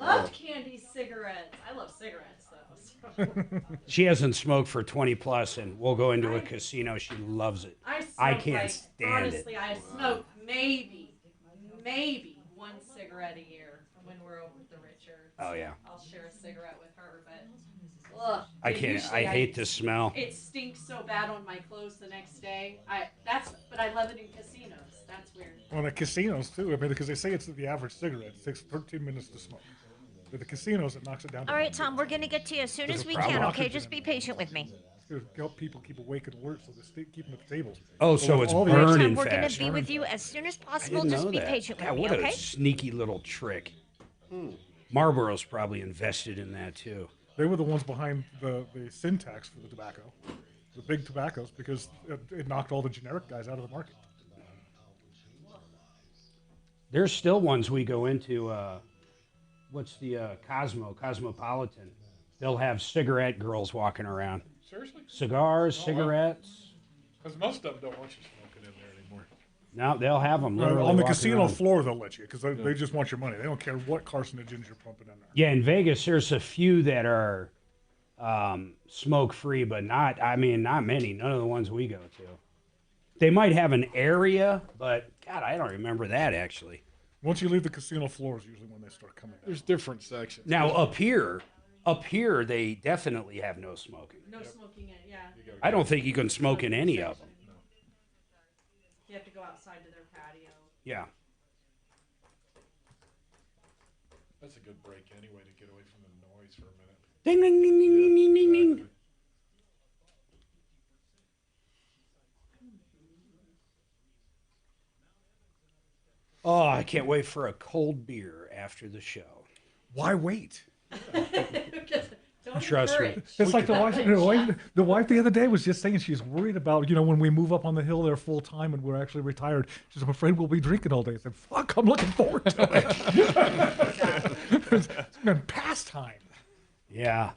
Love candy cigarettes. I love cigarettes, though. So. She hasn't smoked for 20 plus, and we'll go into a casino. She loves it. I can't stand honestly, it. I smoke maybe one cigarette a year when we're over at the Richards. Oh, yeah. I'll share a cigarette with her, but ugh, I can't. usually I hate the smell. It stinks so bad on my clothes the next day. But I love it in casinos. That's weird. Well, the casinos too. I mean, because they say it's the average cigarette. It takes 13 minutes to smoke. But the casinos, it knocks it down. All right, Tom, we're going to get to you as soon as we can, okay? Just be patient with me. It's going to help people keep awake and alert so they keep them at the tables. Oh, so it's all the burning We're going fast. to be with you as soon as I possible. didn't Just know be that. patient God, with me, what okay? a sneaky little trick. Marlboro's probably invested in that too. They were the ones behind the syntax for the tobacco, the big tobaccos, because it knocked all the generic guys out of the market. There's still ones we go into. What's the Cosmopolitan? They'll have cigarette girls walking around. Seriously? Cigars, wow. cigarettes. Because most of them don't want you smoking in there anymore. No, they'll have them literally on the walking casino around. floor, they'll let you because they just want your money. They don't care what carcinogens you're pumping in there. Yeah, in Vegas, there's a few that are smoke-free, but not many. None of the ones we go to. They might have an area, but, God, I don't remember that, actually. Once you leave the casino floors, usually when they start coming down. There's different sections. Now, up here, they definitely have no smoking. No smoking in, yeah. I don't think you can smoke in any of them. You have to go outside to their patio. Yeah. That's a good break anyway to get away from the noise for a minute. Ding, ding, ding, ding, ding, ding, ding, ding. Oh, I can't wait for a cold beer after the show. Why wait? Don't Trust me. It's like the wife the other day was just saying she's worried about, when we move up on the hill there full time and we're actually retired. She's, I'm afraid we'll be drinking all day. I said, fuck, I'm looking forward to it. It's been pastime. Yeah.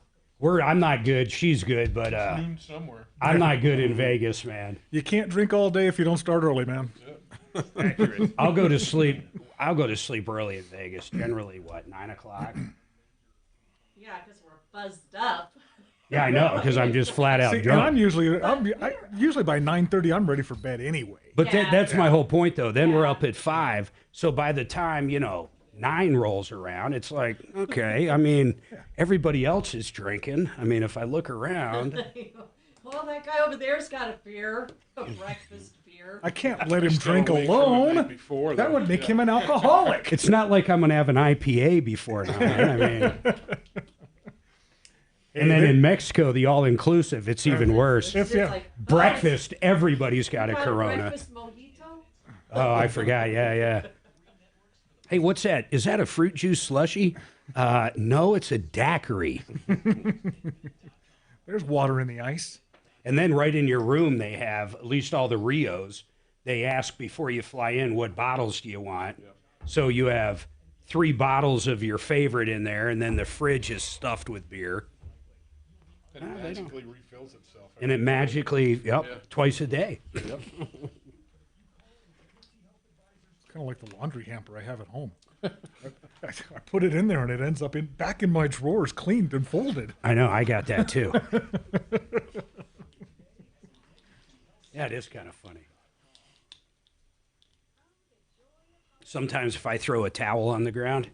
I'm not good. She's good, but somewhere. I'm not good in Vegas, man. You can't drink all day if you don't start early, man. Accurate. I'll go to sleep early in Vegas. Generally, 9 o'clock? Yeah, because we're buzzed up. Yeah, I know, because I'm just flat out See, drunk. and I'm usually by 9:30 I'm ready for bed anyway. But that's my whole point, though. Then we're up at 5. So by the time, 9 rolls around. It's like, okay, I mean, everybody else is drinking. I mean, if I look around. Well, that guy over there's got a beer, a breakfast beer. I can't let him Still drink awake from the night alone. before, That though. would make him an alcoholic. It's not like I'm going to have an IPA before now. I mean, and then in Mexico, the all-inclusive, it's even worse. Breakfast, everybody's got a Corona. Breakfast mojito? Oh, I forgot. Yeah. Hey, what's that? Is that a fruit juice slushy? No, it's a daiquiri. There's water in the ice. And then right in your room, they have, at least all the Rios, they ask before you fly in, what bottles do you want? Yeah. So you have 3 bottles of your favorite in there, and then the fridge is stuffed with beer. And it magically refills itself. And it magically, twice a day. Yep. It's kind of like the laundry hamper I have at home. I put it in there and it ends up back in my drawers, cleaned and folded. I know, I got that too. Yeah, it is kind of funny. Sometimes if I throw a towel on the ground,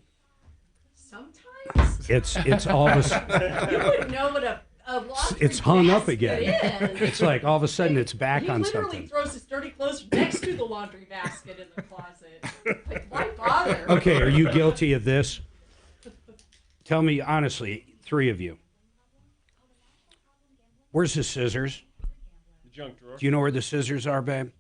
Sometimes? it's all of a You wouldn't know what a laundry it's hung up basket again. is. It's like all of a sudden it's back on He literally something. throws his dirty clothes next to the laundry basket in the closet. Like, why bother? Okay, are you guilty of this? Tell me honestly, 3 of you. Where's the scissors? The junk drawer. Do you know where the scissors are, babe?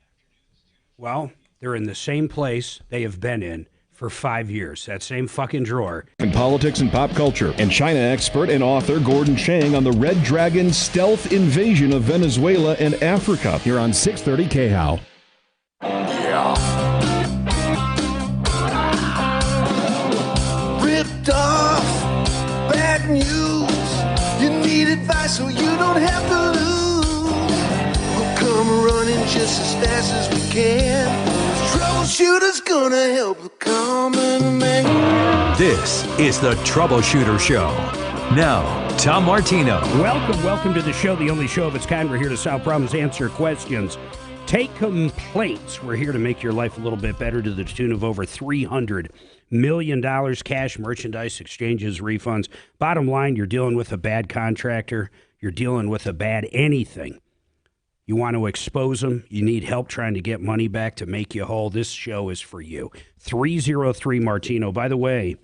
Well, they're in the same place they have been in for 5 years. That same fucking drawer. In politics and pop culture, and China expert and author Gordon Chang on the Red Dragon stealth invasion of Venezuela and Africa. Here on 630 KHOW. Ripped off, bad news. You need advice so you don't have to lose. We'll come running just as fast as we can. Troubleshooter's gonna help the common man. This is the Troubleshooter Show. Now, Tom Martino. Welcome to the show, the only show of its kind. We're here to solve problems, answer questions, take complaints. We're here to make your life a little bit better to the tune of over $300 million cash, merchandise, exchanges, refunds. Bottom line, you're dealing with a bad contractor. You're dealing with a bad anything. You want to expose them. You need help trying to get money back to make you whole. This show is for you. 303 Martino. By the way,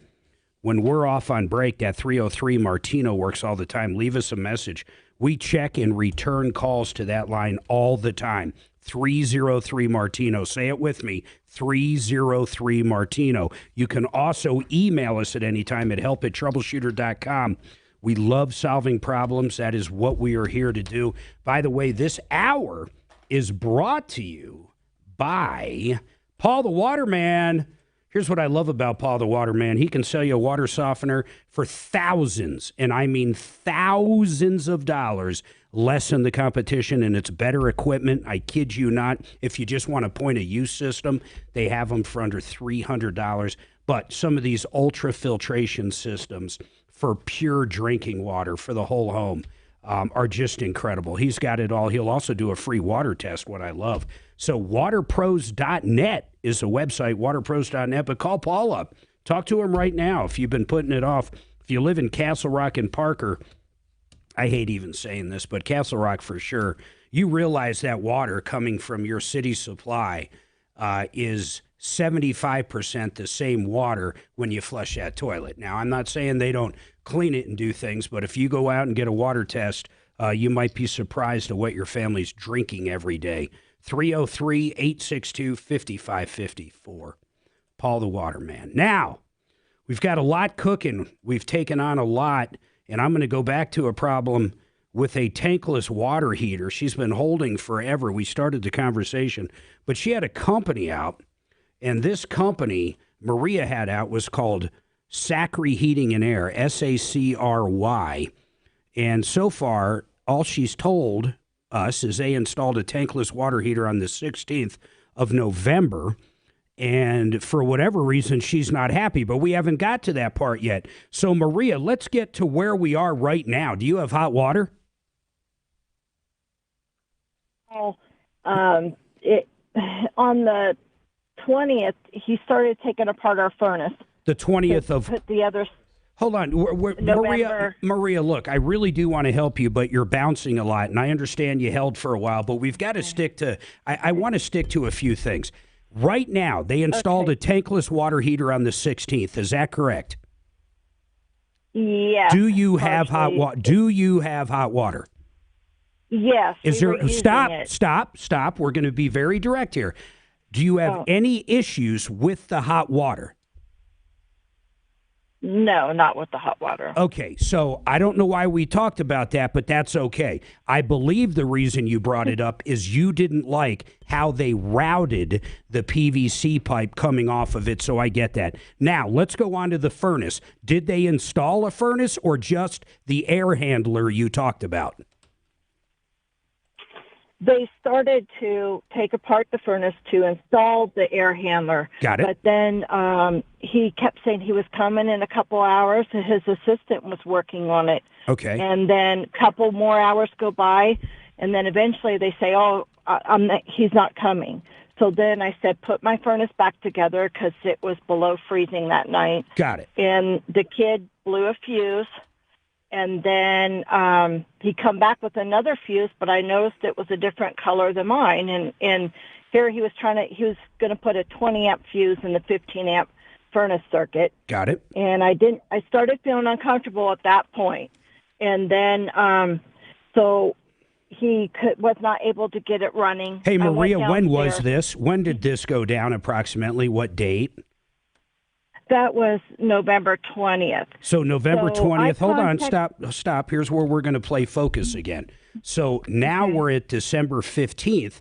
when we're off on break, that 303 Martino works all the time. Leave us a message. We check and return calls to that line all the time. 303 Martino. Say it with me. 303 Martino. You can also email us at any time at help@troubleshooter.com. We love solving problems. That is what we are here to do. By the way, this hour is brought to you by Paul the Waterman. Here's what I love about Paul the Waterman. He can sell you a water softener for thousands, and I mean thousands of dollars less than the competition, and it's better equipment. I kid you not. If you just want a point-of-use system, they have them for under $300. But some of these ultrafiltration systems for pure drinking water for the whole home are just incredible. He's got it all. He'll also do a free water test, what I love. So waterpros.net is the website, waterpros.net. But call Paul up. Talk to him right now if you've been putting it off. If you live in Castle Rock and Parker, I hate even saying this, but Castle Rock for sure, you realize that water coming from your city supply is 75% the same water when you flush that toilet. Now, I'm not saying they don't clean it and do things, but if you go out and get a water test, you might be surprised at what your family's drinking every day. 303-862-5554. Paul the Waterman. Now, we've got a lot cooking. We've taken on a lot, and I'm going to go back to a problem with a tankless water heater she's been holding forever. We started the conversation, but she had a company out. And this company Maria had out was called Sacry Heating and Air, SACRY. And so far, all she's told us is they installed a tankless water heater on the 16th of November. And for whatever reason, she's not happy. But we haven't got to that part yet. So, Maria, let's get to where we are right now. Do you have hot water? On the 20th, he started taking apart our furnace. The 20th of. Put the other. Hold on, Maria. Look, I really do want to help you, but you're bouncing a lot, and I understand you held for a while. But we've got to stick to. I want to stick to a few things. Right now, they installed a tankless water heater on the 16th. Is that correct? Yes. Do you have hot water? Do you have hot water? Yes. Is there? Stop. We're going to be very direct here. Do you have any issues with the hot water? No, not with the hot water. Okay, so I don't know why we talked about that, but that's okay. I believe the reason you brought it up is you didn't like how they routed the PVC pipe coming off of it, so I get that. Now, let's go on to the furnace. Did they install a furnace or just the air handler you talked about? They started to take apart the furnace to install the air handler. Got it. But then he kept saying he was coming in a couple hours, and his assistant was working on it. Okay. And then a couple more hours go by, and then eventually they say, he's not coming. So then I said, put my furnace back together because it was below freezing that night. Got it. And the kid blew a fuse. And then he come back with another fuse, but I noticed it was a different color than mine. And here he was going to put a 20 amp fuse in the 15 amp furnace circuit. Got it. And I started feeling uncomfortable at that point. And then, so he was not able to get it running. Hey, Maria, when was this? When did this go down approximately? What date? That was November 20th. So November 20th. Hold on. Stop. Here's where we're going to play focus again. So now we're at December 15th.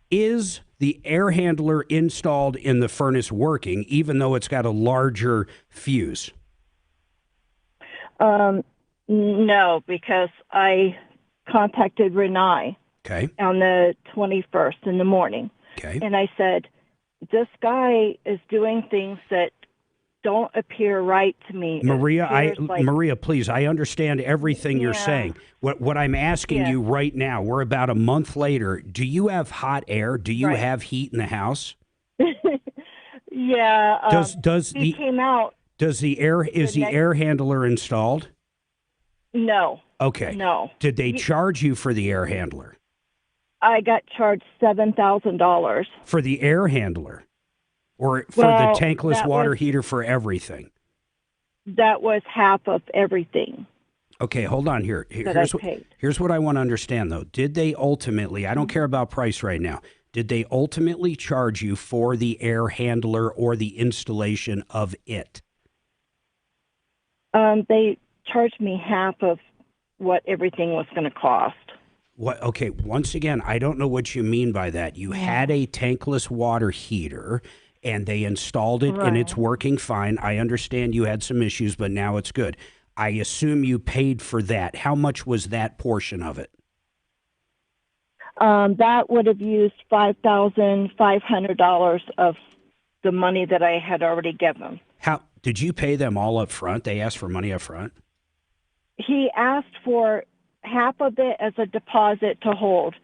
Is the air handler installed in the furnace working, even though it's got a larger fuse? No, because I contacted Renee on the 21st in the morning. Okay. And I said, this guy is doing things that don't appear right to me. Maria, please, I understand everything you're saying. What I'm asking you right now, we're about a month later. Do you have hot air? Do you have heat in the house? Yeah. He came out. Is the air handler installed? No. Okay. No. Did they charge you for the air handler? I got charged $7,000 for the air handler. Or for the tankless water heater for everything? That was half of everything. Okay, hold on here. Here's what I want to understand, though. Did they ultimately, I don't care about price right now, did they ultimately charge you for the air handler or the installation of it? They charged me half of what everything was going to cost. What? Okay, once again, I don't know what you mean by that. You had a tankless water heater, and they installed it, and it's working fine. I understand you had some issues, but now it's good. I assume you paid for that. How much was that portion of it? That would have used $5,500 of the money that I had already given. How did you pay them all up front? They asked for money up front? He asked for half of it as a deposit to hold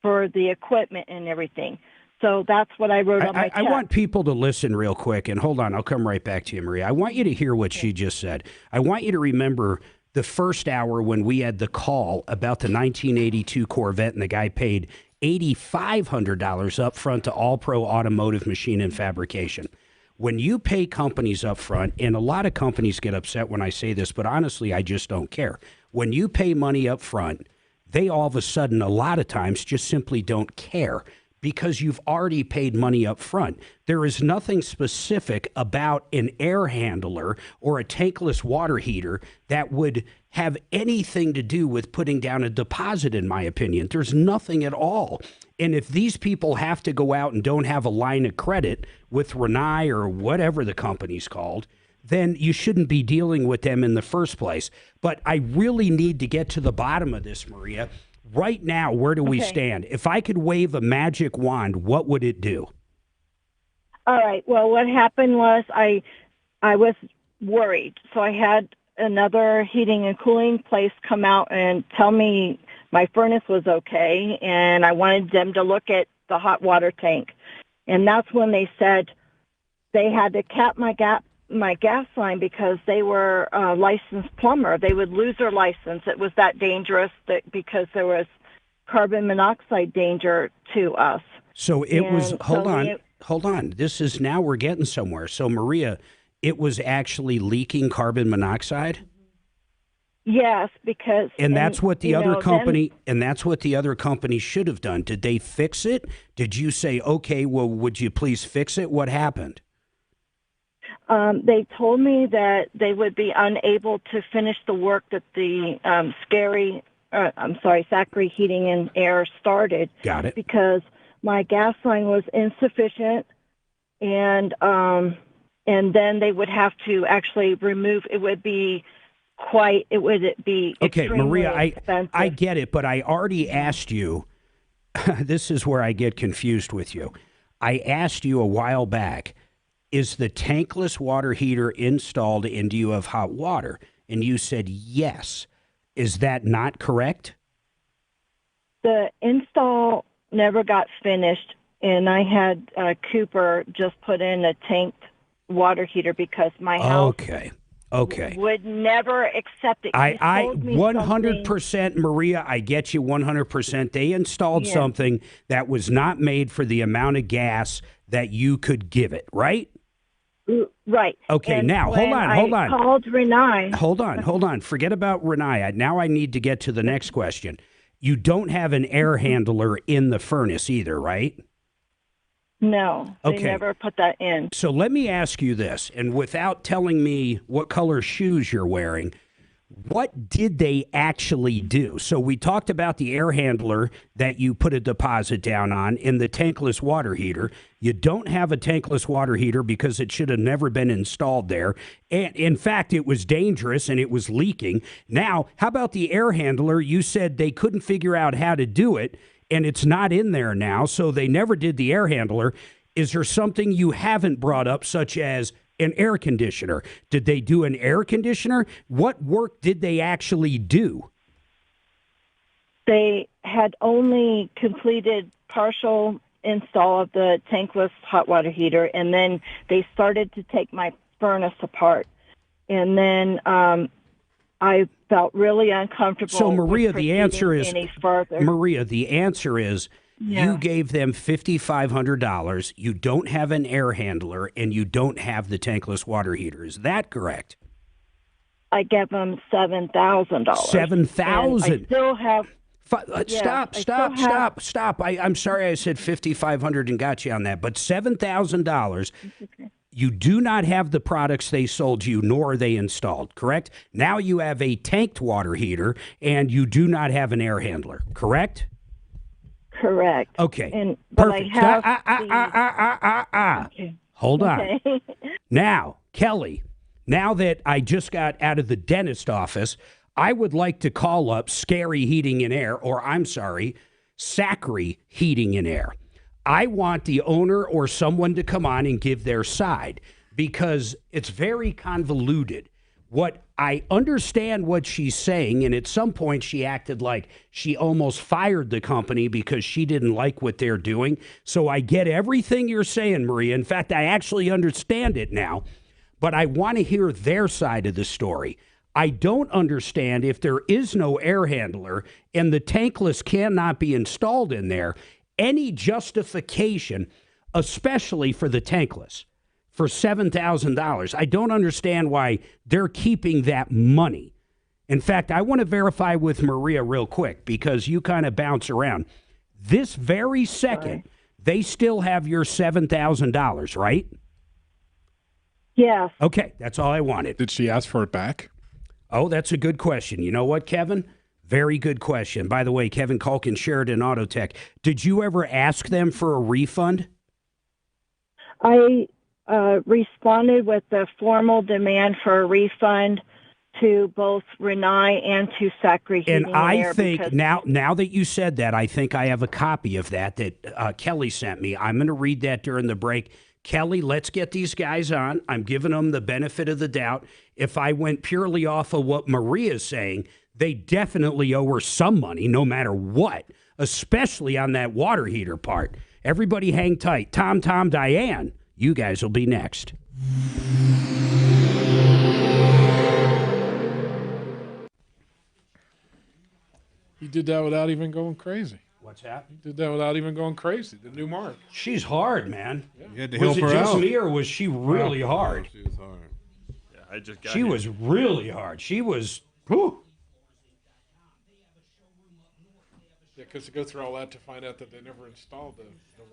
for the equipment and everything. So that's what I wrote on my check. I want people to listen real quick, and hold on, I'll come right back to you, Maria. I want you to hear what she just said. I want you to remember the first hour when we had the call about the 1982 Corvette, and the guy paid $8,500 up front to All Pro Automotive Machine and Fabrication. When you pay companies up front, and a lot of companies get upset when I say this, but honestly, I just don't care. When you pay money up front, they all of a sudden, a lot of times, just simply don't care, because you've already paid money up front. There is nothing specific about an air handler or a tankless water heater that would have anything to do with putting down a deposit, in my opinion. There's nothing at all. And if these people have to go out and don't have a line of credit with Renee or whatever the company's called, then you shouldn't be dealing with them in the first place. But I really need to get to the bottom of this, Maria. Right now, where do we stand? If I could wave a magic wand, what would it do? All right. Well, what happened was I was worried. So I had another heating and cooling place come out and tell me my furnace was okay, and I wanted them to look at the hot water tank. And that's when they said they had to cap my my gas line because they were a licensed plumber. They would lose their license. It was that dangerous because there was carbon monoxide danger to us. So it was, And hold so on, we- hold on. This is, now we're getting somewhere. So Maria, it was actually leaking carbon monoxide? Yes, because And that's what the you other know, company, and that's what the other company should have done. Did they fix it? Did you say, okay, well, would you please fix it? What happened? They told me that they would be unable to finish the work that the Zachary Heating and Air started. Got it. Because my gas line was insufficient, and then they would have to actually remove. It would be okay, Maria, extremely expensive. I get it, but I already asked you. This is where I get confused with you. I asked you a while back, is the tankless water heater installed and do you have hot water? And you said yes. Is that not correct? The install never got finished, and I had Cooper just put in a tanked water heater because my house Okay. would never accept it. He I sold me 100%, Maria, I get you 100%. They installed Yeah. something that was not made for the amount of gas that you could give it, right? Right. Okay, And now, when hold on. I called Renee. Hold on. Forget about Renee. Now I need to get to the next question. You don't have an air handler in the furnace either, right? No, they Okay. never put that in. So let me ask you this, and without telling me what color shoes you're wearing, what did they actually do? So we talked about the air handler that you put a deposit down on in the tankless water heater. You don't have a tankless water heater because it should have never been installed there. And in fact, it was dangerous and it was leaking. Now, how about the air handler? You said they couldn't figure out how to do it, and it's not in there now, so they never did the air handler. Is there something you haven't brought up, such as an air conditioner? Did they do an air conditioner? What work did they actually do? They had only completed partial install of the tankless hot water heater, and then they started to take my furnace apart. And then I felt really uncomfortable. So, Maria, with the answer is proceeding any further. Maria, the answer is Yeah. you gave them $5,500. You don't have an air handler, and you don't have the tankless water heater. Is that correct? I gave them $7,000. $7,000. I still have. Stop. I'm sorry I said $5,500 and got you on that, but $7,000. You do not have the products they sold you, nor are they installed, correct? Now you have a tanked water heater, and you do not have an air handler, correct? Correct. Okay. But perfect. I have Okay. Hold on. Okay. Now, Kelly, now that I just got out of the dentist office, I would like to call up Zachary Heating and Air. I want the owner or someone to come on and give their side because it's very convoluted. What I understand what she's saying, and at some point she acted like she almost fired the company because she didn't like what they're doing. So I get everything you're saying, Maria. In fact, I actually understand it now, but I want to hear their side of the story. I don't understand if there is no air handler and the tankless cannot be installed in there, any justification, especially for the tankless, for $7,000. I don't understand why they're keeping that money. In fact, I want to verify with Maria real quick because you kind of bounce around. This very second, they still have your $7,000, right? Yes. Okay, that's all I wanted. Did she ask for it back? Oh, that's a good question. You know what, Kevin? Very good question. By the way, Kevin Culkin, Sheridan Auto Tech. Did you ever ask them for a refund? I responded with a formal demand for a refund to both Renee and to Zachary Heating And I Air think because- now that you said that, I think I have a copy of that Kelly sent me. I'm going to read that during the break. Kelly, let's get these guys on. I'm giving them the benefit of the doubt. If I went purely off of what Maria's saying, they definitely owe her some money no matter what, especially on that water heater part. Everybody hang tight. Tom, Diane, you guys will be next. He did that without even going crazy. What's that? He did that without even going crazy. The new Mark. She's hard, man. You had to Was help it her just out. me, or was she really hard? She was hard. Yeah, I just got She here. was really hard. She was. Whew. Yeah, because to go through all that to find out that they never installed the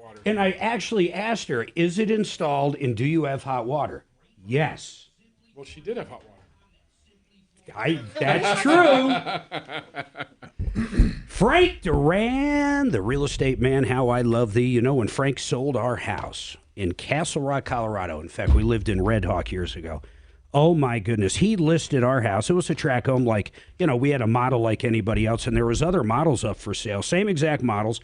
water. And I actually asked her, "Is it installed? And do you have hot water?" Yes. Well, she did have hot water. That's true. Frank Duran, the real estate man, how I love thee. You know, when Frank sold our house in Castle Rock, Colorado, in fact, we lived in Red Hawk years ago. Oh, my goodness. He listed our house. It was a track home like, you know, we had a model like anybody else, and there was other models up for sale. Same exact models,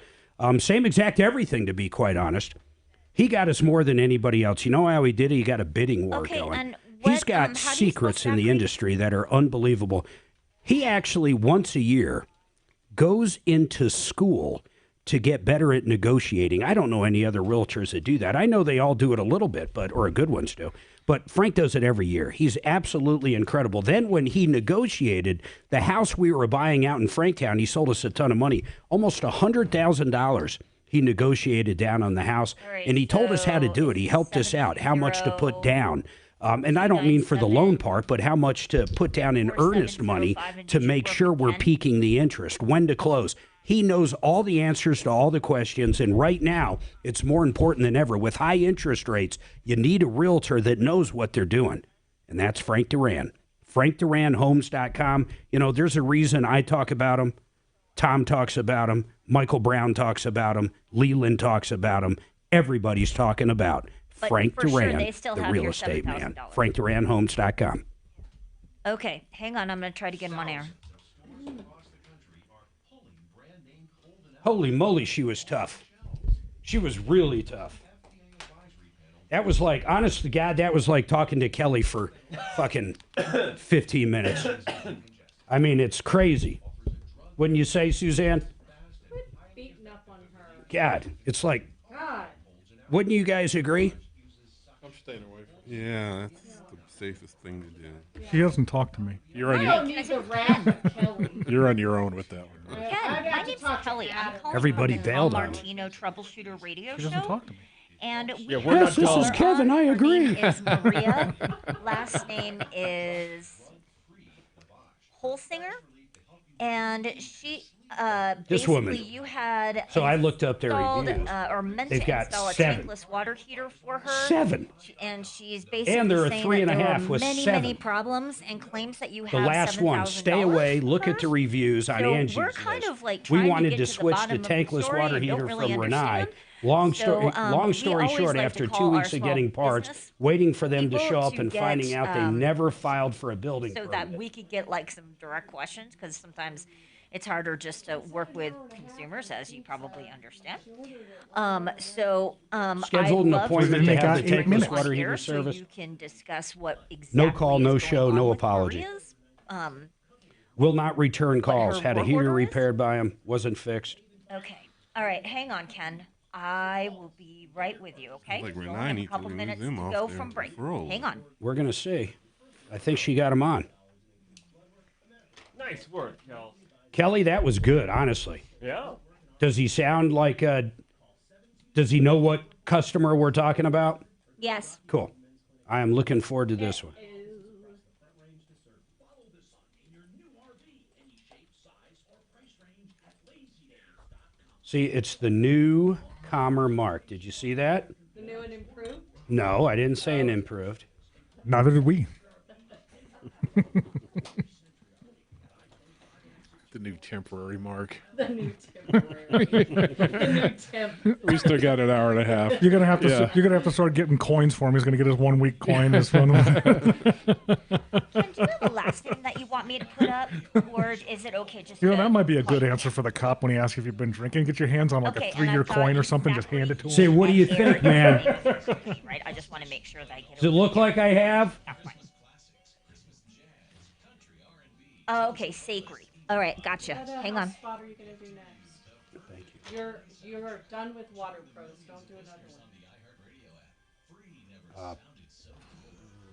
same exact everything, to be quite honest. He got us more than anybody else. You know how he did it? He got a bidding war going. And He's got secrets in the industry that are unbelievable. He actually, once a year, goes into school to get better at negotiating. I don't know any other realtors that do that. I know they all do it a little bit, or good ones do. But Frank does it every year. He's absolutely incredible. Then when he negotiated the house we were buying out in Franktown, he sold us a ton of money, almost $100,000. He negotiated down on the house, and he told us how to do it. He helped us out, how much to put down. And I don't mean for the loan part, but how much to put down in earnest money to make sure we're peaking the interest, when to close. He knows all the answers to all the questions, and right now, it's more important than ever. With high interest rates, you need a realtor that knows what they're doing, and that's Frank Duran. FrankDuranHomes.com. You know, there's a reason I talk about him. Tom talks about him. Michael Brown talks about him. Leland talks about him. Everybody's talking about But Frank for sure, Duran, they still the have real your estate man. $7,000. FrankDuranHomes.com. Okay, hang on. I'm going to try to get him on air. Holy moly, she was tough. She was really tough. That was like, honest to God, that was like talking to Kelly for fucking 15 minutes. I mean, it's crazy. Wouldn't you say, Suzanne? Beating up on her. God, it's like, God. wouldn't you guys agree? I'm staying away from Yeah, that's the safest thing to do. She hasn't talked to me. You're on I your, don't need the rat, Kelly. you're on your own with that one. Again, my name's Kelly. I'm calling Everybody from the bailed on him. Martino Troubleshooter radio She doesn't show. talk to me. And we Yeah, we're have not Yes, this dumb. is Kevin. I Her agree. name is Maria. Last name is Holsinger. And she, This woman. basically, you had So I looked up their installed, reviews. or meant They've to got install a 7. tankless water heater for her. 7. And she's basically And there are saying 3.5 that there were with many, 7. many problems, and claims that you The have last one. Stay away. Look at the reviews on So Angie's we're list. kind of like We trying wanted to, to get switch to the to bottom of the tankless story water and don't heater really from Renai. understand. Long So, story, long we story always short, like after to 2 call weeks our of small getting parts, business waiting for them to people show up to and get, finding out they never filed for a building so permit. that we could get like some direct questions, because sometimes it's harder just to work with consumers, as you probably understand. Scheduled an appointment to have the tankless on water here heater so service. you can discuss what exactly No call, no is show, going no on with apology. Maria's. Will not return calls. her Had a work heater order is? repaired by him. Wasn't fixed. Okay. All right. Hang on, Ken. I will be right with you, okay? Like We only Renai have a needs to couple remove minutes them to off go their from break. roll. Hang on. We're going to see. I think she got him on. Nice work, Kel. Kelly, that was good, honestly. Yeah. Does he sound like does he know what customer we're talking about? Yes. Cool. I am looking forward to this one. See, it's the new Calmer Mark. Did you see that? The new and improved? No, I didn't say an improved. Neither did we. The new temporary Mark. The new temporary. The new temp. We still got an hour and a half. You're gonna have to. Yeah. You're gonna have to start getting coins for him. He's gonna get his 1 week coin. This one. Ken, do you have a last name that you want me to put up, or is it okay just You know to that might be a good answer for the cop when he asks if you've been drinking. Get your hands on like Okay, a and 3-year I've got coin or something. Just hand it to him. Say, what do you think, man? Right? I just want to make sure that I get Does it look like I have? Oh, okay, Sacred. All right, gotcha. Hang on. What spot are you going to do next? Thank you. You're done with Water Pros. Don't do another one.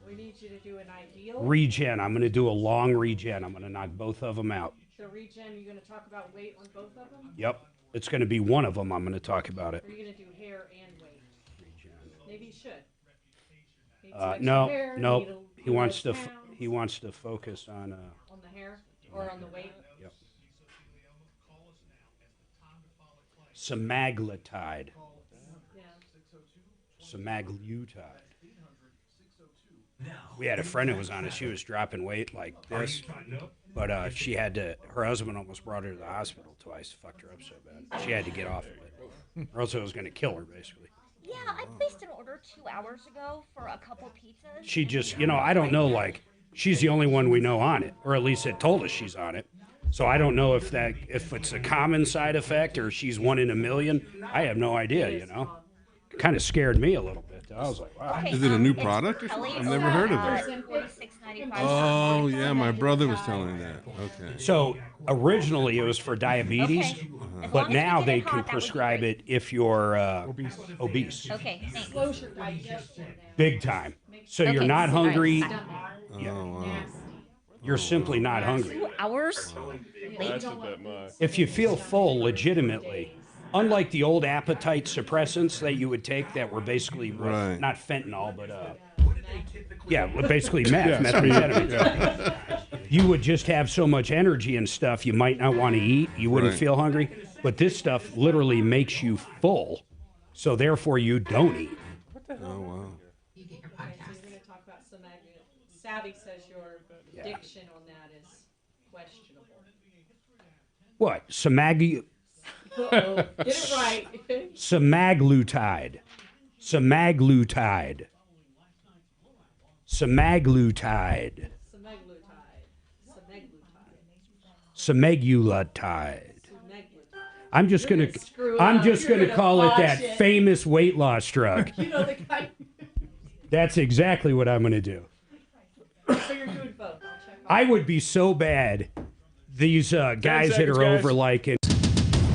We need you to do an ideal. Regen. I'm going to do a long regen. I'm going to knock both of them out. The regen, you're going to talk about weight on both of them? Yep. It's going to be one of them. I'm going to talk about it. Or are you going to do hair and weight? Maybe you should. Need some extra No, hair, no. need a- He wants to. He wants to focus on. On the hair or on the weight? Yep. Semaglutide. Semaglutide. We had a friend who was on it. She was dropping weight like this, but she had to. Her husband almost brought her to the hospital twice. Fucked her up so bad. She had to get off of it, or else it was going to kill her, basically. Yeah, I placed an order 2 hours ago for a couple pizzas. She just, I don't know. Like, she's the only one we know on it, or at least it told us she's on it. So I don't know if it's a common side effect or she's one in a million. I have no idea. It kind of scared me a little bit. I was like, wow. Is it a new product or something? I've never heard of it. Oh, yeah, my brother was telling me that. Okay. So originally it was for diabetes, but now they can prescribe it if you're obese. Okay, thanks. Slows your digestion down. Big time. So you're Okay, not all right, hungry. stop. You're simply not hungry. 2 hours? That's a bit much. If you feel full legitimately, unlike the old appetite suppressants that you would take that were basically Right. not fentanyl, but basically meth, methamphetamine. You would just have so much energy and stuff you might not want to eat. You wouldn't Right. feel hungry. But this stuff literally makes you full, so therefore you don't eat. Oh, wow. Okay, so you're going to talk about semaglutide. Savvy says your diction on that is questionable. What? Uh-oh. Get it right. Semaglutide. Semaglutide. Semaglutide. Semaglutide. I'm just gonna call it that famous weight loss drug. You know the guy. That's exactly what I'm gonna do. So you're doing both. I'll check. I would be so bad. These guys that seconds, are guys. over like in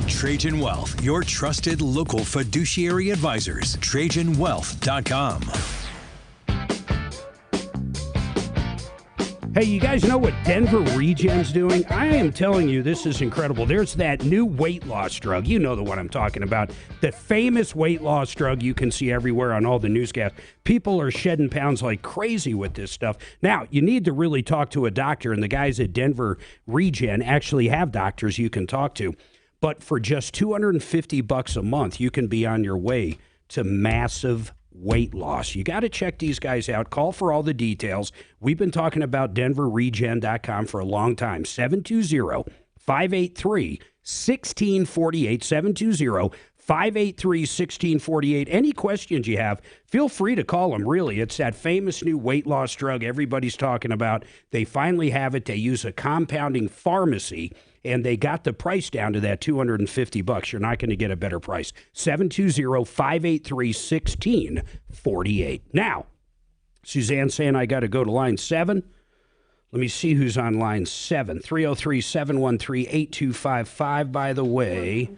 Trajan Wealth, your trusted local fiduciary advisors. TrajanWealth.com. Hey, you guys know what Denver Regen's doing? I am telling you, this is incredible. There's that new weight loss drug. You know the one I'm talking about. The famous weight loss drug you can see everywhere on all the newscasts. People are shedding pounds like crazy with this stuff. Now, you need to really talk to a doctor, and the guys at Denver Regen actually have doctors you can talk to. But for just $250 a month, you can be on your way to massive weight loss. You got to check these guys out. Call for all the details. We've been talking about DenverRegen.com for a long time. 720-583-1648. 720-583-1648. Any questions you have, feel free to call them, really. It's that famous new weight loss drug everybody's talking about. They finally have it. They use a compounding pharmacy, and they got the price down to that $250. You're not going to get a better price. 720-583-1648. Now, Suzanne's saying I got to go to line 7. Let me see who's on line 7. 303-713-8255, by the way.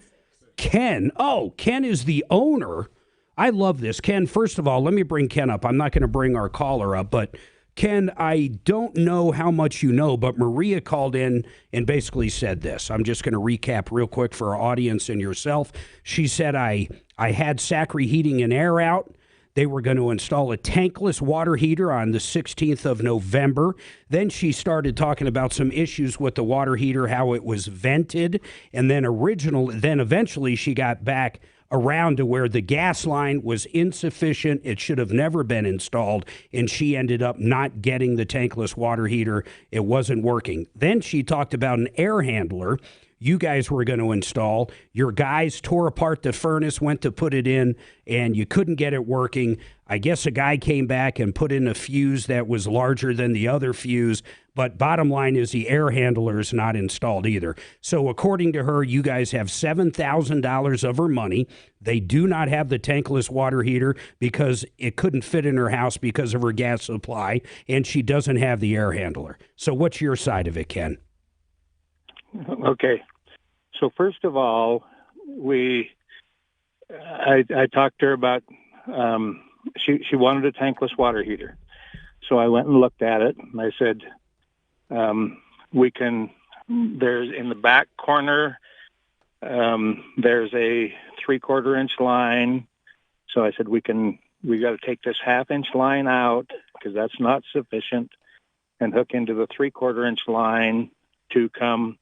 Ken. Oh, Ken is the owner. I love this. Ken, first of all, let me bring Ken up. I'm not going to bring our caller up, but Ken, I don't know how much you know, but Maria called in and basically said this. I'm just going to recap real quick for our audience and yourself. She said, I had Sacre Heating and Air out. They were going to install a tankless water heater on the 16th of November. Then she started talking about some issues with the water heater, how it was vented. And then eventually she got back around to where the gas line was insufficient. It should have never been installed. And she ended up not getting the tankless water heater. It wasn't working. Then she talked about an air handler you guys were going to install. Your guys tore apart the furnace, went to put it in, and you couldn't get it working. I guess a guy came back and put in a fuse that was larger than the other fuse, but bottom line is the air handler is not installed either. So according to her, you guys have $7,000 of her money. They do not have the tankless water heater because it couldn't fit in her house because of her gas supply, and she doesn't have the air handler. So what's your side of it, Ken? Okay. So first of all, I talked to her about, she wanted a tankless water heater. So I went and looked at it and I said, we can there's in the back corner, there's a 3/4 inch line. So I said, we got to take this 1/2 inch line out because that's not sufficient, and hook into the 3/4 inch line to come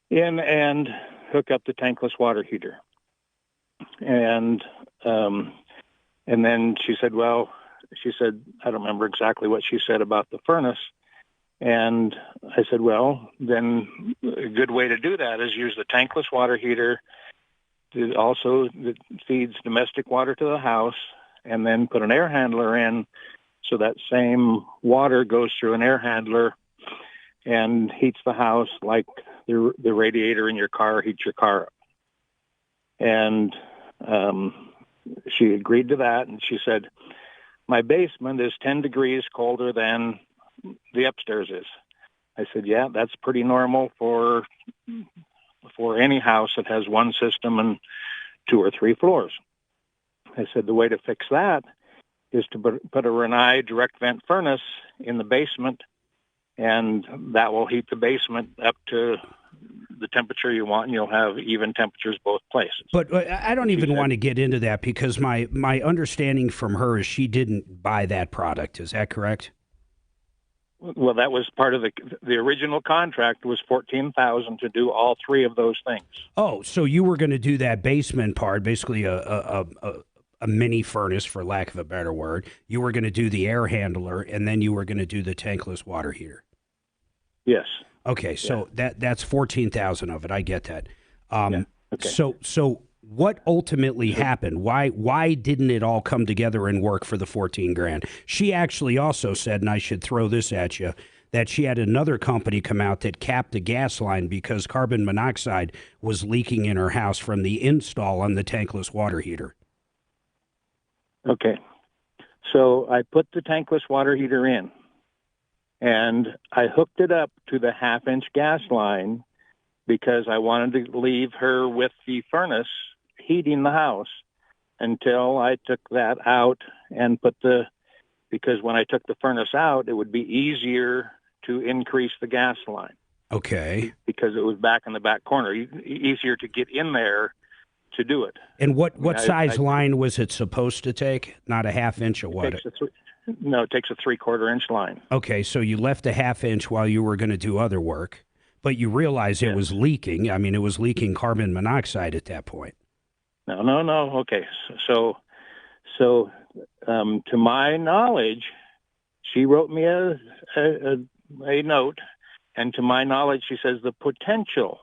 in and hook up the tankless water heater. And then she said, I don't remember exactly what she said about the furnace. And I said, well, then a good way to do that is use the tankless water heater that feeds domestic water to the house, and then put an air handler in so that same water goes through an air handler and heats the house like the radiator in your car heats your car up. And she agreed to that, and she said, my basement is 10 degrees colder than the upstairs is. I said, yeah, that's pretty normal for any house that has one system and 2 or 3 floors. I said, the way to fix that is to put a Rinnai direct vent furnace in the basement, and that will heat the basement up to the temperature you want, and you'll have even temperatures both places. But I don't even want to get into that because my understanding from her is she didn't buy that product. Is that correct? Well, that was part of the original contract was $14,000 to do all 3 of those things. Oh, so you were going to do that basement part, basically a mini furnace, for lack of a better word. You were going to do the air handler, and then you were going to do the tankless water heater. Yes. Okay, so that's $14,000 of it. I get that. Okay. So what ultimately happened? Why didn't it all come together and work for the $14,000? She actually also said, and I should throw this at you, that she had another company come out that capped the gas line because carbon monoxide was leaking in her house from the install on the tankless water heater. Okay. So I put the tankless water heater in, and I hooked it up to the 1/2 inch gas line because I wanted to leave her with the furnace heating the house until I took that out and because when I took the furnace out, it would be easier to increase the gas line. Okay. Because it was back in the back corner. Easier to get in there to do it. And what size line was it supposed to take? Not a 1/2 inch or what? It takes a 3/4 inch line. Okay, so you left a 1/2 inch while you were going to do other work, but you realized it was leaking. I mean, it was leaking carbon monoxide at that point. No. Okay. So, to my knowledge, she wrote me a note, and to my knowledge, she says the potential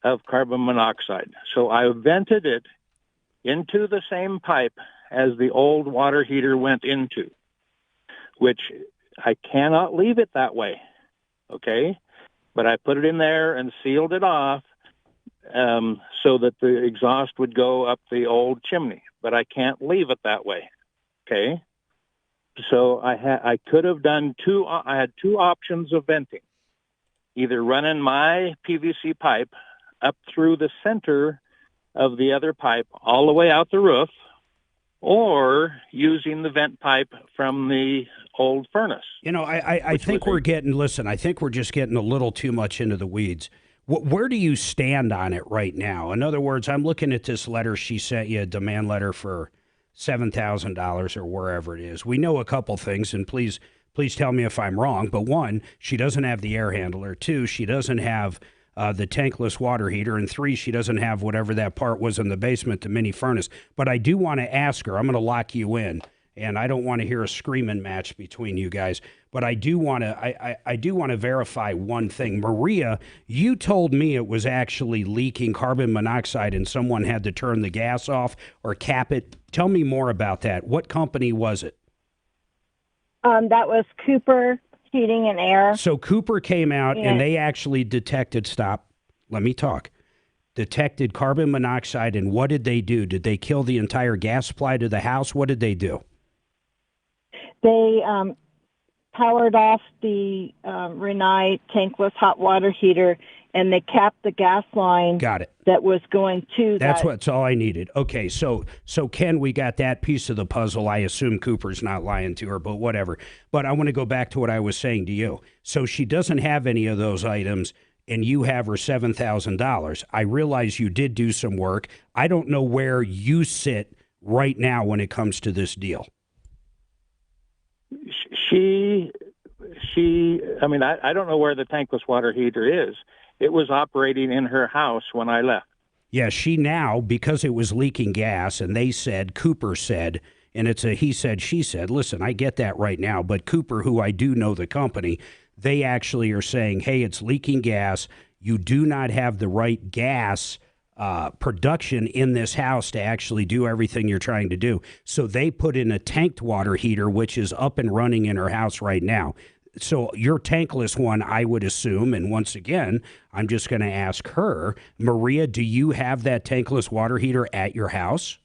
of carbon monoxide. So I vented it into the same pipe as the old water heater went into, which I cannot leave it that way. Okay. But I put it in there and sealed it off so that the exhaust would go up the old chimney, but I can't leave it that way. Okay. So I could have done I had 2 options of venting, either running my PVC pipe up through the center of the other pipe all the way out the roof, or using the vent pipe from the old furnace. You know, I think we're I think we're just getting a little too much into the weeds. Where do you stand on it right now? In other words, I'm looking at this letter she sent you, a demand letter for $7,000 or wherever it is. We know a couple things, and please tell me if I'm wrong, but 1, she doesn't have the air handler. 2, she doesn't have the tankless water heater, and 3, she doesn't have whatever that part was in the basement, the mini furnace. But I do want to ask her, I'm going to lock you in, and I don't want to hear a screaming match between you guys, but I do want to verify one thing. Maria, you told me it was actually leaking carbon monoxide and someone had to turn the gas off or cap it. Tell me more about that. What company was it? That was Cooper Heating and Air. So Cooper came out and they actually detected, let me talk, detected carbon monoxide, and what did they do? Did they kill the entire gas supply to the house? What did they do? They powered off the Rinnai tankless hot water heater, and they capped the gas line. Got it. That was going to That's all I needed. Okay, so Ken, we got that piece of the puzzle. I assume Cooper's not lying to her, but whatever. But I want to go back to what I was saying to you. So she doesn't have any of those items. and you have her $7,000. I realize you did do some work. I don't know where you sit right now when it comes to this deal. I don't know where the tankless water heater is. It was operating in her house when I left. Yeah, she now, because it was leaking gas, and they said, Cooper said, and it's a he said, she said, listen, I get that right now, but Cooper, who I do know the company, they actually are saying, hey, it's leaking gas. You do not have the right gas production in this house to actually do everything you're trying to do. So they put in a tanked water heater, which is up and running in her house right now. So your tankless one, I would assume, and once again, I'm just going to ask her, Maria, do you have that tankless water heater at your house?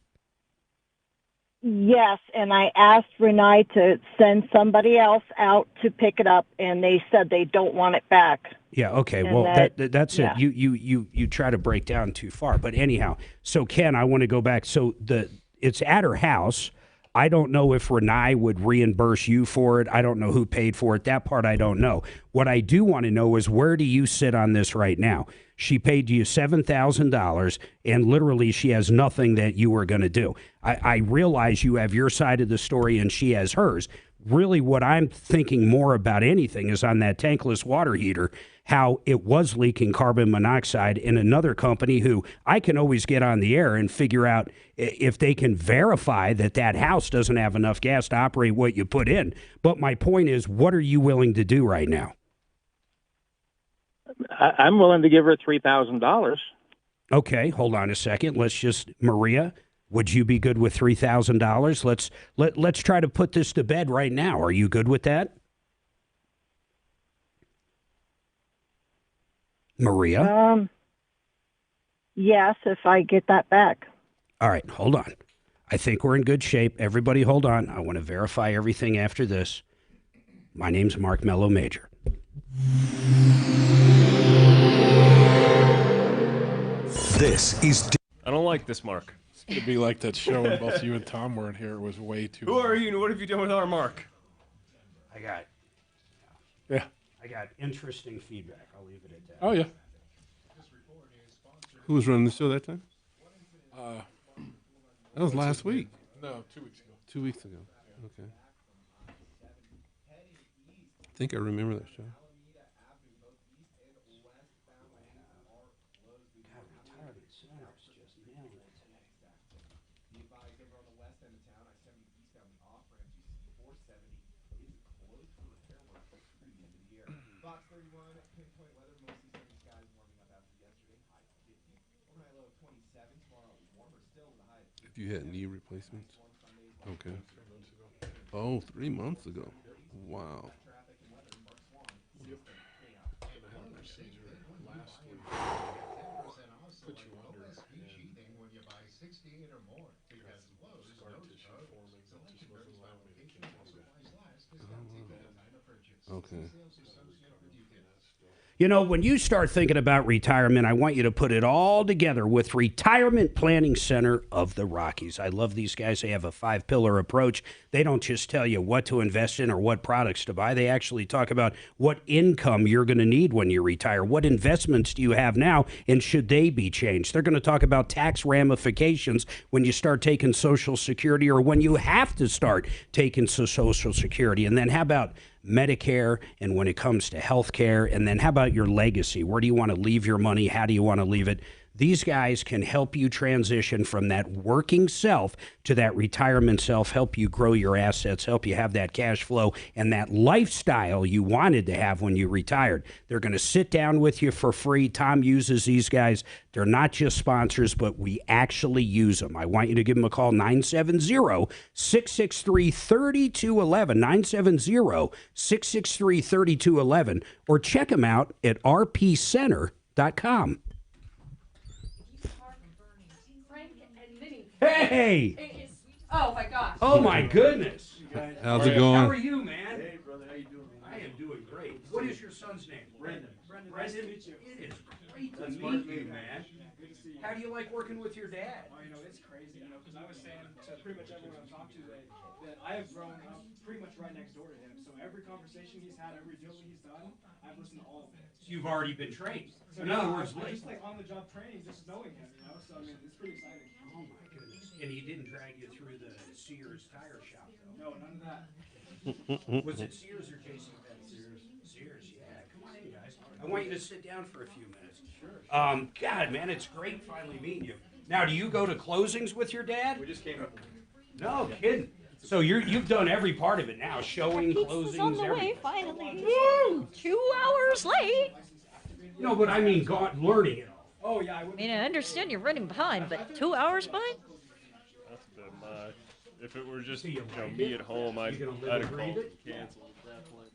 Yes, and I asked Renee to send somebody else out to pick it up, and they said they don't want it back. Yeah, okay. And Well, that's yeah. it. You try to break down too far. But anyhow, so Ken, I want to go back. So it's at her house. I don't know if Renee would reimburse you for it. I don't know who paid for it. That part I don't know. What I do want to know is, where do you sit on this right now? She paid you $7,000, and literally she has nothing that you were going to do. I realize you have your side of the story and she has hers. Really, what I'm thinking more about anything is on that tankless water heater, how it was leaking carbon monoxide in another company who I can always get on the air and figure out if they can verify that that house doesn't have enough gas to operate what you put in. But my point is, what are you willing to do right now? I'm willing to give her $3,000. Okay, hold on a second. Let's just, Maria, would you be good with $3,000? Let's try to put this to bed right now. Are you good with that? Maria? Yes, if I get that back. All right, hold on. I think we're in good shape. Everybody hold on. I want to verify everything after this. My name's Mark Mello Major. This is... I don't like this, Mark. It's going to be like that show when both you and Tom weren't here. It was way too... Who are you and what have you done with our Mark? I got... Yeah. I got interesting feedback. I'll leave it at that. Oh, yeah. Who was running the show that time? That was last week. No, 2 weeks ago. 2 weeks ago. Okay. I think I remember that show. If you had knee replacements? Okay. Oh, 3 months ago. Wow. Okay. You know, when you start thinking about retirement, I want you to put it all together with Retirement Planning Center of the Rockies. I love these guys. They have a 5-pillar approach. They don't just tell you what to invest in or what products to buy. They actually talk about what income you're going to need when you retire. What investments do you have now, and should they be changed? They're going to talk about tax ramifications when you start taking Social Security or when you have to start taking Social Security. And then how about Medicare, and when it comes to health care, and then how about your legacy? Where do you want to leave your money? How do you want to leave it? These guys can help you transition from that working self to that retirement self, help you grow your assets, help you have that cash flow and that lifestyle you wanted to have when you retired. They're going to sit down with you for free. Tom uses these guys. They're not just sponsors, but we actually use them. I want you to give them a call, 970-663-3211, 970-663-3211, or check them out at rpcenter.com. Hey! Oh my gosh. Oh my goodness. How's it going? How are you, man? Hey, brother. How you doing? I am doing great. What is your son's name? Brendan. Brendan, nice to meet you. It is great to meet you, man. How do you like working with your dad? Well, it's crazy, because I was saying to pretty much everyone I've talked to that I have grown up pretty much right next door to him. So every conversation he's had, every deal that he's done, I've listened to all of it. So you've already been trained. So In other words, I just like on-the-job training, just knowing him, So I mean, it's pretty exciting. Oh my goodness! And he didn't drag you through the Sears tire shop, though. No, none of that. Was it Sears or J.C. Penney? Sears, yeah. Come on in, guys. I want you to sit down for a few minutes. Sure. God, man, it's great finally meeting you. Now, do you go to closings with your dad? We just came up. No kidding. So you've done every part of it now, showing, closings, on the everything. way, finally. Woo! 2 hours late. No, but I mean, learning it all. Oh, yeah. I mean, I understand you're running behind, but 2 hours behind? That's a bit much. If it were just me at home, I'd have called and canceled at that point.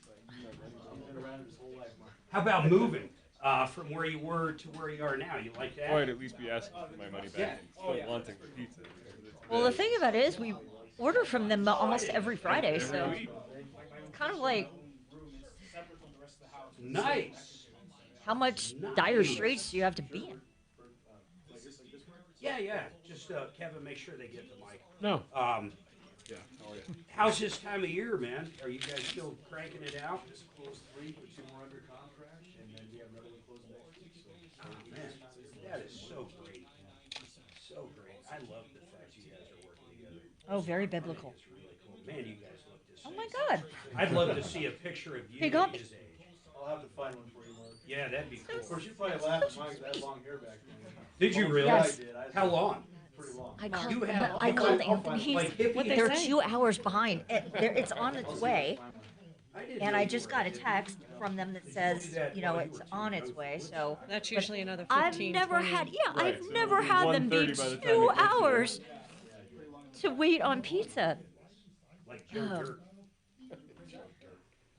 How about moving from where you were to where you are now? You like that? Well, I'd at least be asking for my money back and still wanting the pizza. Well, the thing about it is we order from them almost every Friday, so kind of like nice. How much dire straits do you have to be in? Yeah. Just Kevin, make sure they get the mic. No. Yeah. Oh, yeah. How's this time of year, man? Are you guys still cranking it out? Just closed 3, but 2 more under contract, and then we have another one closing next week. So, man, that is so great. So great. I love the fact you guys are working together. Oh, very biblical. It's really cool. Man, you guys look this. Oh my God. I'd love to see a picture of you Hey, at got his age. I'll have to find one for you, Mark. Yeah, that'd be cool. Of course, you probably laugh at mine because I had long hair back then. Did you really? Yeah, I did. How long? Pretty long. I called, You have I called all Anthony. like hippie- They're 2 hours behind. It's on its way. And I just got a text from them that says, it's on its way. So That's usually another 15, I've never 20. had, Right, I've so never it'll be had them be 1:30 by the time 2 it gets here. hours to wait on pizza. Like Joe Dirt.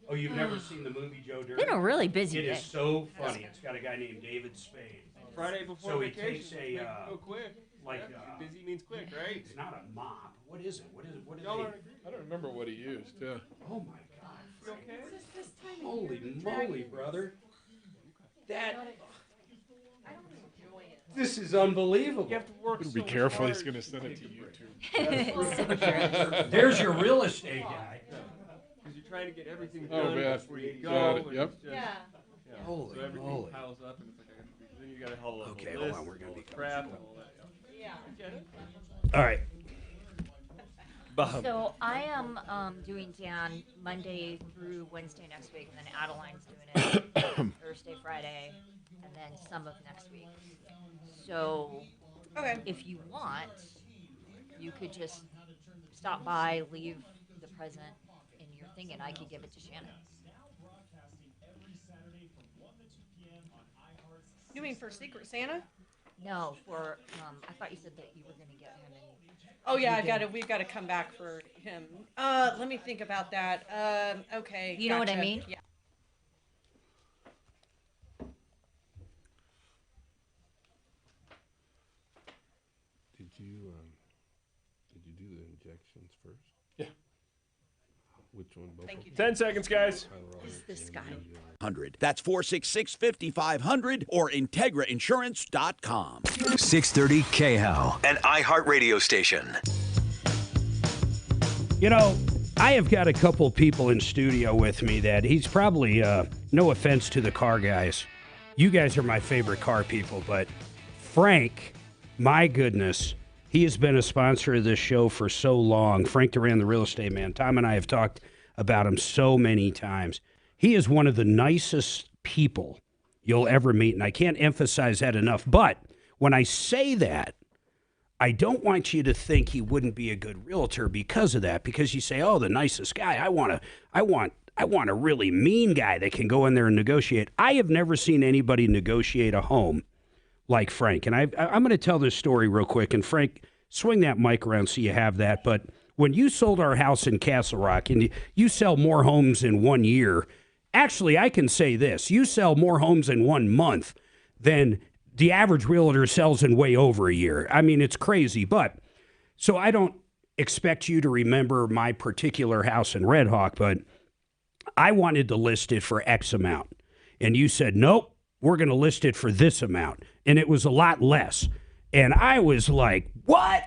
Oh, you've never seen the movie Joe Dirt? Been a really busy It day. is so funny. It's got a guy named David Spade. Friday before So he vacation. takes a, Go quick. like, busy means quick, right? It's not a mop. What is it? What is Y'all it? aren't- I don't remember what he used. Yeah. Oh my God. Holy moly, brother. This is unbelievable. You have to work Be careful. He's going to send it to YouTube. There's your real estate guy. Because you're trying to get everything Oh, done man. before you Got go. it, and yep. it's just- Yeah. Holy so everything moly. piles up, and it's like, then you got to hold Okay, hold on, we're gonna be crap and all that. Yeah. Get it? All right. So I am doing Dan Monday through Wednesday next week, and then Adeline's doing it Thursday, Friday, and then some of next week. So if you want, you could just stop by, leave the present in your thing, and I could give it to Shannon. You mean for Secret Santa? No, for I thought you said that you were going to get him. Oh yeah, we've got to come back for him. Let me think about that. Okay. You know what I gotcha. mean? Yeah. Did you do the injections first? Yeah. Which one? Both Thank of you. them? 10 seconds, guys. Who's this guy? 100. That's 466-5500 or IntegraInsurance.com. 630 KHOW, an iHeartRadio station. I have got a couple people in studio with me that he's probably, no offense to the car guys. You guys are my favorite car people, but Frank, my goodness, he has been a sponsor of this show for so long. Frank Duran, the real estate man. Tom and I have talked about him so many times. He is one of the nicest people you'll ever meet, and I can't emphasize that enough. But when I say that, I don't want you to think he wouldn't be a good realtor because of that, because you say, oh, the nicest guy. I want a really mean guy that can go in there and negotiate. I have never seen anybody negotiate a home like Frank. And I'm going to tell this story real quick. And Frank, swing that mic around so you have that. But when you sold our house in Castle Rock, and you sell more homes in 1 year, actually, I can say this. You sell more homes in 1 month than the average realtor sells in way over a year. I mean, it's crazy. But so I don't expect you to remember my particular house in Red Hawk, but I wanted to list it for X amount. And you said, nope, we're going to list it for this amount. And it was a lot less. And I was like, what?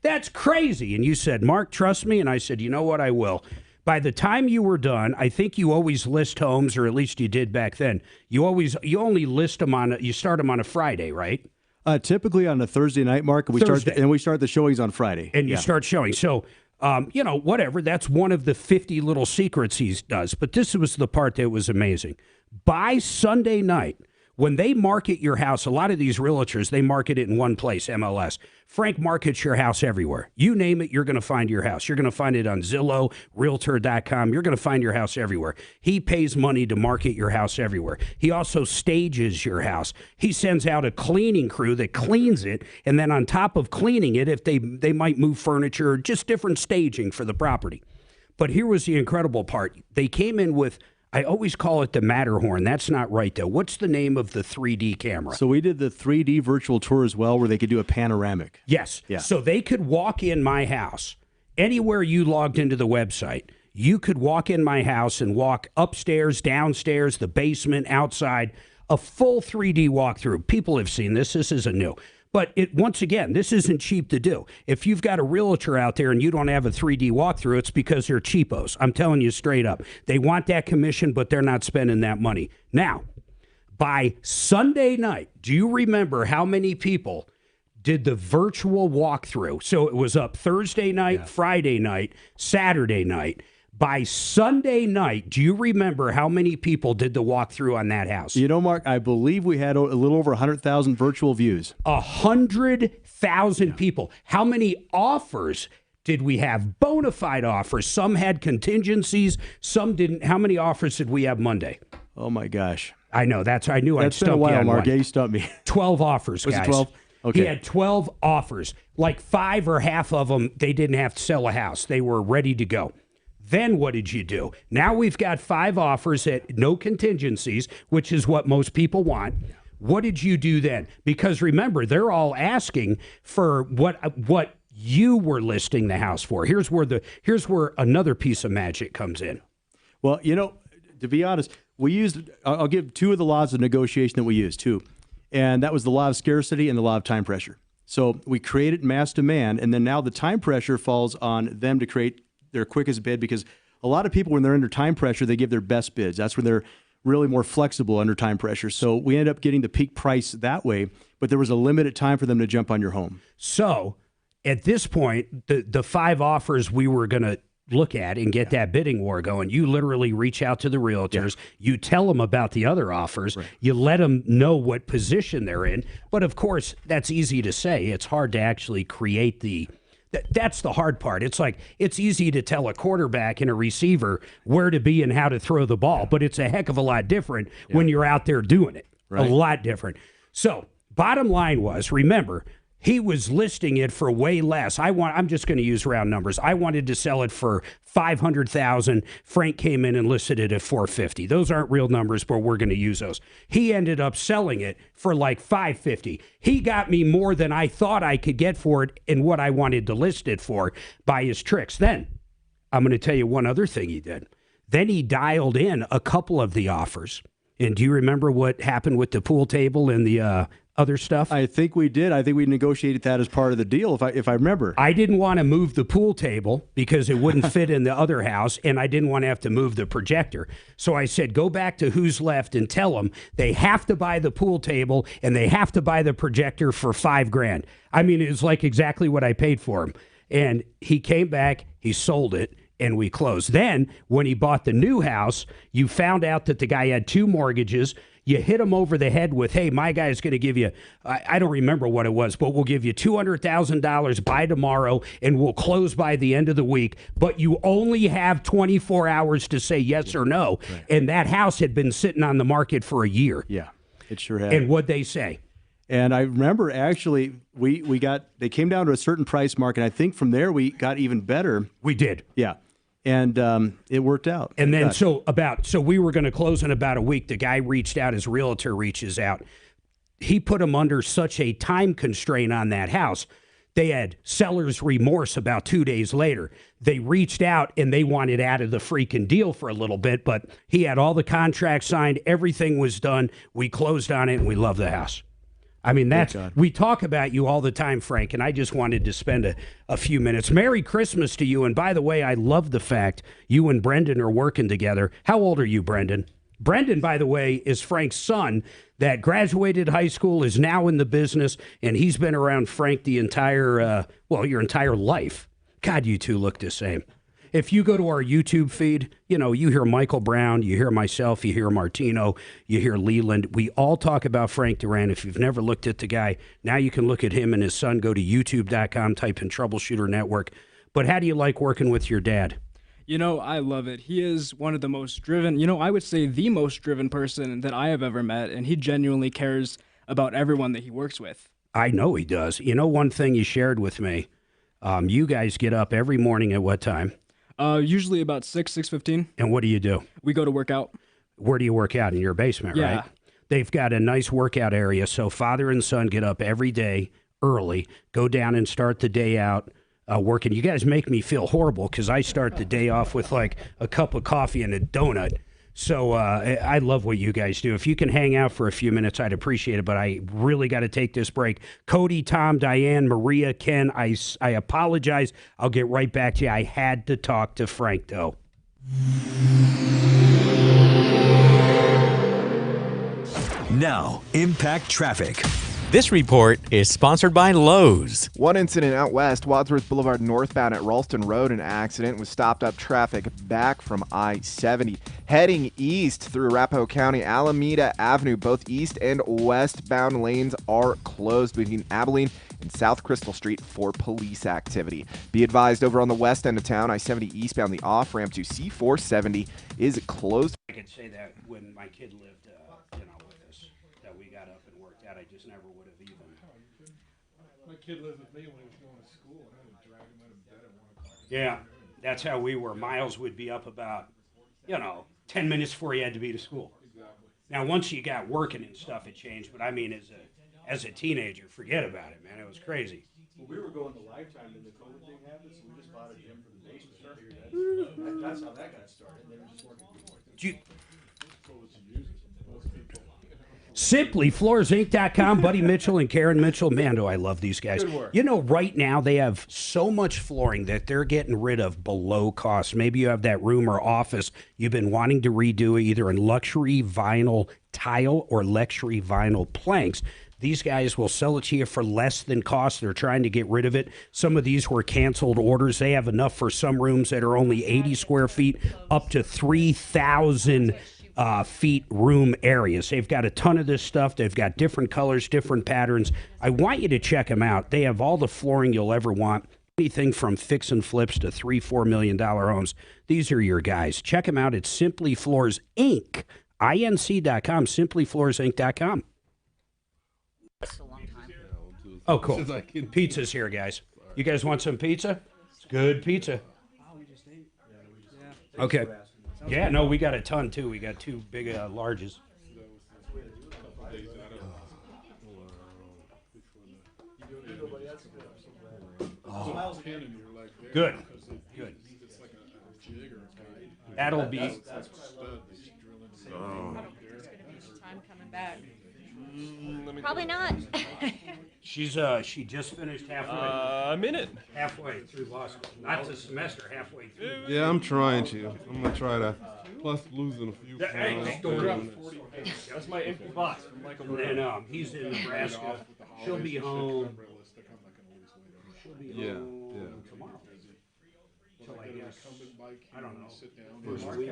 That's crazy. And you said, Mark, trust me. And I said, you know what? I will. By the time you were done, I think you always list homes, or at least you did back then. You only list them you start them on a Friday, right? Typically on a Thursday night, Mark, and we start the showings on Friday. And you start showing. So, whatever. That's one of the 50 little secrets he does. But this was the part that was amazing. By Sunday night, when they market your house, a lot of these realtors, they market it in one place, MLS. Frank markets your house everywhere. You name it, you're going to find your house. You're going to find it on Zillow, Realtor.com. You're going to find your house everywhere. He pays money to market your house everywhere. He also stages your house. He sends out a cleaning crew that cleans it, and then on top of cleaning it, if they might move furniture, just different staging for the property. But here was the incredible part. They came in with, I always call it the Matterhorn. That's not right, though. What's the name of the 3D camera? So we did the 3D virtual tour as well, where they could do a panoramic. Yes. Yeah. So they could walk in my house. Anywhere you logged into the website, you could walk in my house and walk upstairs, downstairs, the basement, outside, a full 3D walkthrough. People have seen this. This isn't new. But once again, this isn't cheap to do. If you've got a realtor out there and you don't have a 3D walkthrough, it's because they're cheapos. I'm telling you straight up. They want that commission, but they're not spending that money. Now, by Sunday night, do you remember how many people did the virtual walkthrough? So it was up Thursday night, Friday night, Saturday night. By Sunday night, do you remember how many people did the walkthrough on that house? You know, Mark, I believe we had a little over 100,000 virtual views. 100,000 people. How many offers did we have? Bona fide offers. Some had contingencies, some didn't. How many offers did we have Monday? Oh, my gosh. I know. I knew I'd stump been a while, you on Mark. one. Yeah, you stumped me. 12 offers, Was guys. it 12? Okay. He had 12 offers. Like 5 or half of them, they didn't have to sell a house. They were ready to go. Then what did you do? Now we've got 5 offers at no contingencies, which is what most people want. What did you do then? Because remember, they're all asking for what you were listing the house for. Here's where another piece of magic comes in. Well, to be honest, I'll give 2 of the laws of negotiation that we used, 2. And that was the law of scarcity and the law of time pressure. So we created mass demand, and then now the time pressure falls on them to create their quickest bid, because a lot of people, when they're under time pressure, they give their best bids. That's when they're really more flexible under time pressure. So we end up getting the peak price that way, but there was a limited time for them to jump on your home. So at this point, the 5 offers we were going to look at and get that bidding war going, you literally reach out to the realtors, you tell them about the other offers, you let them know what position they're in. But of course, that's easy to say. It's hard to actually create that's the hard part. It's like, it's easy to tell a quarterback and a receiver where to be and how to throw the ball, but it's a heck of a lot different when you're out there doing it. Right. A lot different. So bottom line was, remember, he was listing it for way less. I'm just going to use round numbers. I wanted to sell it for $500,000. Frank came in and listed it at $450,000. Those aren't real numbers, but we're going to use those. He ended up selling it for like $550,000. He got me more than I thought I could get for it and what I wanted to list it for by his tricks. Then I'm going to tell you one other thing he did. Then he dialed in a couple of the offers. And do you remember what happened with the pool table and the other stuff? I think we did. I think we negotiated that as part of the deal, if I remember. I didn't want to move the pool table because it wouldn't fit in the other house, and I didn't want to have to move the projector. So I said, go back to Who's Left and tell them they have to buy the pool table and they have to buy the projector for $5,000. I mean, it was like exactly what I paid for him. And he came back, he sold it, and we closed. Then, when he bought the new house, you found out that the guy had 2 mortgages. You hit him over the head with, hey, my guy's going to give you, I don't remember what it was, but we'll give you $200,000 by tomorrow, and we'll close by the end of the week. But you only have 24 hours to say yes or no. Right. And that house had been sitting on the market for a year. Yeah, it sure had. And what'd they say? And I remember, actually, they came down to a certain price mark, and I think from there we got even better. We did. Yeah. And it worked out. And then so we were going to close in about a week. The guy reached out, his realtor reaches out. He put him under such a time constraint on that house. They had seller's remorse about 2 days later. They reached out and they wanted out of the freaking deal for a little bit, but he had all the contracts signed. Everything was done. We closed on it and we love the house. I mean, Thank that's God. we talk about you all the time, Frank, and I just wanted to spend a few minutes. Merry Christmas to you. And by the way, I love the fact you and Brendan are working together. How old are you, Brendan? Brendan, by the way, is Frank's son that graduated high school, is now in the business, and he's been around Frank the entire, your entire life. God, you two look the same. If you go to our YouTube feed, you hear Michael Brown, you hear myself, you hear Martino, you hear Leland. We all talk about Frank Duran. If you've never looked at the guy, now you can look at him and his son. Go to youtube.com, type in Troubleshooter Network. But how do you like working with your dad? I love it. He is one of the most driven, I would say the most driven person that I have ever met, and he genuinely cares about everyone that he works with. I know he does. One thing you shared with me, you guys get up every morning at what time? Usually about 6:15. And what do you do? We go to work out. Where do you work out? In your basement, Yeah. right? They've got a nice workout area, so father and son get up every day early, go down and start the day out working. You guys make me feel horrible because I start the day off with like a cup of coffee and a donut. So I love what you guys do. If you can hang out for a few minutes, I'd appreciate it, but I really got to take this break. Cody, Tom, Diane, Maria, Ken, I apologize. I'll get right back to you. I had to talk to Frank, though. Now, Impact Traffic. This report is sponsored by Lowe's. One incident out west, Wadsworth Boulevard northbound at Ralston Road. An accident with stopped up traffic back from I-70. Heading east through Arapahoe County, Alameda Avenue. Both east and westbound lanes are closed between Abilene and South Crystal Street for police activity. Be advised, over on the west end of town, I-70 eastbound, the off-ramp to C-470 is closed. I could say that when my kid lived, with us, that we got up and worked out. I just never would have even. My kid lived with me when he was going to school, and I would drag him out of bed at 1 o'clock. Yeah, that's how we were. Miles would be up about, 10 minutes before he had to be to school. Exactly. Now, once you got working and stuff, it changed. But I mean, as a teenager, forget about it, man. It was crazy. Well, we were going to Lifetime and the COVID thing happened, so we just bought a gym for the basement. That's how that got started. They were just working. SimplyFloorsInc.com, Buddy Mitchell and Karen Mitchell. Man, do I love these guys. Good work. Right now they have so much flooring that they're getting rid of below cost. Maybe you have that room or office you've been wanting to redo, either in luxury vinyl tile or luxury vinyl planks. These guys will sell it to you for less than cost. They're trying to get rid of it. Some of these were canceled orders. They have enough for some rooms that are only 80 square feet up to 3,000 feet room areas. They've got a ton of this stuff. They've got different colors, different patterns. I want you to check them out. They have all the flooring you'll ever want. Anything from fix and flips to $3-4 million homes. These are your guys. Check them out at Simply Floors Inc. INC.com, SimplyFloorsInc.com. Oh, cool. Pizza's here, guys. You guys want some pizza? It's good pizza. Okay. Yeah, no, we got a ton, too. We got 2 big larges. Oh. Good. Good. That'll be... Time coming back. Probably not. She just finished halfway. A minute. Halfway through law school. Not the semester, halfway through. Yeah, I'm trying to. I'm going to try to, plus losing a few pounds. That's my empty box from Michael Brown. And he's in Nebraska. She'll be home. Yeah, tomorrow. So I guess, I don't know. First week.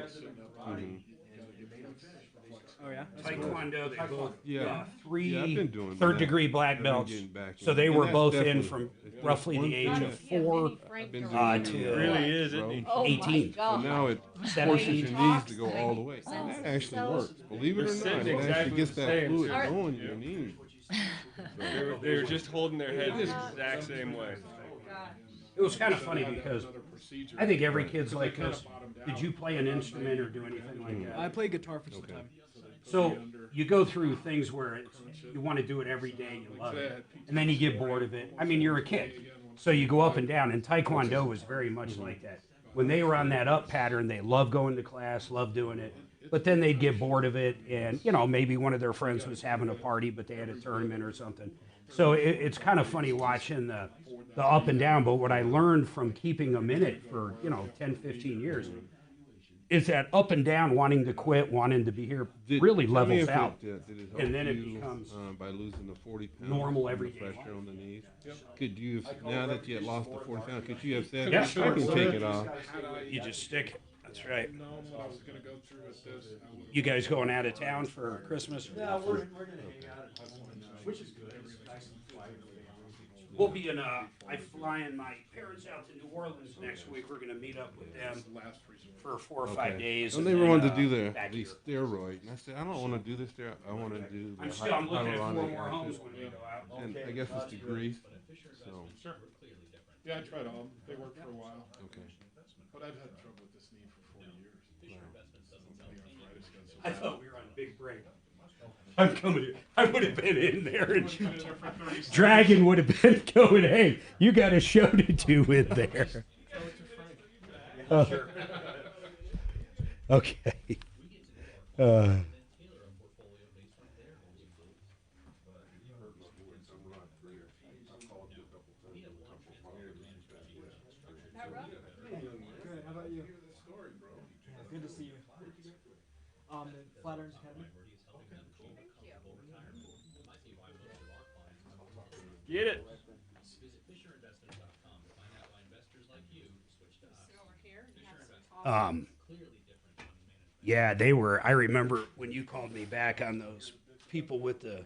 Oh, yeah? Taekwondo, they both I've been doing third that. degree black I've been belts. getting back So in. they And were that's both in definitely- from it's roughly one the age thing. of 4 I've been doing to it, It really is, isn't he? Oh my 18. God. So now it 17. forces your knees to go all the way. And that actually works. Believe it or We're not, sitting it exactly actually gets the that same. fluid Alright. going in your knees. They were just holding their head the exact same way. It was kind of funny because I think every kid's like this. Did you play an instrument or do anything like that? I play guitar for some time. So you go through things where you want to do it every day, you love it, and then you get bored of it. I mean, you're a kid, so you go up and down, and Taekwondo was very much like that. When they were on that up pattern, they loved going to class, loved doing it. but then they'd get bored of it, and maybe one of their friends was having a party, but they had a tournament or something. So it's kind of funny watching the up and down. But what I learned from keeping them in it for 10, 15 years is that up and down, wanting to quit, wanting to be here, really Tell me levels if out, did it help and then it you, becomes by losing the 40 pounds, normal and everyday the pressure life. on the knees. Could you have, now that you had lost the 40 pounds, could you have said, Yeah. I can take it off? You just stick it. That's right. known what I was going to go through with this, I would've- You guys going out of town for Christmas? Yeah, we're gonna hang out at home, which is good. It's nice and quiet. We'll be in I flying my parents out to New Orleans next week. We're gonna meet up with them for 4 or 5 days. I and never then, wanted to do back the here. steroid. And I said, I don't want to do this steroid. I want to do the I'm looking at 4 hyaluronic more homes acid. when we go out. And I guess it's the grease. So, Sure. Yeah, I tried all of them. They worked for a while. okay. But I've had trouble with this knee for 40 years. The arthritis got so I bad. thought we were on big break. I'm coming. I would have been in there, and Dragon would have been going, "Hey, you got a show to do in there." Okay. Good. How about you? Good to see you. The Flatirons Academy. Get it. Yeah, they were. I remember when you called me back on those people with the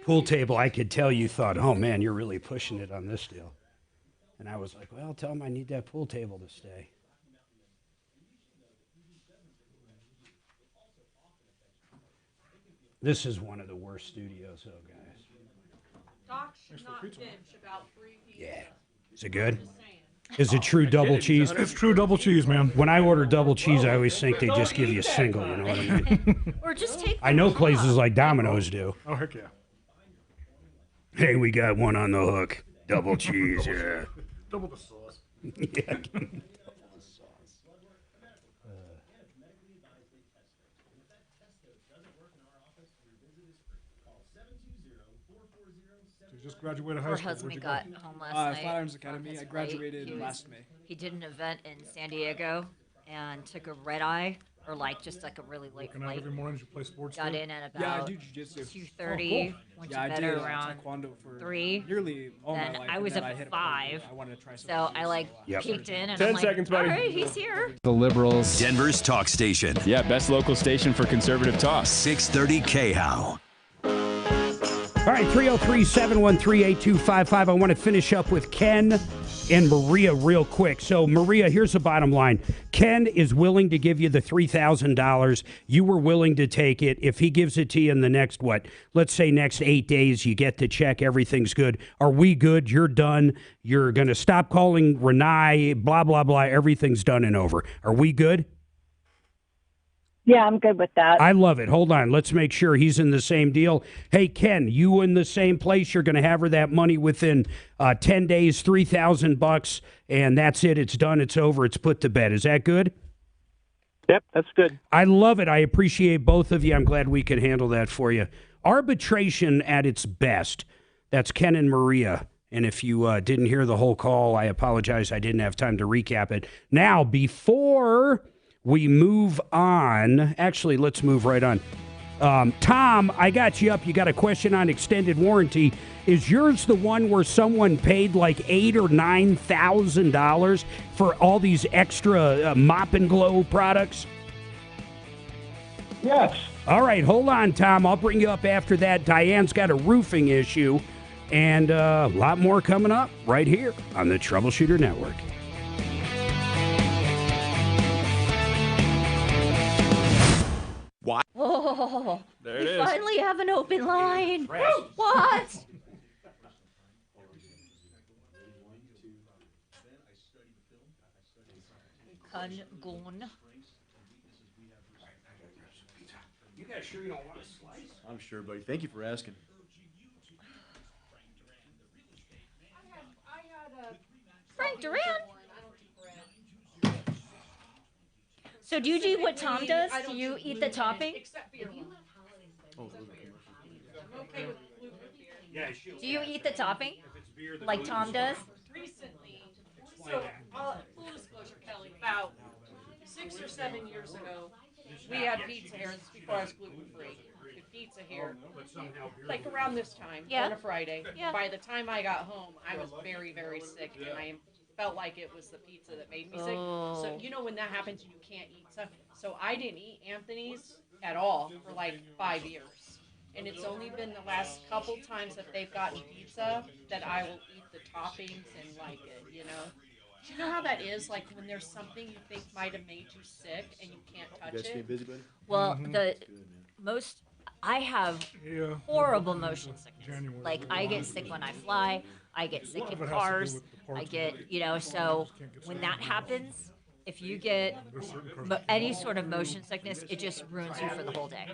pool table. I could tell you thought, "Oh man, you're really pushing it on this deal." And I was like, "Well, tell them I need that pool table to stay." This is one of the worst studios, though, guys. Doc should not bitch about free pizza. Yeah. Is it good? Is it true double cheese? It's true double cheese, man. When I order double cheese, I always think they just give you a single, you know what I mean? Or just take. I know places like Domino's do. Oh, heck yeah. Hey, we got one on the hook. Double cheese, yeah. Double the sauce. Yeah, give me double the sauce. So you just graduated high Her school. husband Where'd you got go? home last night. Flatirons on Academy. his I flight. graduated He was- last May. He did an event in San Diego and took a red eye, or like just like a really late Working out flight. every morning. You play sports. Got too? in at Yeah, I about do jiu-jitsu. 2:30. Went Yeah, I to did bed around taekwondo for 3. nearly all Then my life. I and was then up I hit a 5. I wanted to try something. So I like Yep. peeked in and 10 I'm like, seconds, buddy. all right, he's here. The Liberals. Denver's talk station. Yeah, best local station for conservative talk. 630 KHOW. All right, 303-713-8255. I want to finish up with Ken and Maria real quick. So, Maria, here's the bottom line. Ken is willing to give you the $3,000. You were willing to take it. If he gives it to you in the next, let's say next 8 days, you get the check, everything's good. Are we good? You're done. You're going to stop calling Renee, blah, blah, blah. Everything's done and over. Are we good? Yeah, I'm good with that. I love it. Hold on. Let's make sure he's in the same deal. Hey, Ken, you in the same place. You're going to have her that money within 10 days, $3,000, and that's it. It's done. It's over. It's put to bed. Is that good? Yep, that's good. I love it. I appreciate both of you. I'm glad we could handle that for you. Arbitration at its best. That's Ken and Maria. And if you didn't hear the whole call, I apologize. I didn't have time to recap it. Now, before we move on. Actually, let's move right on. Tom, I got you up. You got a question on extended warranty. Is yours the one where someone paid like $8,000 or $9,000 for all these extra Mop and Glow products? Yes. All right, hold on, Tom. I'll bring you up after that. Diane's got a roofing issue, and a lot more coming up right here on the Troubleshooter Network. What? Oh, There we it is. finally have an open line. What? Gun. You guys sure you don't want a slice? I'm sure, buddy. Thank you for asking. Frank Duran. So do you do what Tom does? Do you eat the topping? Except beer. Oh, I'm okay with gluten beer. Yeah, Do you eat the topping? Like Tom does? Recently, so full disclosure, Kelly, about 6 or 7 years ago, we had pizza here. This is before I was gluten free. We had pizza here, like around this time Yeah. on a Friday. Yeah. By the time I got home, I was very, very sick, and I felt like it was the pizza that made me sick. So Oh. you know when that happens, you can't eat stuff. So I didn't eat Anthony's at all for like 5 years. And it's only been the last couple times that they've gotten pizza that I will eat the toppings and like it, you know? Do you know how that is? Like when there's something you think might have made you sick and you can't touch You guys stay it? busy, buddy? Well, I have horrible motion sickness. Like I get sick when I fly. I get sick in cars. I get, so when that happens, if you get any sort of motion sickness, it just ruins you for the whole day.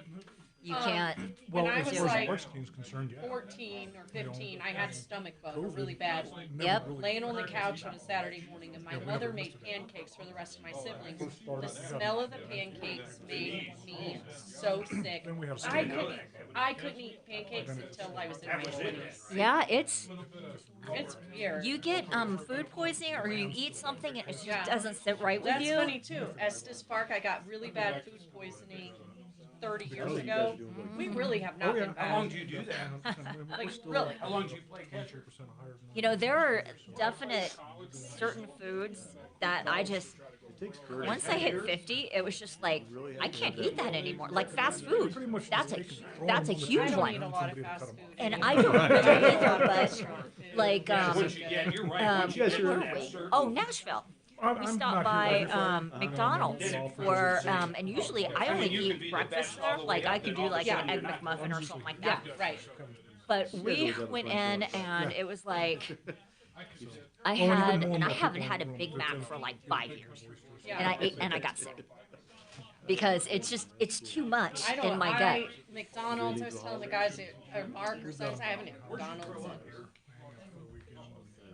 You can't. When I as was far as like Mark's concerned, yeah. 14 or 15, I had stomach bug, a really bad one. Yep. Laying on the couch on a Saturday morning, and my mother made pancakes for the rest of my siblings. The smell of the pancakes made me so sick. I couldn't eat pancakes until I was in my 20s. Yeah, it's weird. You get food poisoning or you eat something and it just doesn't sit right with That's you. That's funny too. Estes Park, I got really bad food poisoning 30 years ago. We really have not been bad. How long do you do that? Like, really? How long do you play catch? There are definite certain foods that I just, once I hit 50, it was just like, I can't eat that anymore. Like fast food, that's a huge one. Eat a lot of fast food. And I don't either, but like, you're right. oh, Nashville. We stopped by McDonald's for, and usually I only eat breakfast there. Like I could do like an Egg McMuffin or something like that. Yeah, right. But we went in and it was like, I haven't had a Big Mac for like 5 years. And I ate and I got sick. Because it's too much in my gut. McDonald's, I was telling the guys at Mark or something, I haven't had McDonald's.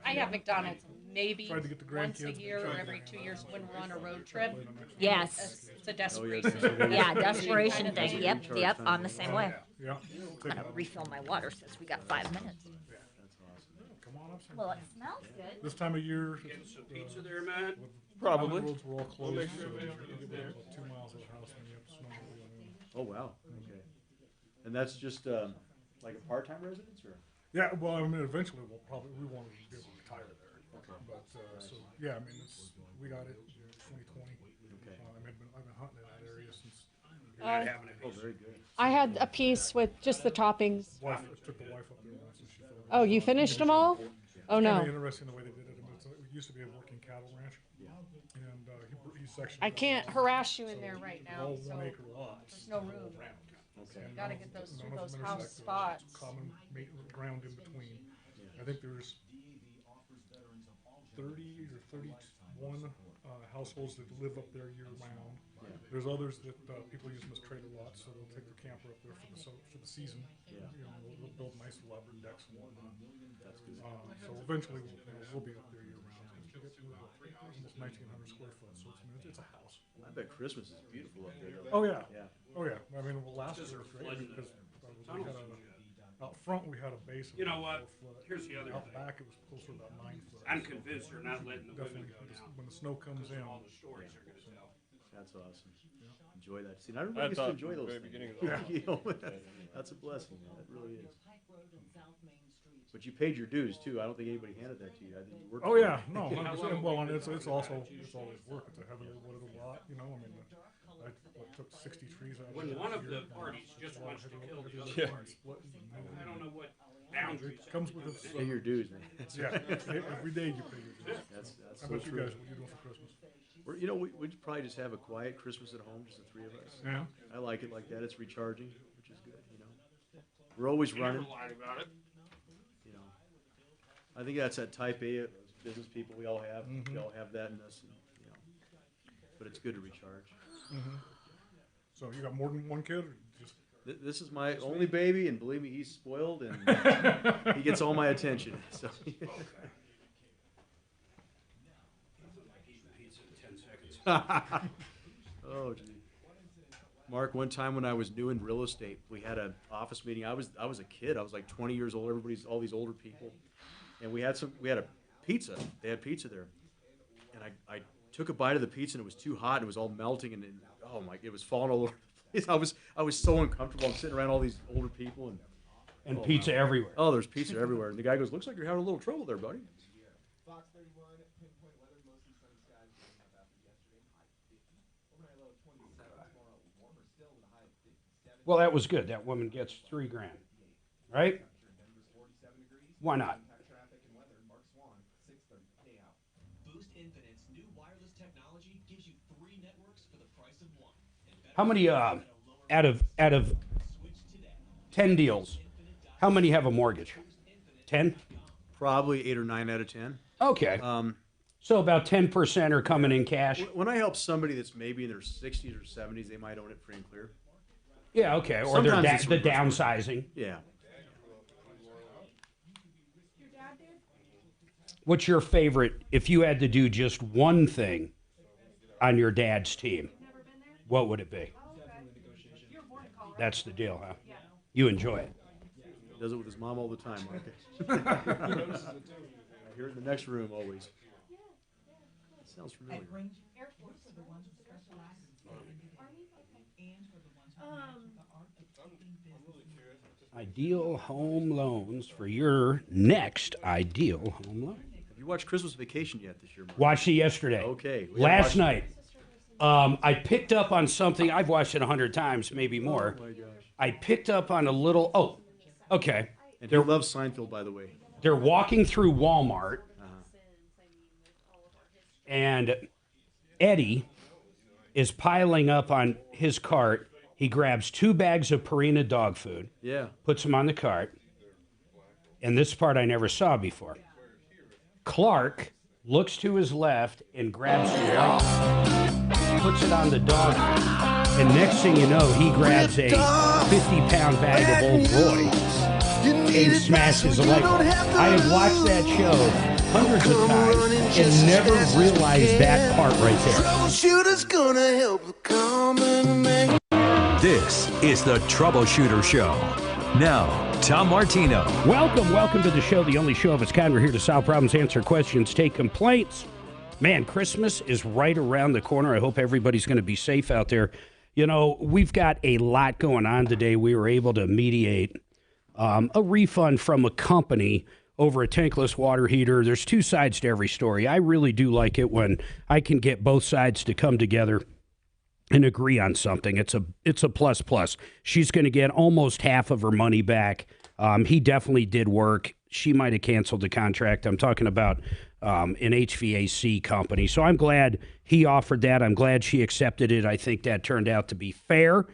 I have McDonald's maybe once a year or every 2 years when we're on a road trip. Yes. It's a desperation. Yeah, desperation thing. Yep, I'm the same way. Yeah. I'm gonna refill my water since we got 5 minutes. Well, it smells good. This time of year, Getting some pizza there, man. Probably. roads were all closed, so you get about 2 miles of the house and you have to snowmobile. Oh, wow. Okay. And that's just like a part-time residence, or? Yeah, well, I mean, eventually we want to be able to retire there. Okay. But so yeah, I mean, we got it in 2020. Okay. I've been hunting in that area since. Oh, very good. I had a piece with just the toppings. Took the wife up there once and she filled it. Oh, you finished them all? Oh, no. It's interesting the way they did it. I mean, it used to be a working cattle ranch. Yeah. And he sectioned. I can't harass you in there right now. All So 1 acre lots. There's no room. Okay. You gotta get those through None of those them house intersect. spots. Common ground in between. I think there's 30 or 31 households that live up there year round. Yeah. There's others that people use them as trailer lots, so they'll take their camper up there for the season. Yeah. They'll build nice elaborate decks and whatnot. That's good. So eventually we'll be up there year round. Almost 1,900 square foot, so it's a house. I bet Christmas is beautiful up there. Oh yeah. Yeah. Oh yeah. I mean, last year was great because we had out front we had a base of 4 foot. Here's the other Out thing. back it was closer to about 9 foot. I'm convinced they're not letting the women Definitely, go now. when the snow comes in. All the stories are going to tell. That's awesome. Enjoy that. See, not everybody gets to thought enjoy from the those very things. beginning of the That's a blessing, man. It really is. But you paid your dues too. I don't think anybody handed that to you. I think you worked. Oh yeah, no. Well, and it's also always work. It's a heavily wooded lot, I mean, I took 60 trees out. When one of the parties just wants to kill the other party, I don't know what boundaries. It comes with its. Pay your dues, man. That's Yeah, right. every day you pay your dues. That's How so about you true. guys? What are you doing for Christmas? We'd probably just have a quiet Christmas at home, just the three of us. Yeah. I like it like that. It's recharging, which is good. We're always running. Never lied about it. I think that's that type A of business people we all have. We all have that in us, but it's good to recharge. So you got more than one kid, or just? This is my only baby, and believe me, he's spoiled, and he gets all my attention. So. Mark, one time when I was new in real estate, we had an office meeting. I was a kid. I was like 20 years old. All these older people, and we had a pizza. They had pizza there, and I took a bite of the pizza and it was too hot and it was all melting and oh my, it was falling all over the place. I was so uncomfortable. I'm sitting around all these older people and pizza everywhere. Oh, there's pizza everywhere. And the guy goes, "Looks like you're having a little trouble there, buddy." Fox 31, pinpoint weather, mostly sunny skies, warming up after yesterday, high 50. Overnight low 27, tomorrow warmer still with a high of 57. Well, that was good. That woman gets $3,000, right? Why not? Traffic and weather, Mark Swan, 6:30. Hey out. Boost Infinite's new wireless technology gives you 3 networks for the price of 1. How many out of 10 deals, how many have a mortgage? 10? Probably 8 or 9 out of 10. Okay. So about 10% are coming in cash. When I help somebody that's maybe in their 60s or 70s, they might own it free and clear. Yeah, okay. Or they're the downsizing. Yeah. What's your favorite, if you had to do just one thing on your dad's team, what would it be? That's the deal, huh? You enjoy it. He does it with his mom all the time, Mark. I hear it in the next room always. Sounds familiar. Ideal home loans for your next ideal home loan. Have you watched Christmas Vacation yet this year, Mark? Watched it yesterday. Okay. Last night. I picked up on something. I've watched it 100 times, maybe more. Oh, my gosh. I picked up on a little. Oh, okay. And he loves Seinfeld, by the way. They're walking through Walmart, and Eddie is piling up on his cart. He grabs 2 bags of Purina dog food. Yeah. Puts them on the cart. And this part I never saw before. Clark looks to his left and grabs some rice, puts it on the dog food. And next thing you know, he grabs a 50-pound bag of Old Boy and smashes a light bulb. I have watched that show hundreds of times and never realized that part right there. Troubleshooter's gonna help the common man. This is the Troubleshooter Show. Now, Tom Martino. Welcome to the show, the only show of its kind. We're here to solve problems, answer questions, take complaints. Man, Christmas is right around the corner. I hope everybody's going to be safe out there. You know, we've got a lot going on today. We were able to mediate a refund from a company over a tankless water heater. There's 2 sides to every story. I really do like it when I can get both sides to come together and agree on something. It's a plus. She's going to get almost half of her money back. He definitely did work. She might have canceled the contract. I'm talking about an HVAC company. So I'm glad he offered that. I'm glad she accepted it. I think that turned out to be fair.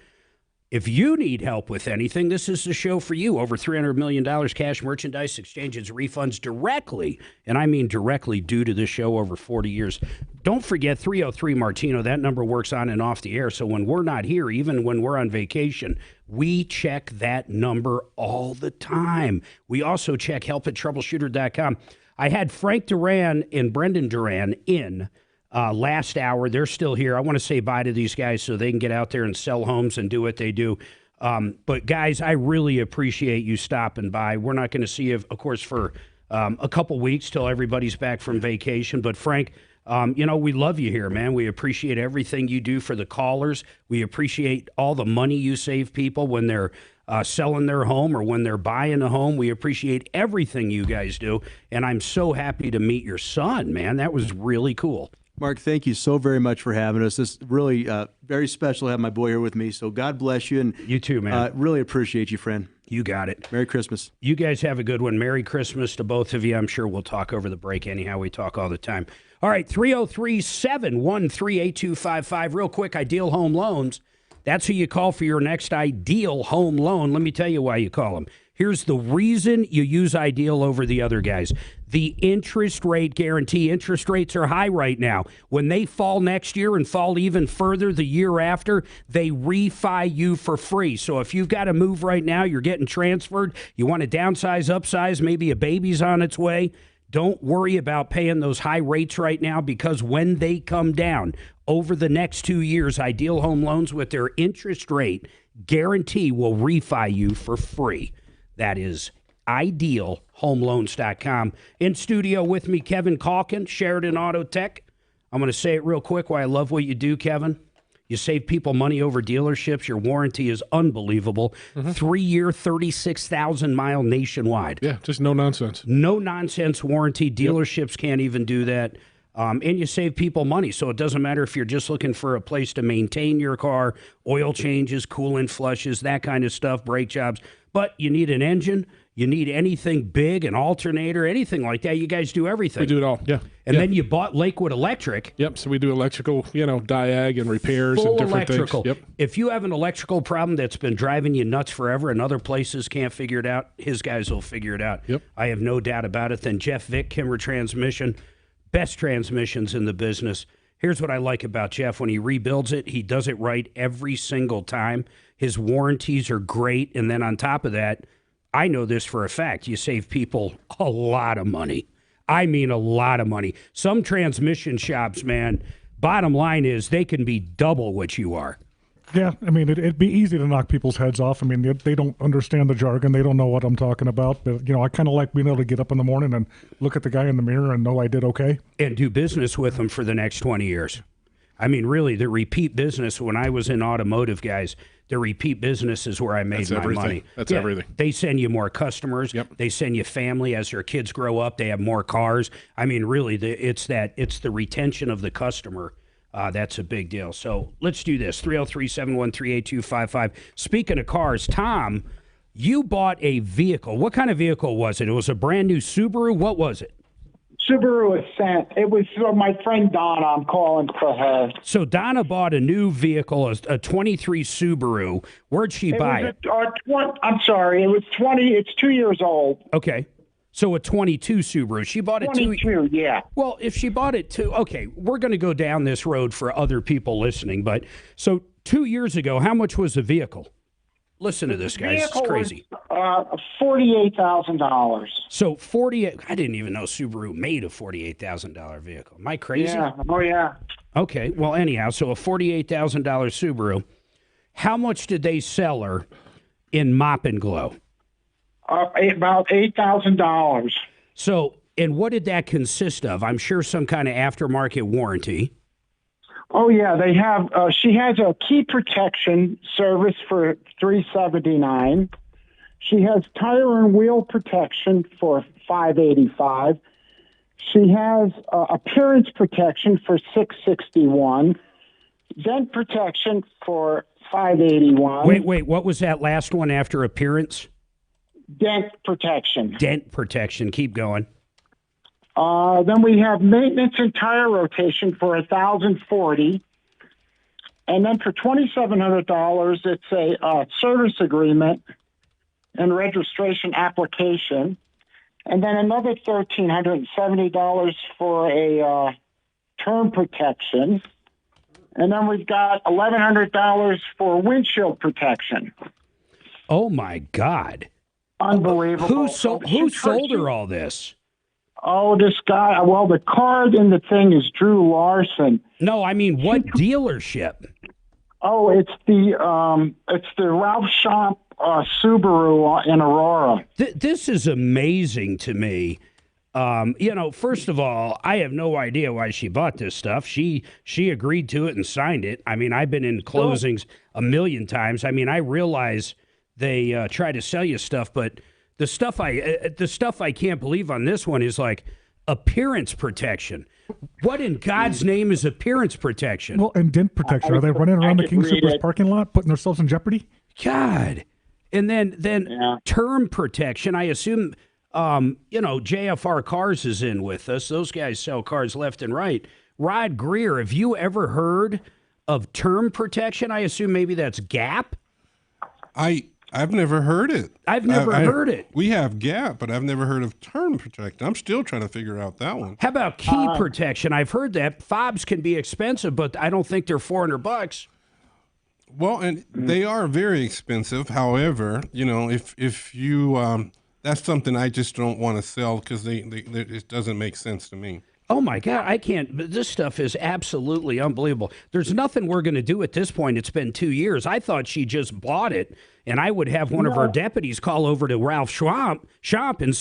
If you need help with anything, this is the show for you. Over $300 million cash, merchandise, exchanges, refunds directly, and I mean directly due to this show over 40 years. Don't forget 303 Martino. That number works on and off the air. So when we're not here, even when we're on vacation, we check that number all the time. We also check help@troubleshooter.com. I had Frank Duran and Brendan Duran in last hour. They're still here. I want to say bye to these guys so they can get out there and sell homes and do what they do. But guys, I really appreciate you stopping by. We're not going to see you, of course, for a couple weeks till everybody's back from vacation. But Frank, we love you here, man. We appreciate everything you do for the callers. We appreciate all the money you save people when they're selling their home or when they're buying a home. We appreciate everything you guys do. And I'm so happy to meet your son, man. That was really cool. Mark, thank you so very much for having us. It's really very special to have my boy here with me. So God bless you. And you too, man. Really appreciate you, friend. You got it. Merry Christmas. You guys have a good one. Merry Christmas to both of you. I'm sure we'll talk over the break anyhow. We talk all the time. All right, 303-713-8255. Real quick, Ideal Home Loans. That's who you call for your next ideal home loan. Let me tell you why you call them. Here's the reason you use Ideal over the other guys. The interest rate guarantee. Interest rates are high right now. When they fall next year and fall even further the year after, they refi you for free. So if you've got to move right now, you're getting transferred, you want to downsize, upsize, maybe a baby's on its way, don't worry about paying those high rates right now, because when they come down, over the next 2 years, Ideal Home Loans with their interest rate guarantee will refi you for free. That is idealhomeloans.com. In studio with me, Kevin Calkin, Sheridan Auto Tech. I'm going to say it real quick why I love what you do, Kevin. You save people money over dealerships. Your warranty is unbelievable. 3-year, 36,000-mile nationwide. Yeah, just no nonsense. No nonsense warranty. Dealerships can't even do that. And you save people money. So it doesn't matter if you're just looking for a place to maintain your car, oil changes, coolant flushes, that kind of stuff, brake jobs. But you need an engine. You need anything big, an alternator, anything like that. You guys do everything. We do it all, yeah. And then you bought Lakewood Electric. Yep, so we do electrical, diag and repairs Full and different electrical. things. Yep. If you have an electrical problem that's been driving you nuts forever and other places can't figure it out, his guys will figure it out. Yep. I have no doubt about it. Then Jeff Vick, Kimmer Transmission, best transmissions in the business. Here's what I like about Jeff. When he rebuilds it, he does it right every single time. His warranties are great. And then on top of that, I know this for a fact, you save people a lot of money. I mean a lot of money. Some transmission shops, man, bottom line is they can be double what you are. Yeah, I mean, it'd be easy to knock people's heads off. I mean, they don't understand the jargon. They don't know what I'm talking about. But, I kind of like being able to get up in the morning and look at the guy in the mirror and know I did okay. And do business with them for the next 20 years. I mean, really, the repeat business, when I was in automotive, guys, the repeat business is where I made my money. That's everything. They send you more customers. Yep. They send you family. As their kids grow up, they have more cars. I mean, really, it's the retention of the customer. That's a big deal. So let's do this. 303-713-8255. Speaking of cars, Tom, you bought a vehicle. What kind of vehicle was it? It was a brand new Subaru. What was it? Subaru Ascent. It was my friend Donna. I'm calling for her. So Donna bought a new vehicle, a 23 Subaru. Where'd she buy it? I'm sorry. It was 20. It's 2 years old. Okay. So a 22 Subaru. She bought it 22, yeah. Well, if she bought it okay, we're going to go down this road for other people listening. But so 2 years ago, how much was the vehicle? Listen to this, guys. It's crazy. $48,000. So I didn't even know Subaru made a $48,000 vehicle. Am I crazy? Yeah. Oh, yeah. Okay. Well, anyhow, so a $48,000 Subaru. How much did they sell her in Mop and Glow? About $8,000. So, and what did that consist of? I'm sure some kind of aftermarket warranty. Oh yeah, they have. She has a key protection service for $379. She has tire and wheel protection for $585. She has appearance protection for $661. Dent protection for $581. Wait. What was that last one after appearance? Dent protection. Dent protection. Keep going. Then we have maintenance and tire rotation for $1,040, and then for $2,700, it's a service agreement and registration application, and then another $1,370 for a term protection, and then we've got $1,100 for windshield protection. Oh my God! Unbelievable. Who sold her all this? Oh, this guy. Well, the card in the thing is Drew Larson. No, I mean, what dealership? Oh, it's the Ralph Schomp Subaru in Aurora. This is amazing to me. First of all, I have no idea why she bought this stuff. She agreed to it and signed it. I mean, I've been in closings a million times. I mean, I realize they try to sell you stuff, but the stuff I can't believe on this one is like appearance protection. What in God's name is appearance protection? Well, and dent protection. Are they running around the King Soopers parking lot, putting themselves in jeopardy? God. And then term protection. I assume, JFR Cars is in with us. Those guys sell cars left and right. Rod Greer, have you ever heard of term protection? I assume maybe that's Gap. I've never heard it. I've never heard it. We have Gap, but I've never heard of term protection. I'm still trying to figure out that one. How about key protection? I've heard that. Fobs can be expensive, but I don't think they're $400. Well, and they are very expensive. However, if you that's something I just don't want to sell because it doesn't make sense to me. Oh my God, I can't. This stuff is absolutely unbelievable. There's nothing we're going to do at this point. It's been 2 years. I thought she just bought it, and I would have one of her deputies call over to Ralph Schomp and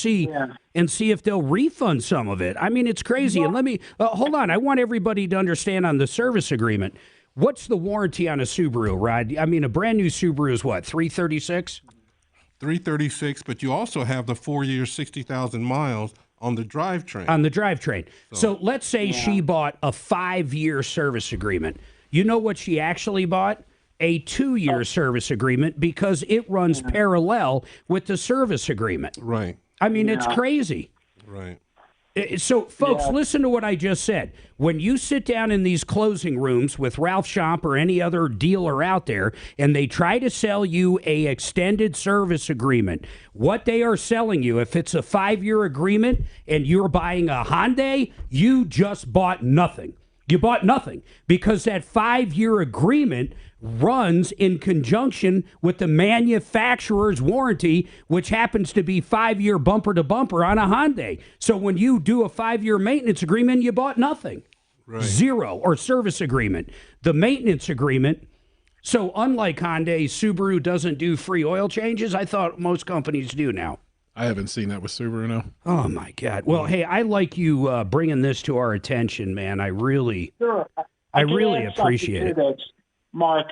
see if they'll refund some of it. I mean, it's crazy. And let me hold on. I want everybody to understand on the service agreement. What's the warranty on a Subaru, Rod? I mean, a brand new Subaru is what, 336? 336, but you also have the 4 years, 60,000 miles on the drivetrain. On the drivetrain. So let's say she bought a 5-year service agreement. You know what she actually bought? A 2-year service agreement because it runs parallel with the service agreement. Right. I mean, it's crazy. Right. So, folks, listen to what I just said. When you sit down in these closing rooms with Ralph Schomp or any other dealer out there, and they try to sell you a extended service agreement, what they are selling you, if it's a 5-year agreement and you're buying a Hyundai, you just bought nothing. You bought nothing because that 5-year agreement runs in conjunction with the manufacturer's warranty, which happens to be 5-year bumper to bumper on a Hyundai. So when you do a 5-year maintenance agreement, you bought nothing. Right. Zero, or service agreement. The maintenance agreement, so unlike Hyundai, Subaru doesn't do free oil changes. I thought most companies do now. I haven't seen that with Subaru, no. Oh, my God. Well, hey, I like you bringing this to our attention, man. I really, Sure. I can really add appreciate something it. to this, Mark.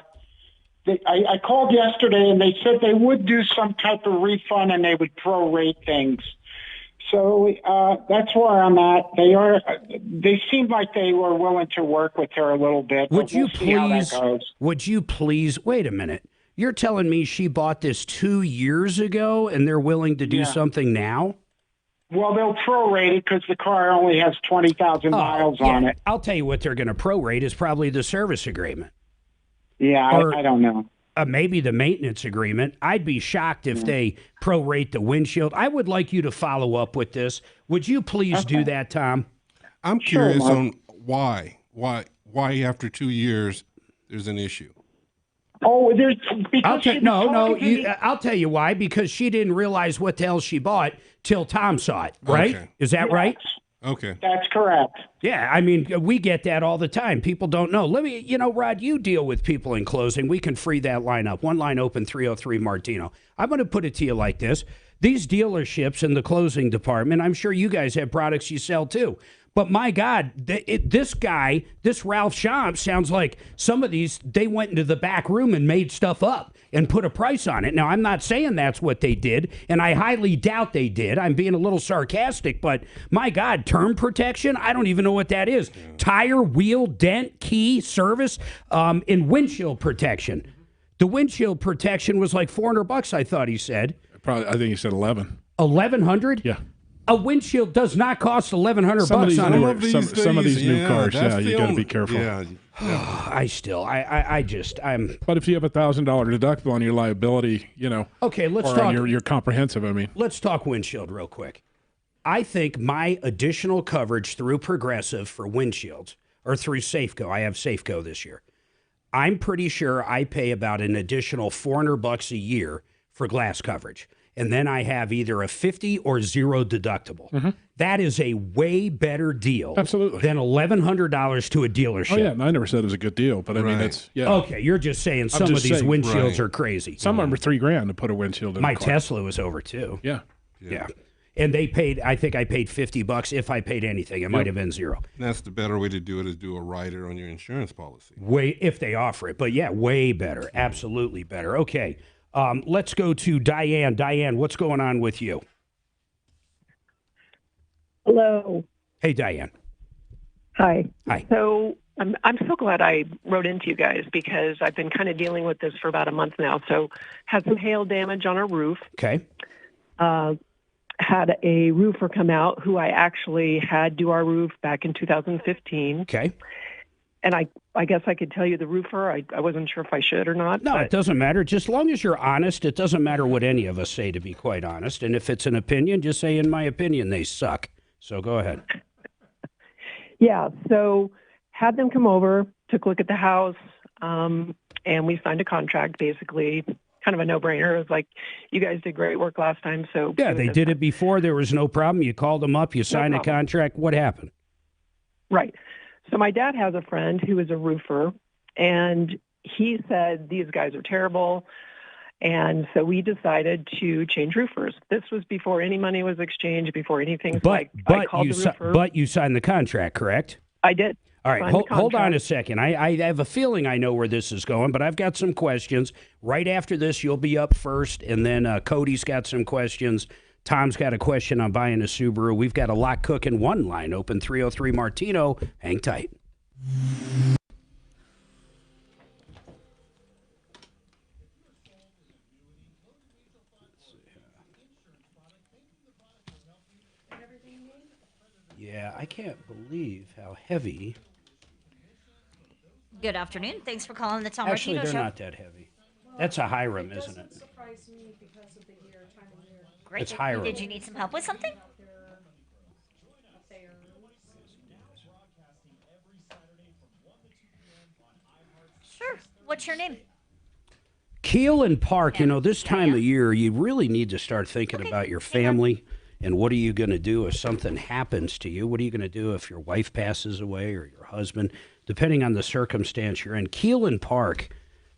I called yesterday, and they said they would do some type of refund, and they would prorate things. So that's where I'm at. They seemed like they were willing to work with her a little bit. Would you we'll see how that please? goes. Would you please? Wait a minute. You're telling me she bought this 2 years ago, and they're willing to do something now? Well, they'll prorate it because the car only has 20,000 miles on it. I'll tell you what they're going to prorate is probably the service agreement. Yeah, I don't know. Maybe the maintenance agreement. I'd be shocked if they prorate the windshield. I would like you to follow up with this. Would you please do that, Tom? I'm curious on why after 2 years there's an issue. Oh, there's because I'll tell you why. Because she didn't realize what the hell she bought till Tom saw it. Right? Okay. Is that right? Okay. That's correct. Yeah, I mean, we get that all the time. People don't know. Rod, you deal with people in closing. We can free that line up. One line open, 303 Martino. I'm going to put it to you like this. These dealerships in the closing department, I'm sure you guys have products you sell too. But my God, this guy, this Ralph Schomp, sounds like some of these, they went into the back room and made stuff up and put a price on it. Now, I'm not saying that's what they did, and I highly doubt they did. I'm being a little sarcastic, but my God, term protection? I don't even know what that is. Tire, wheel, dent, key, service, and windshield protection. The windshield protection was like $400, I thought he said. I think he said 11. 1,100? Yeah. A windshield does not cost $1,100 on it. Some of these new cars, you got to be careful. Yeah. I'm. But if you have $1,000 deductible on your liability, Okay, let's or talk. on your comprehensive, I mean. Let's talk windshield real quick. I think my additional coverage through Progressive for windshields or through Safeco, I have Safeco this year. I'm pretty sure I pay about an additional $400 a year for glass coverage. And then I have either a 50 or zero deductible. Mm-hmm. That is a way better deal than $1,100 to a dealership. Oh, yeah. And I never said it was a good deal, but I mean, that's, Okay, you're just saying some of these windshields are crazy. Some of them are $3,000 to put a windshield in My a car. Tesla was over, too. Yeah. And they paid, I think I paid $50 if I paid anything. It might have been zero. That's the better way to do it is do a rider on your insurance policy. If they offer it. But, yeah, way better. Absolutely better. Okay. Let's go to Diane. Diane, what's going on with you? Hello. Hey, Diane. Hi. Hi. So I'm so glad I wrote into you guys because I've been kind of dealing with this for about a month now. So had some hail damage on our roof. Okay. Had a roofer come out who I actually had do our roof back in 2015. Okay. And I guess I could tell you the roofer. I wasn't sure if I should or not. No, it doesn't matter. Just as long as you're honest, it doesn't matter what any of us say, to be quite honest. And if it's an opinion, just say, in my opinion, they suck. So go ahead. Yeah, so had them come over, took a look at the house, and we signed a contract, basically. Kind of a no-brainer. It was like, you guys did great work last time. So yeah, they did it before. There was no problem. You called them up. You signed a contract. What happened? Right. So my dad has a friend who is a roofer, and he said these guys are terrible. And so we decided to change roofers. This was before any money was exchanged, before anything. So I called the roofer. But you signed the contract, correct? I did. All right, Signed the hold on contract. a second. I have a feeling I know where this is going, but I've got some questions. Right after this, you'll be up first, and then Cody's got some questions. Tom's got a question on buying a Subaru. We've got a lot cooking. One line open, 303 Martino. Hang tight. Yeah, I can't believe how heavy. Good afternoon. Thanks for calling the Tom Actually, Martino they're Show. not that heavy. That's a Hiram, isn't it? Surprise me because of the time of year. Great. It's Hiram. Did you need some help with something? Sure. What's your name? Keelan Park, this time of year, you really need to start thinking about your family and what are you going to do if something happens to you? What are you going to do if your wife passes away or your husband, depending on the circumstance you're in? Keelan Park,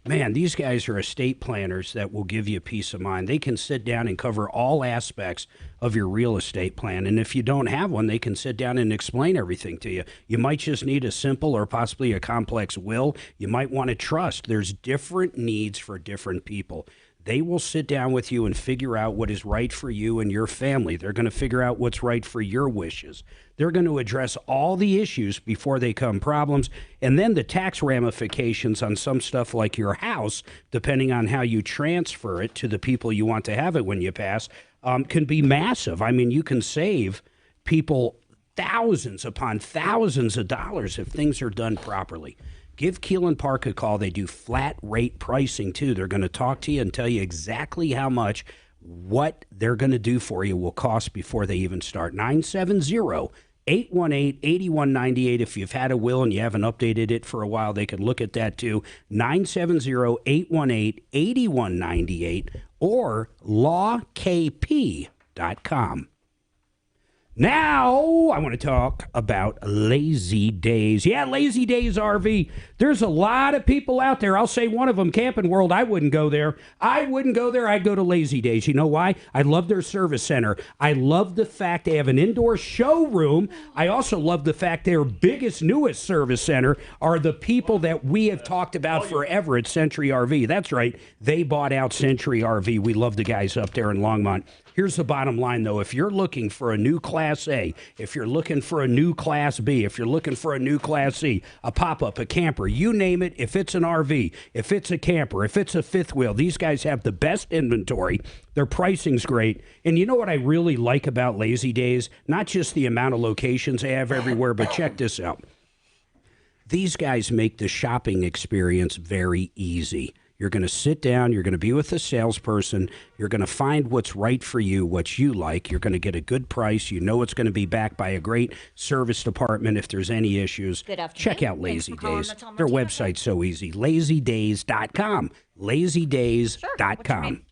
man, these guys are estate planners that will give you peace of mind. They can sit down and cover all aspects of your real estate plan. And if you don't have one, they can sit down and explain everything to you. You might just need a simple or possibly a complex will. You might want to trust. There's different needs for different people. They will sit down with you and figure out what is right for you and your family. They're going to figure out what's right for your wishes. They're going to address all the issues before they come problems. And then the tax ramifications on some stuff like your house, depending on how you transfer it to the people you want to have it when you pass, can be massive. I mean, you can save people thousands upon thousands of dollars if things are done properly. Give Keelan Park a call. They do flat rate pricing, too. They're going to talk to you and tell you exactly how much what they're going to do for you will cost before they even start. 970-818-8198. If you've had a will and you haven't updated it for a while, they can look at that, too. 970-818-8198 or lawkp.com. Now, I want to talk about Lazy Days. Yeah, Lazy Days RV. There's a lot of people out there. I'll say one of them, Camping World. I wouldn't go there. I wouldn't go there. I'd go to Lazy Days. You know why? I love their service center. I love the fact they have an indoor showroom. I also love the fact their biggest, newest service center are the people that we have talked about forever at Century RV. That's right. They bought out Century RV. We love the guys up there in Longmont. Here's the bottom line, though. If you're looking for a new Class A, if you're looking for a new Class B, if you're looking for a new Class C, a pop-up, a camper, you name it, if it's an RV, if it's a camper, if it's a fifth wheel, these guys have the best inventory. Their pricing's great. And you know what I really like about Lazy Days? Not just the amount of locations they have everywhere, but check this out. These guys make the shopping experience very easy. You're going to sit down. You're going to be with a salesperson. You're going to find what's right for you, what you like. You're going to get a good price. You know it's going to be backed by a great service department if there's any issues. Good afternoon. Check out Thanks Lazy for calling Days. the Tom Their Martino website's so easy. LazyDays.com. LazyDays.com.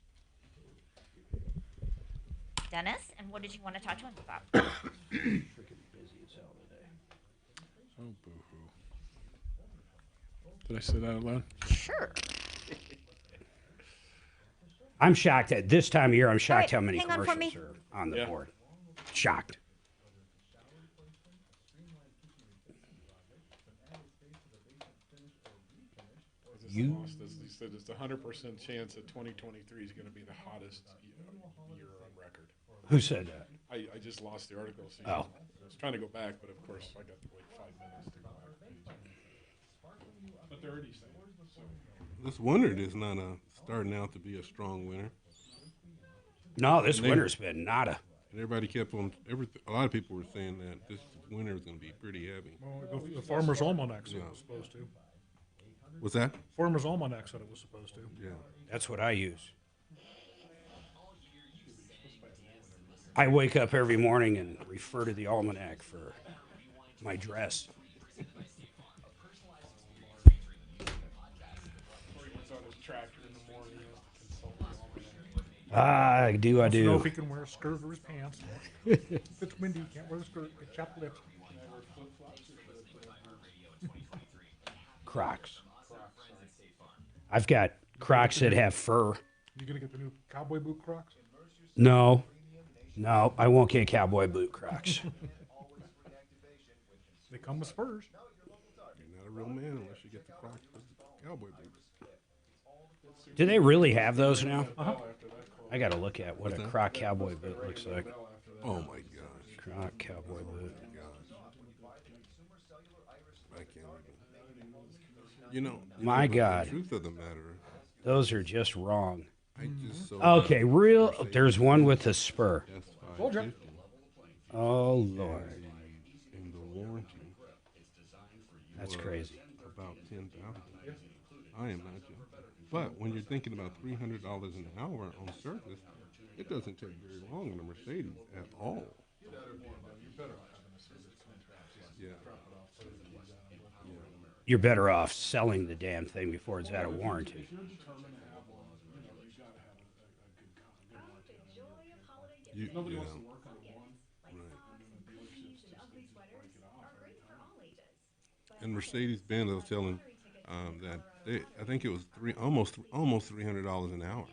Dennis, and what did you want to talk to him about? Oh, boo-hoo. Did I say that out loud? Sure. I'm shocked at this time of year. I'm shocked how many hang on for commercials me. are on the board. Shocked. He said it's a 100% chance that 2023 is going to be the hottest year on record. Who said that? I just lost the article. So Oh. I was trying to go back, but of course I got to wait 5 minutes to go back. But they're already saying so. This winter is not starting out to be a strong winter. No, this winter's been nada. And everybody kept on. A lot of people were saying that this winter is going to be pretty heavy. Well, the Farmer's Almanac said it was supposed to. What's that? Farmer's Almanac said it was supposed to. Yeah. That's what I use. I wake up every morning and refer to the almanac for my dress. I do. Wants to know if he can wear a skirt or his pants. If it's windy, he can't wear a skirt. Get chapped lips. Crocs. I've got Crocs that have fur. You gonna get the new cowboy boot Crocs? No, I won't get cowboy boot Crocs. They come with spurs. You're not a real man unless you get the Crocs with the cowboy boots. Do they really have those now? Uh-huh. I got to look at what a Croc cowboy boot looks like. Oh my gosh. Croc cowboy boot. I can't even. You know, My but God. The truth of the matter, Those are just wrong. I just sold Okay, real. There's one with a spur. That's Told ya. $5.50. Oh Lord, And the warranty. that's was crazy. About $10,000. I am not joking. But when you're thinking about $300 an hour on service, it doesn't take very long in a Mercedes at all. Yeah. You're better off selling the damn thing before it's out of warranty. You, Nobody yeah. wants to work on one. And Mercedes-Benz, I was telling that I think it was almost $300 an hour.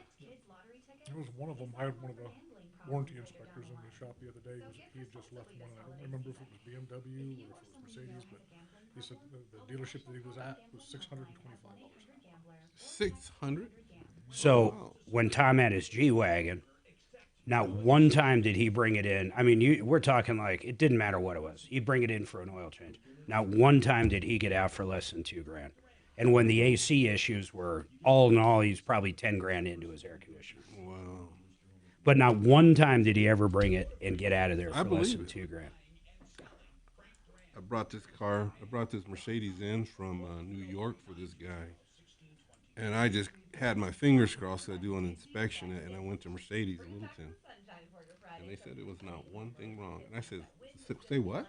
There was one of them. I had one of the warranty inspectors in the shop the other day. He had just left one. I don't remember if it was BMW or if it was Mercedes, but he said the dealership that he was at was $625. 600. So when Tom had his G-Wagon, not one time did he bring it in. I mean, we're talking like it didn't matter what it was. He'd bring it in for an oil change. Not one time did he get out for less than $2,000. And when the AC issues were all in all, he's probably $10,000 into his air conditioner. Wow. But not one time did he ever bring it and get out of there I for less believe than it. $2,000. I brought this Mercedes in from New York for this guy. And I just had my fingers crossed to do an inspection, and I went to Mercedes Littleton. And they said it was not one thing wrong. And I said, say what?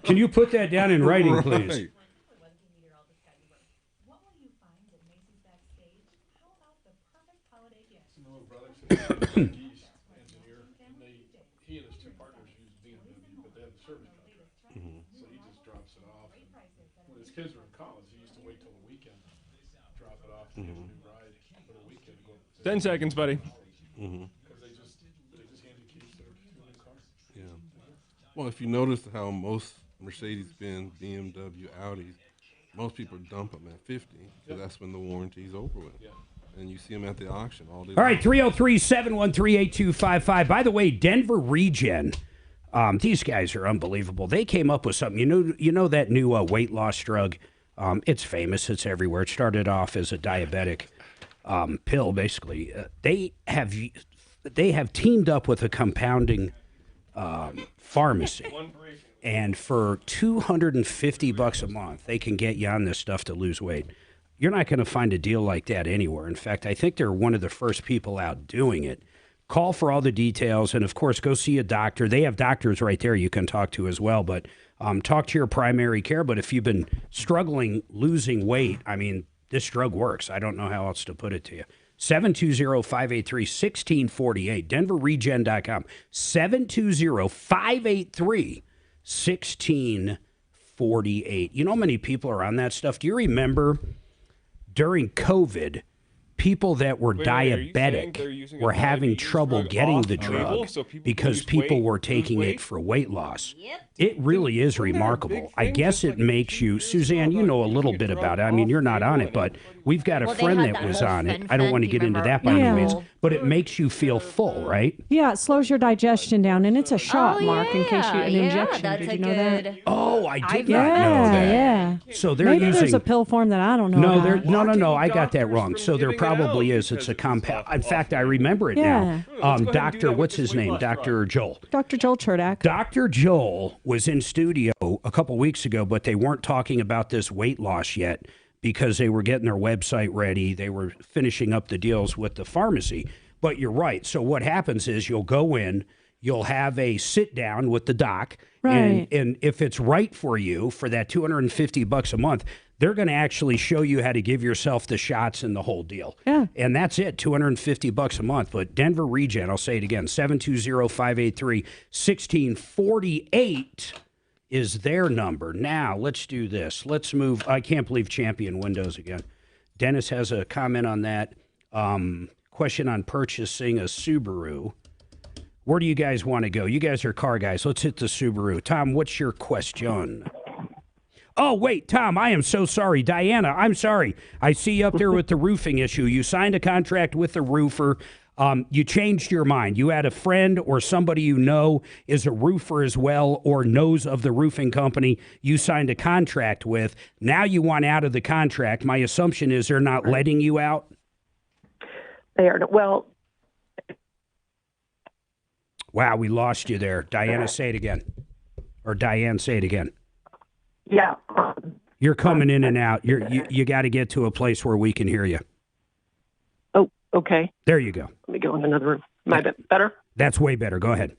Can you put that down in writing, please? Right. He and his two partners use BMW, but they have a service contract. So he just drops it off. And when his kids were in college, he used to wait till the weekend, drop it off, to get a new ride for the weekend. Go 10 seconds, buddy. Because they just hand you keys to a new car. Yeah. Well, if you notice how most Mercedes-Benz, BMW, Audis, most people dump them at 50 because that's when the warranty's over with. Yeah. And you see them at the auction all day. All right, 303-713-8255. By the way, Denver Regen, these guys are unbelievable. They came up with something. You know that new weight loss drug? It's famous. It's everywhere. It started off as a diabetic pill, basically. They have teamed up with a compounding pharmacy. And for $250 a month, they can get you on this stuff to lose weight. You're not going to find a deal like that anywhere. In fact, I think they're one of the first people out doing it. Call for all the details, and of course, go see a doctor. They have doctors right there you can talk to as well, but talk to your primary care. But if you've been struggling losing weight, I mean, this drug works. I don't know how else to put it to you. 720-583-1648, denverregen.com, 720-583-1648. You know how many people are on that stuff? Do you remember during COVID, people that were Wait, are you saying they're diabetic using were a having diabetes trouble drug getting off the label drug so people because lose people weight- were lose taking weight? it for weight loss? It really is remarkable. I guess it makes you, Suzanne, you know a little bit about it. I mean, you're not on it, but we've got a Well, they friend had that that was whole on it. fen- I don't want to fen, get into remember? that by any Yeah. means, but it makes you feel full, right? Yeah, it slows your digestion down, and it's a shot, Oh, Mark, in case you an yeah, injection. that's Did a you know that? good. Oh, I did Yeah, not know that. yeah. So they're Maybe using. there's a pill form that I don't know No, about. there. No. I got that wrong. So there probably is. It's a compound. In fact, I remember it now. Doctor, what's his name? Dr. Joel. Dr. Joel Cherdak. Dr. Joel was in studio a couple weeks ago, but they weren't talking about this weight loss yet because they were getting their website ready. They were finishing up the deals with the pharmacy. But you're right. So what happens is you'll go in, you'll have a sit down with the doc, Right. and if it's right for you for that $250 a month, they're going to actually show you how to give yourself the shots and the whole deal. Yeah. And that's it, $250 a month. But Denver Regen, I'll say it again, 720-583-1648. is their number. Now, let's do this. Let's move. I can't believe Champion Windows again. Dennis has a comment on that. Question on purchasing a Subaru. Where do you guys want to go? You guys are car guys. Let's hit the Subaru. Tom, what's your question? Oh, wait, Tom, I am so sorry. Diana, I'm sorry. I see you up there with the roofing issue. You signed a contract with the roofer. You changed your mind. You had a friend or somebody you know is a roofer as well or knows of the roofing company you signed a contract with. Now you want out of the contract. My assumption is they're not letting you out? They are, well, wow, we lost you there. Diana, say it again. Or Diane, say it again. yeah. You're coming in and out. You got to get to a place where we can hear you. Oh, okay. There you go. Let me go in another room. Am I better? That's way better. Go ahead.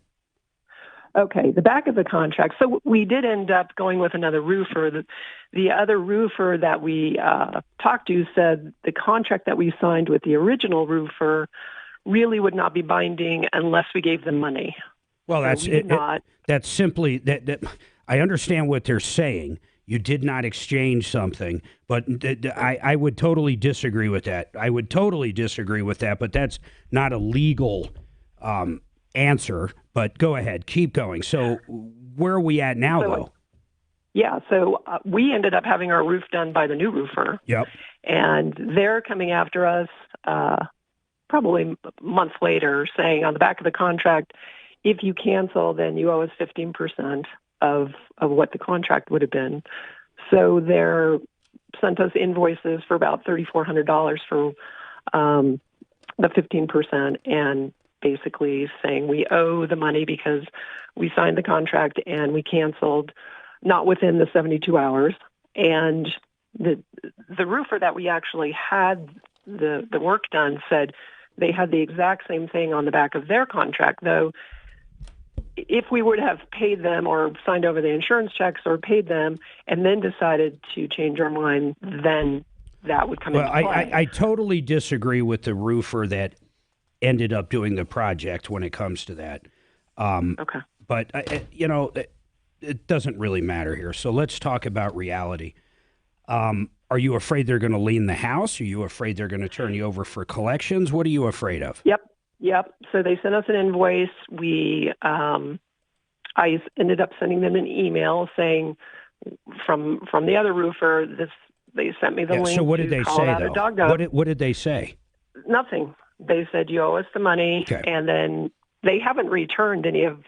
Okay, the back of the contract. So we did end up going with another roofer. The other roofer that we talked to said the contract that we signed with the original roofer really would not be binding unless we gave them money. Well, So that's we did not. That's simply that. I understand what they're saying. You did not exchange something, but I would totally disagree with that. I would totally disagree with that, but that's not a legal answer. But go ahead, keep going. So where are we at now, though? Yeah, so we ended up having our roof done by the new roofer. Yep. And they're coming after us probably a month later saying on the back of the contract, if you cancel, then you owe us 15% of what the contract would have been. So they're sent us invoices for about $3,400 for the 15% and basically saying we owe the money because we signed the contract and we canceled not within the 72 hours. And the roofer that we actually had the work done said they had the exact same thing on the back of their contract, though if we would have paid them or signed over the insurance checks or paid them and then decided to change our mind, then that would come into play. I totally disagree with the roofer that ended up doing the project when it comes to that. Okay. But, it doesn't really matter here. So let's talk about reality. Are you afraid they're going to lien the house? Are you afraid they're going to turn you over for collections? What are you afraid of? Yep. So they sent us an invoice. I ended up sending them an email saying from the other roofer, they sent me the link. So what did they say, though? What did they say? Nothing. They said, you owe us the money. Okay. And then they haven't returned any of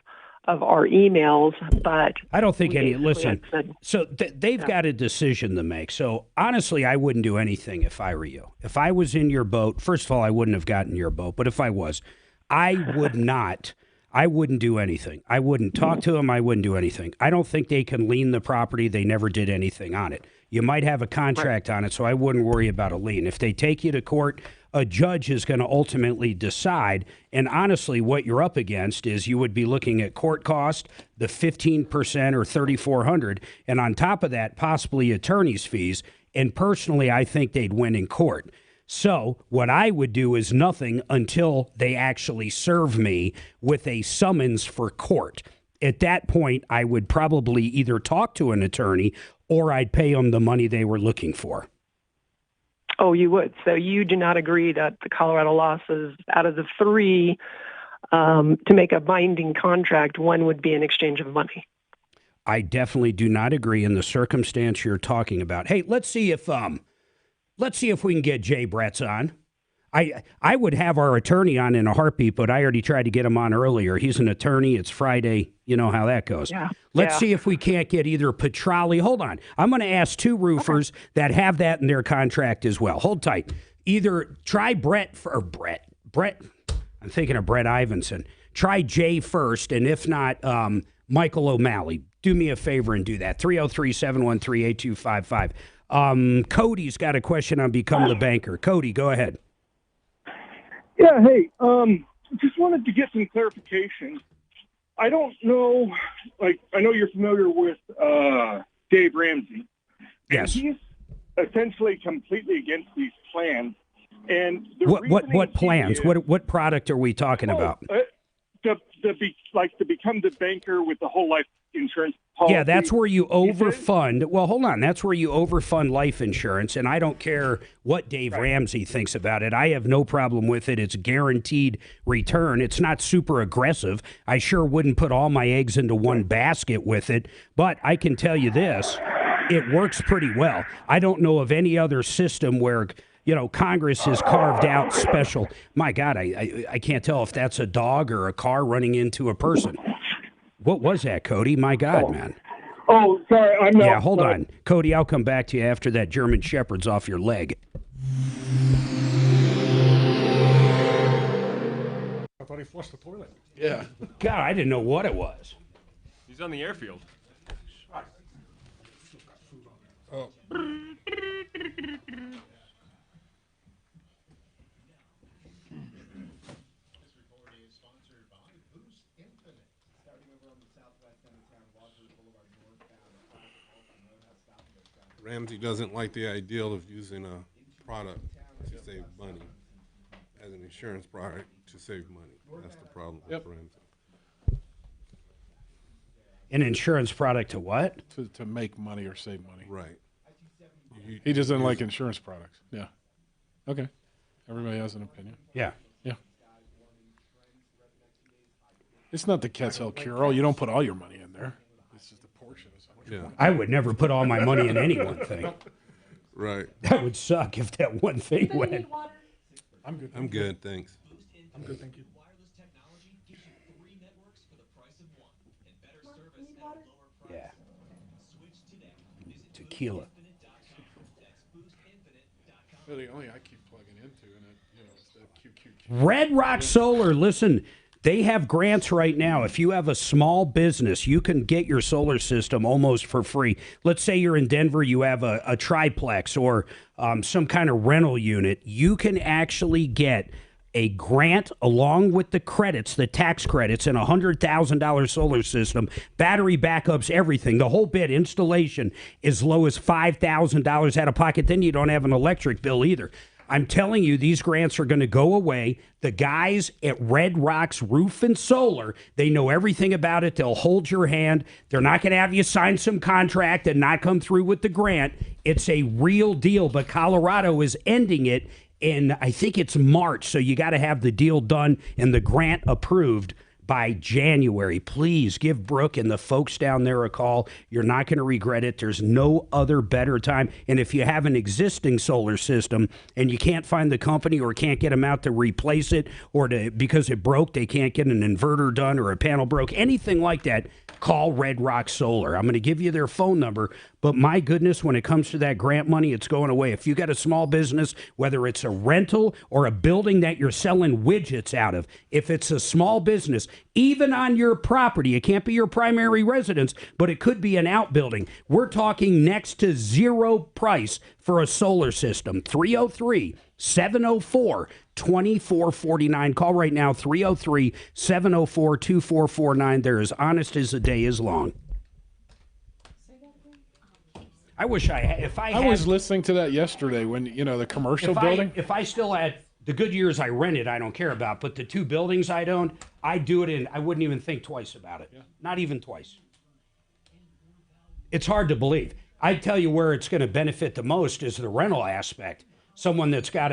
our emails, but I don't think any. basically Listen, had said, so they've got a decision to make. So honestly, I wouldn't do anything if I were you. If I was in your boat, first of all, I wouldn't have gotten your boat. But if I was, I would not. I wouldn't do anything. I wouldn't talk to them. I wouldn't do anything. I don't think they can lien the property. They never did anything on it. You might have a contract on it, so I wouldn't worry about a lien. If they take you to court, a judge is going to ultimately decide. And honestly, what you're up against is you would be looking at court cost, the 15% or $3,400, and on top of that, possibly attorney's fees. And personally, I think they'd win in court. So what I would do is nothing until they actually serve me with a summons for court. At that point, I would probably either talk to an attorney or I'd pay them the money they were looking for. oh, you would. So you do not agree that the Colorado law says out of the three, to make a binding contract, one would be in exchange of money. I definitely do not agree in the circumstance you're talking about. Hey, let's see if we can get Jay Bretz on. I would have our attorney on in a heartbeat, but I already tried to get him on earlier. He's an attorney. It's Friday. You know how that goes. Yeah. Let's see if we can't get either Petrali. Hold on. I'm going to ask two roofers that have that in their contract as well. Hold tight. Either try Brett. I'm thinking of Brett Ivinson. Try Jay first, and if not, Michael O'Malley. Do me a favor and do that. 303-713-8255. Cody's got a question on Become the Banker. Cody, go ahead. Yeah, hey, just wanted to get some clarification. I don't know, I know you're familiar with Dave Ramsey. Yes. He's essentially completely against these plans. And the what plans? What product are we talking about? to become the banker with the whole life insurance policy. Yeah, that's where you overfund. Well, hold on. That's where you overfund life insurance, and I don't care what Dave Ramsey thinks about it. I have no problem with it. It's guaranteed return. It's not super aggressive. I sure wouldn't put all my eggs into one basket with it, but I can tell you this. It works pretty well. I don't know of any other system where, Congress has carved out special. My God, I can't tell if that's a dog or a car running into a person. What was that, Cody? My God, man. Oh, sorry. I'm not. Yeah, hold on. Cody, I'll come back to you after that German Shepherd's off your leg. I thought he flushed the toilet. Yeah. God, I didn't know what it was. He's on the airfield. Oh. Ramsey doesn't like the idea of using a product to save money as an insurance product to save money. That's the problem with Ramsey. An insurance product to what? To make money or save money. Right. He doesn't like insurance products. Yeah. Okay. Everybody has an opinion. Yeah. Yeah. It's not the Quetzal cure-all. You don't put all your money in there. It's just a portion of something. I would never put all my money in any one thing. Right. That would suck if that one thing went. I'm good. I'm good, thanks. I'm good, thank you. Yeah. Tequila. Well, the only I keep plugging into, and it's the QQQ. Red Rock Solar, listen, they have grants right now. If you have a small business, you can get your solar system almost for free. Let's say you're in Denver, you have a triplex or some kind of rental unit. You can actually get a grant along with the credits, the tax credits, and a $100,000 solar system, battery backups, everything, the whole bit, installation, as low as $5,000 out of pocket. Then you don't have an electric bill either. I'm telling you, these grants are going to go away. The guys at Red Rocks Roof and Solar, they know everything about it. They'll hold your hand. They're not going to have you sign some contract and not come through with the grant. It's a real deal, but Colorado is ending it in, I think it's March, so you got to have the deal done and the grant approved by January. Please give Brooke and the folks down there a call. You're not going to regret it. There's no other better time. And if you have an existing solar system and you can't find the company or can't get them out to replace it or because it broke, they can't get an inverter done or a panel broke, anything like that, call Red Rock Solar. I'm going to give you their phone number, but my goodness, when it comes to that grant money, it's going away. If you got a small business, whether it's a rental or a building that you're selling widgets out of, if it's a small business, even on your property, it can't be your primary residence, but it could be an outbuilding. We're talking next to zero price for a solar system. 303-704-2449. Call right now, 303-704-2449. They're as honest as the day is long. I wish I had. I was listening to that yesterday when, the commercial building. If I still had the good years I rented, I don't care about. But the two buildings I owned, I do it in. I wouldn't even think twice about it. Yeah. Not even twice. It's hard to believe. I tell you where it's going to benefit the most is the rental aspect. Someone that's got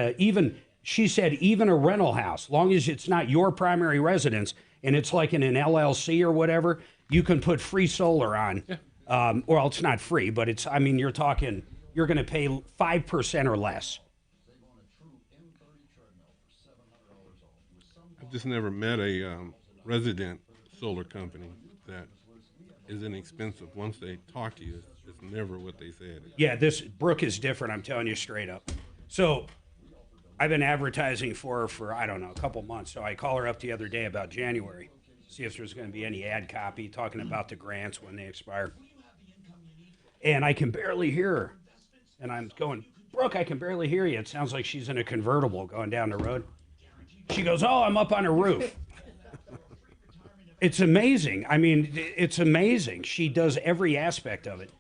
she said, even a rental house, long as it's not your primary residence and it's like in an LLC or whatever, you can put free solar on. Yeah. Well, it's not free, but you're talking, you're going to pay 5% or less. I've just never met a resident solar company that is inexpensive. Once they talk to you, it's never what they said. Yeah, this Brooke is different, I'm telling you straight up. So I've been advertising for her for, I don't know, a couple months. So I call her up the other day about January, see if there's going to be any ad copy talking about the grants when they expire. And I can barely hear her. And I'm going, Brooke, I can barely hear you. It sounds like she's in a convertible going down the road. She goes, oh, I'm up on a roof. It's amazing. It's amazing. She does every aspect of it.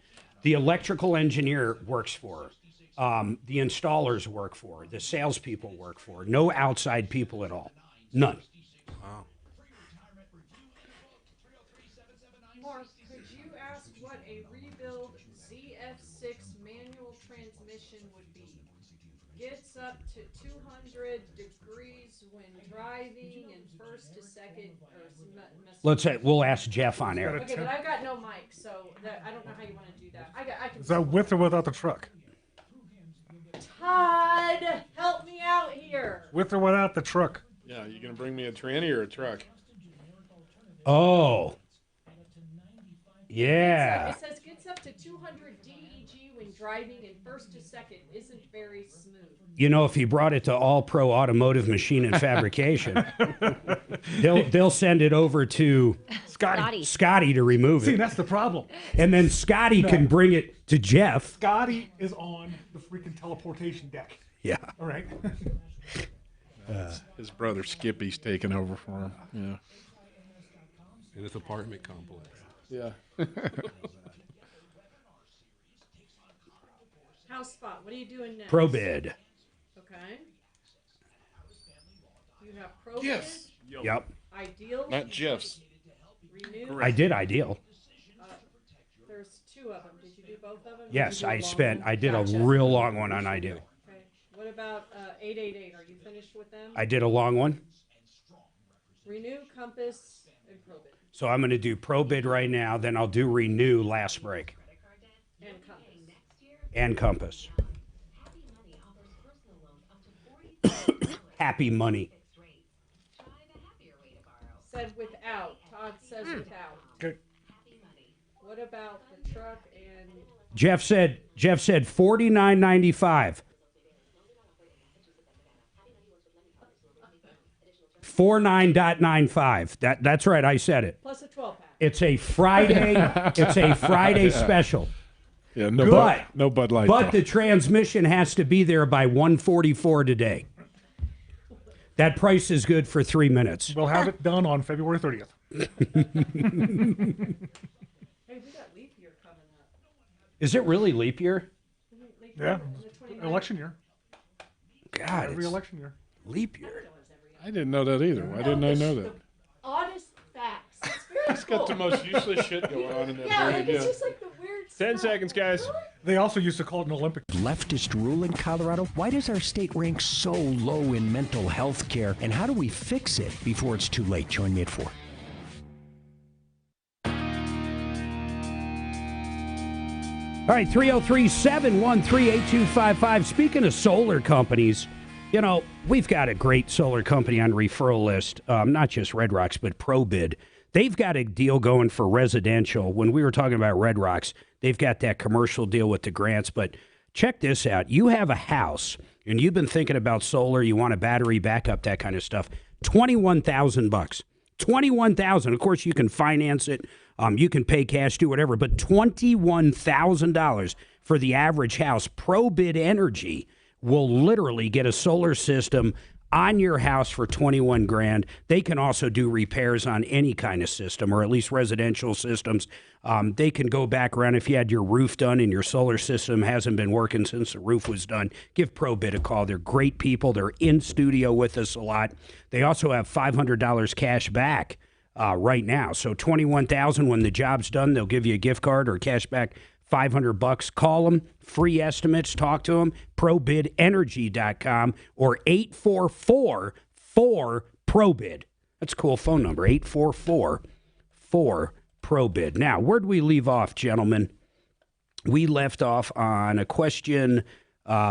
The electrical engineer works for her. The installers work for her. The salespeople work for her. No outside people at all. None. Wow. translation would be gets up to 200 degrees when driving and first to second. Let's say we'll ask Jeff on air. Okay, but I've got no mic, so I don't know how you want to do that. I can. Is that with or without the truck? Todd, help me out here. With or without the truck? Yeah, you gonna bring me a tranny or a truck? Oh. Yeah. It says gets up to 200 DEG when driving and first to second isn't very smooth. You know, if he brought it to All Pro Automotive Machine and Fabrication, they'll send it over to Scotty to remove See, it. that's the problem. And then Scotty can bring it to Jeff. Scotty is on the freaking teleportation deck. Yeah. All right. His brother Skippy's taking over for him. Yeah. In his apartment complex. Yeah. House spot. What are you doing next? Pro bid. Okay. You have pro Yes. bid. Yep. Ideal. Not Jeff's. Renew. I did Ideal. There's two of them. Did you do both of them? Yes, I did a real long one on Ideal. Okay. What about 888? Are you finished with them? I did a long one. Renew, Compass, and Pro bid. So I'm going to do Pro bid right now, then I'll do Renew last break. And Compass. And Compass. Happy money. Said without. Todd says without. Okay. What about the truck and Jeff said $49.95. 49.95. That's right, I said it. plus a 12-pack? It's a Friday special. Yeah, no Bud Light. But the transmission has to be there by 1:44 today. That price is good for 3 minutes. We'll have it done on February 30th. Hey, we got leap year coming up. Is it really leap year? Yeah, election year. God, Every election year. Leap year. I didn't know that either. Why didn't I know that? Oddest facts. It's very It's got the most useless shit going on in that Yeah, brain. like, it's just like the weird 10 seconds, guys. They also used to call it an Olympic. Leftist rule in Colorado? Why does our state rank so low in mental health care? And how do we fix it before it's too late? Join me at 4. All right, 303-713-8255. Speaking of solar companies, you know, we've got a great solar company on referral list, not just Red Rocks, but ProBid. They've got a deal going for residential. When we were talking about Red Rocks, they've got that commercial deal with the grants. But check this out. You have a house, and you've been thinking about solar. You want a battery backup, that kind of stuff. $21,000. $21,000. Of course, you can finance it. You can pay cash, do whatever. But $21,000 for the average house. ProBid Energy will literally get a solar system on your house for 21 grand. They can also do repairs on any kind of system, or at least residential systems. They can go back around if you had your roof done and your solar system hasn't been working since the roof was done. Give ProBid a call. They're great people. They're in studio with us a lot. They also have $500 cash back right now. So $21,000 when the job's done, they'll give you a gift card or cash back. $500. Call them. Free estimates. Talk to them. ProBidEnergy.com or 844-4ProBid. That's a cool phone number. 844-4ProBid. Now, where'd we leave off, gentlemen? We left off on a question.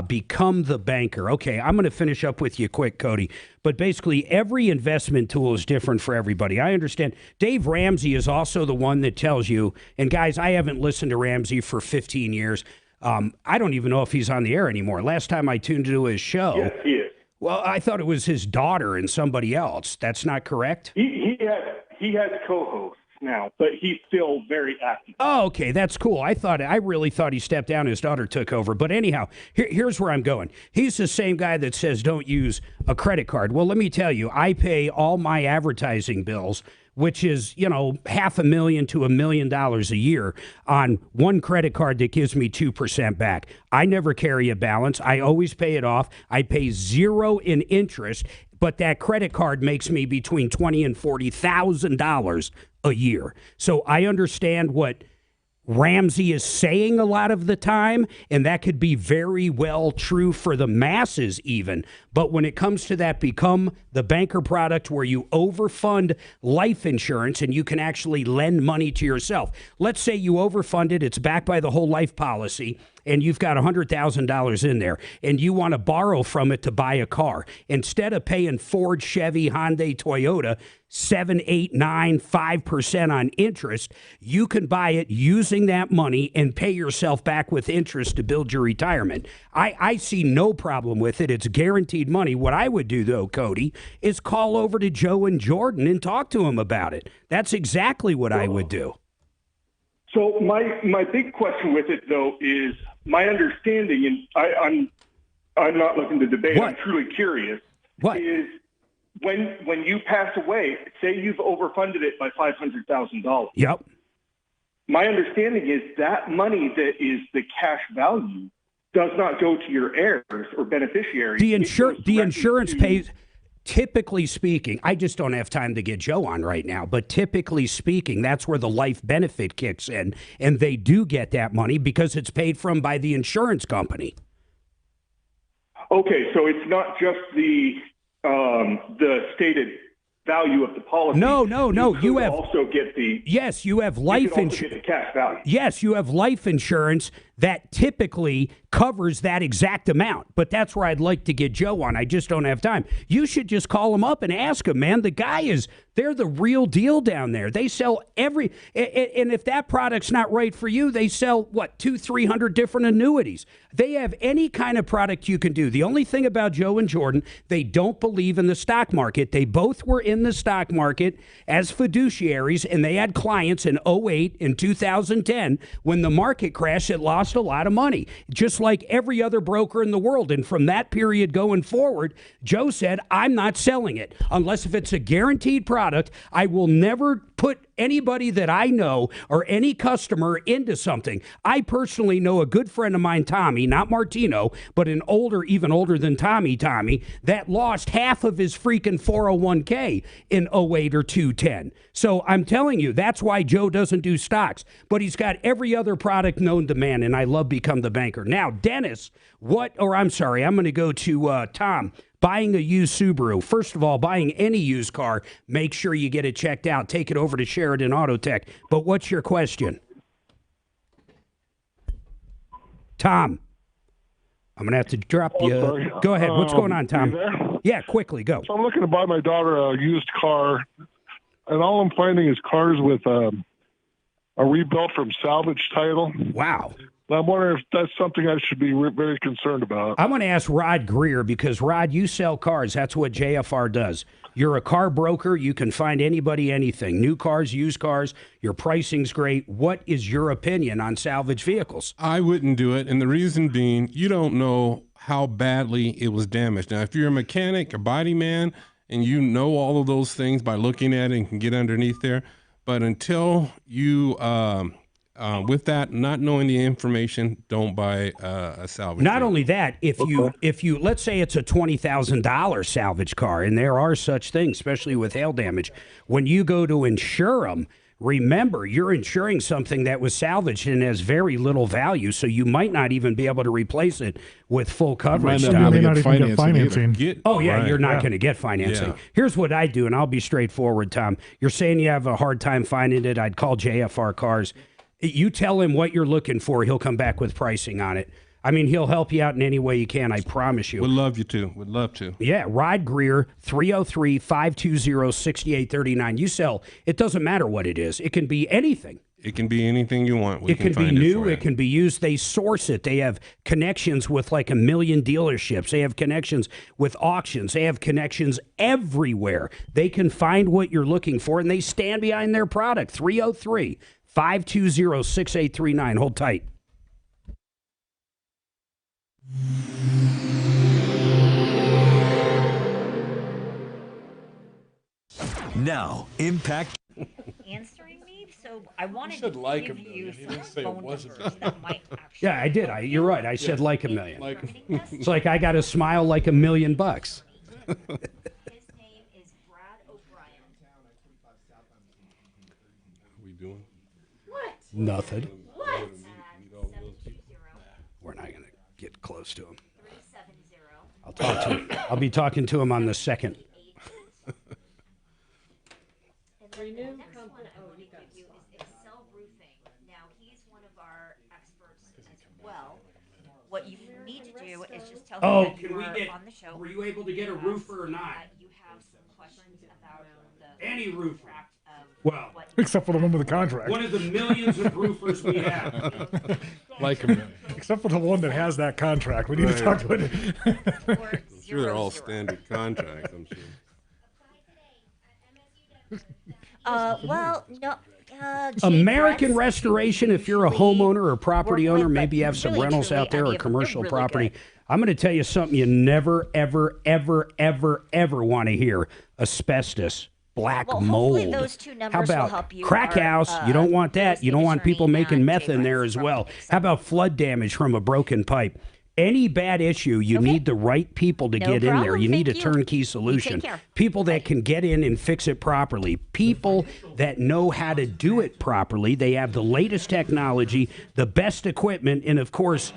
Become the banker. Okay, I'm going to finish up with you quick, Cody. But basically, every investment tool is different for everybody. I understand. Dave Ramsey is also the one that tells you, and guys, I haven't listened to Ramsey for 15 years. I don't even know if he's on the air anymore. Last time I tuned into his show. Yes, he is. Well, I thought it was his daughter and somebody else. That's not correct? He has co-hosts now, but he's still very active. Oh, okay, that's cool. I really thought he stepped down. His daughter took over. But anyhow, here's where I'm going. He's the same guy that says don't use a credit card. Well, let me tell you, I pay all my advertising bills, which is, $500,000 to $1 million a year on one credit card that gives me 2% back. I never carry a balance. I always pay it off. I pay zero in interest, but that credit card makes me between $20,000 and $40,000 a year. So I understand what Ramsey is saying a lot of the time, and that could be very well true for the masses even. But when it comes to that become the banker product where you overfund life insurance and you can actually lend money to yourself. Let's say you overfund it, it's backed by the whole life policy, and you've got $100,000 in there, and you want to borrow from it to buy a car. Instead of paying Ford, Chevy, Hyundai, Toyota 7, 8, 9, 5% on interest, you can buy it using that money and pay yourself back with interest to build your retirement. I see no problem with it. It's guaranteed money. What I would do, though, Cody, is call over to Joe and Jordan and talk to them about it. That's exactly what I would do. So my big question with it, though, is my understanding, and I'm not looking to debate. What? I'm truly curious. What is when you pass away? Say you've overfunded it by $500,000. Yep. My understanding is that money that is the cash value does not go to your heirs or beneficiaries. The insurance pays. Typically speaking, I just don't have time to get Joe on right now, but typically speaking, that's where the life benefit kicks in, and they do get that money because it's paid from by the insurance company. Okay, so it's not just the stated value of the policy. No. You have also get the you have life insurance. The cash value. Yes, you have life insurance that typically covers that exact amount. But that's where I'd like to get Joe on. I just don't have time. You should just call him up and ask him, man. The guy they're the real deal down there. They sell and if that product's not right for you, they sell, 200-300 different annuities. They have any kind of product you can do. The only thing about Joe and Jordan, they don't believe in the stock market. They both were in the stock market as fiduciaries, and they had clients in 2008 and 2010 when the market crashed. It lost a lot of money, just like every other broker in the world. And from that period going forward, Joe said, I'm not selling it unless if it's a guaranteed product. I will never put anybody that I know or any customer into something. I personally know a good friend of mine, Tommy, not Martino, but even older than Tommy, that lost half of his freaking 401k in 08 or 210. So I'm telling you, that's why Joe doesn't do stocks, but he's got every other product known to man, and I love Become the Banker. Now, Dennis, I'm going to go to Tom. Buying a used Subaru. First of all, buying any used car, make sure you get it checked out. Take it over to Sheridan Auto Tech. But what's your question? Tom, I'm going to have to drop you. Go ahead. What's going on, Tom? Yeah, quickly, go. So I'm looking to buy my daughter a used car, and all I'm finding is cars with a rebuilt from salvage title. Wow. I'm wondering if that's something I should be very concerned about. I'm going to ask Rod Greer because, Rod, you sell cars. That's what JFR does. You're a car broker. You can find anybody anything. New cars, used cars. Your pricing's great. What is your opinion on salvage vehicles? I wouldn't do it. And the reason being, you don't know how badly it was damaged. Now, if you're a mechanic, a body man, and you know all of those things by looking at it and can get underneath there, but until you... with that, not knowing the information, don't buy a salvage. Not only that, if you let's say it's a $20,000 salvage car, and there are such things, especially with hail damage, when you go to insure them, remember you're insuring something that was salvaged and has very little value, so you might not even be able to replace it with full coverage. You may not even get financing. You're not going to get financing. Yeah. Here's what I do, and I'll be straightforward, Tom. You're saying you have a hard time finding it. I'd call JFR Cars. You tell him what you're looking for, he'll come back with pricing on it. I mean, he'll help you out in any way he can, I promise you. Would love you to. Would love to. Yeah, Rod Greer, 303-520-6839. You sell, it doesn't matter what it is. It can be anything. It can be anything you want. It can be new. It can be used. They source it. They have connections with like 1 million dealerships. They have connections with auctions. They have connections everywhere. They can find what you're looking for, and they stand behind their product. 303-520-6839. Hold tight. Now, Impact. Answering me, so I wanted said to like give $1 million. you You some didn't say it phone wasn't. numbers that might actually. Yeah, I did. You're right. I said like $1 million. Like- It's like I got to smile like $1 million bucks. His name is Brad O'Brien. We doing? What? Nothing. What? close to him. I'll talk to him. I'll be talking to him on the 2nd. Renew Next one company. I Oh, want to you got give you is Excel Roofing. Now, he's one of our experts as well. What you need to do is just tell him that you are on the show. Were you able to get a roofer or not? You have some questions about the Any roofer. contract of Well, what Except for the one with the contract. one of the millions of roofers we have. Like a million. Except for the one that has that contract. We need to talk to it. I'm sure they're all standard contracts. I'm sure. well, no. American Restoration, if you're a homeowner or property work with, owner, but maybe you have some really, rentals truly, out there I or mean, commercial they're really property. good. I'm going to tell you something you never, ever, ever, ever, ever want to hear. Asbestos. Black Well, mold. hopefully those two numbers How about will help you. crack Our, house? You don't want that. You don't want people attorney making and meth Jay in there Brents as from well. How about flood damage from a broken pipe? Any bad issue, you need the right people to No get in there. problem. You need a Thank you. turnkey You solution. take care. People that can get in and fix it properly. People that know how to do it properly. They have the latest technology, the best equipment, and of course,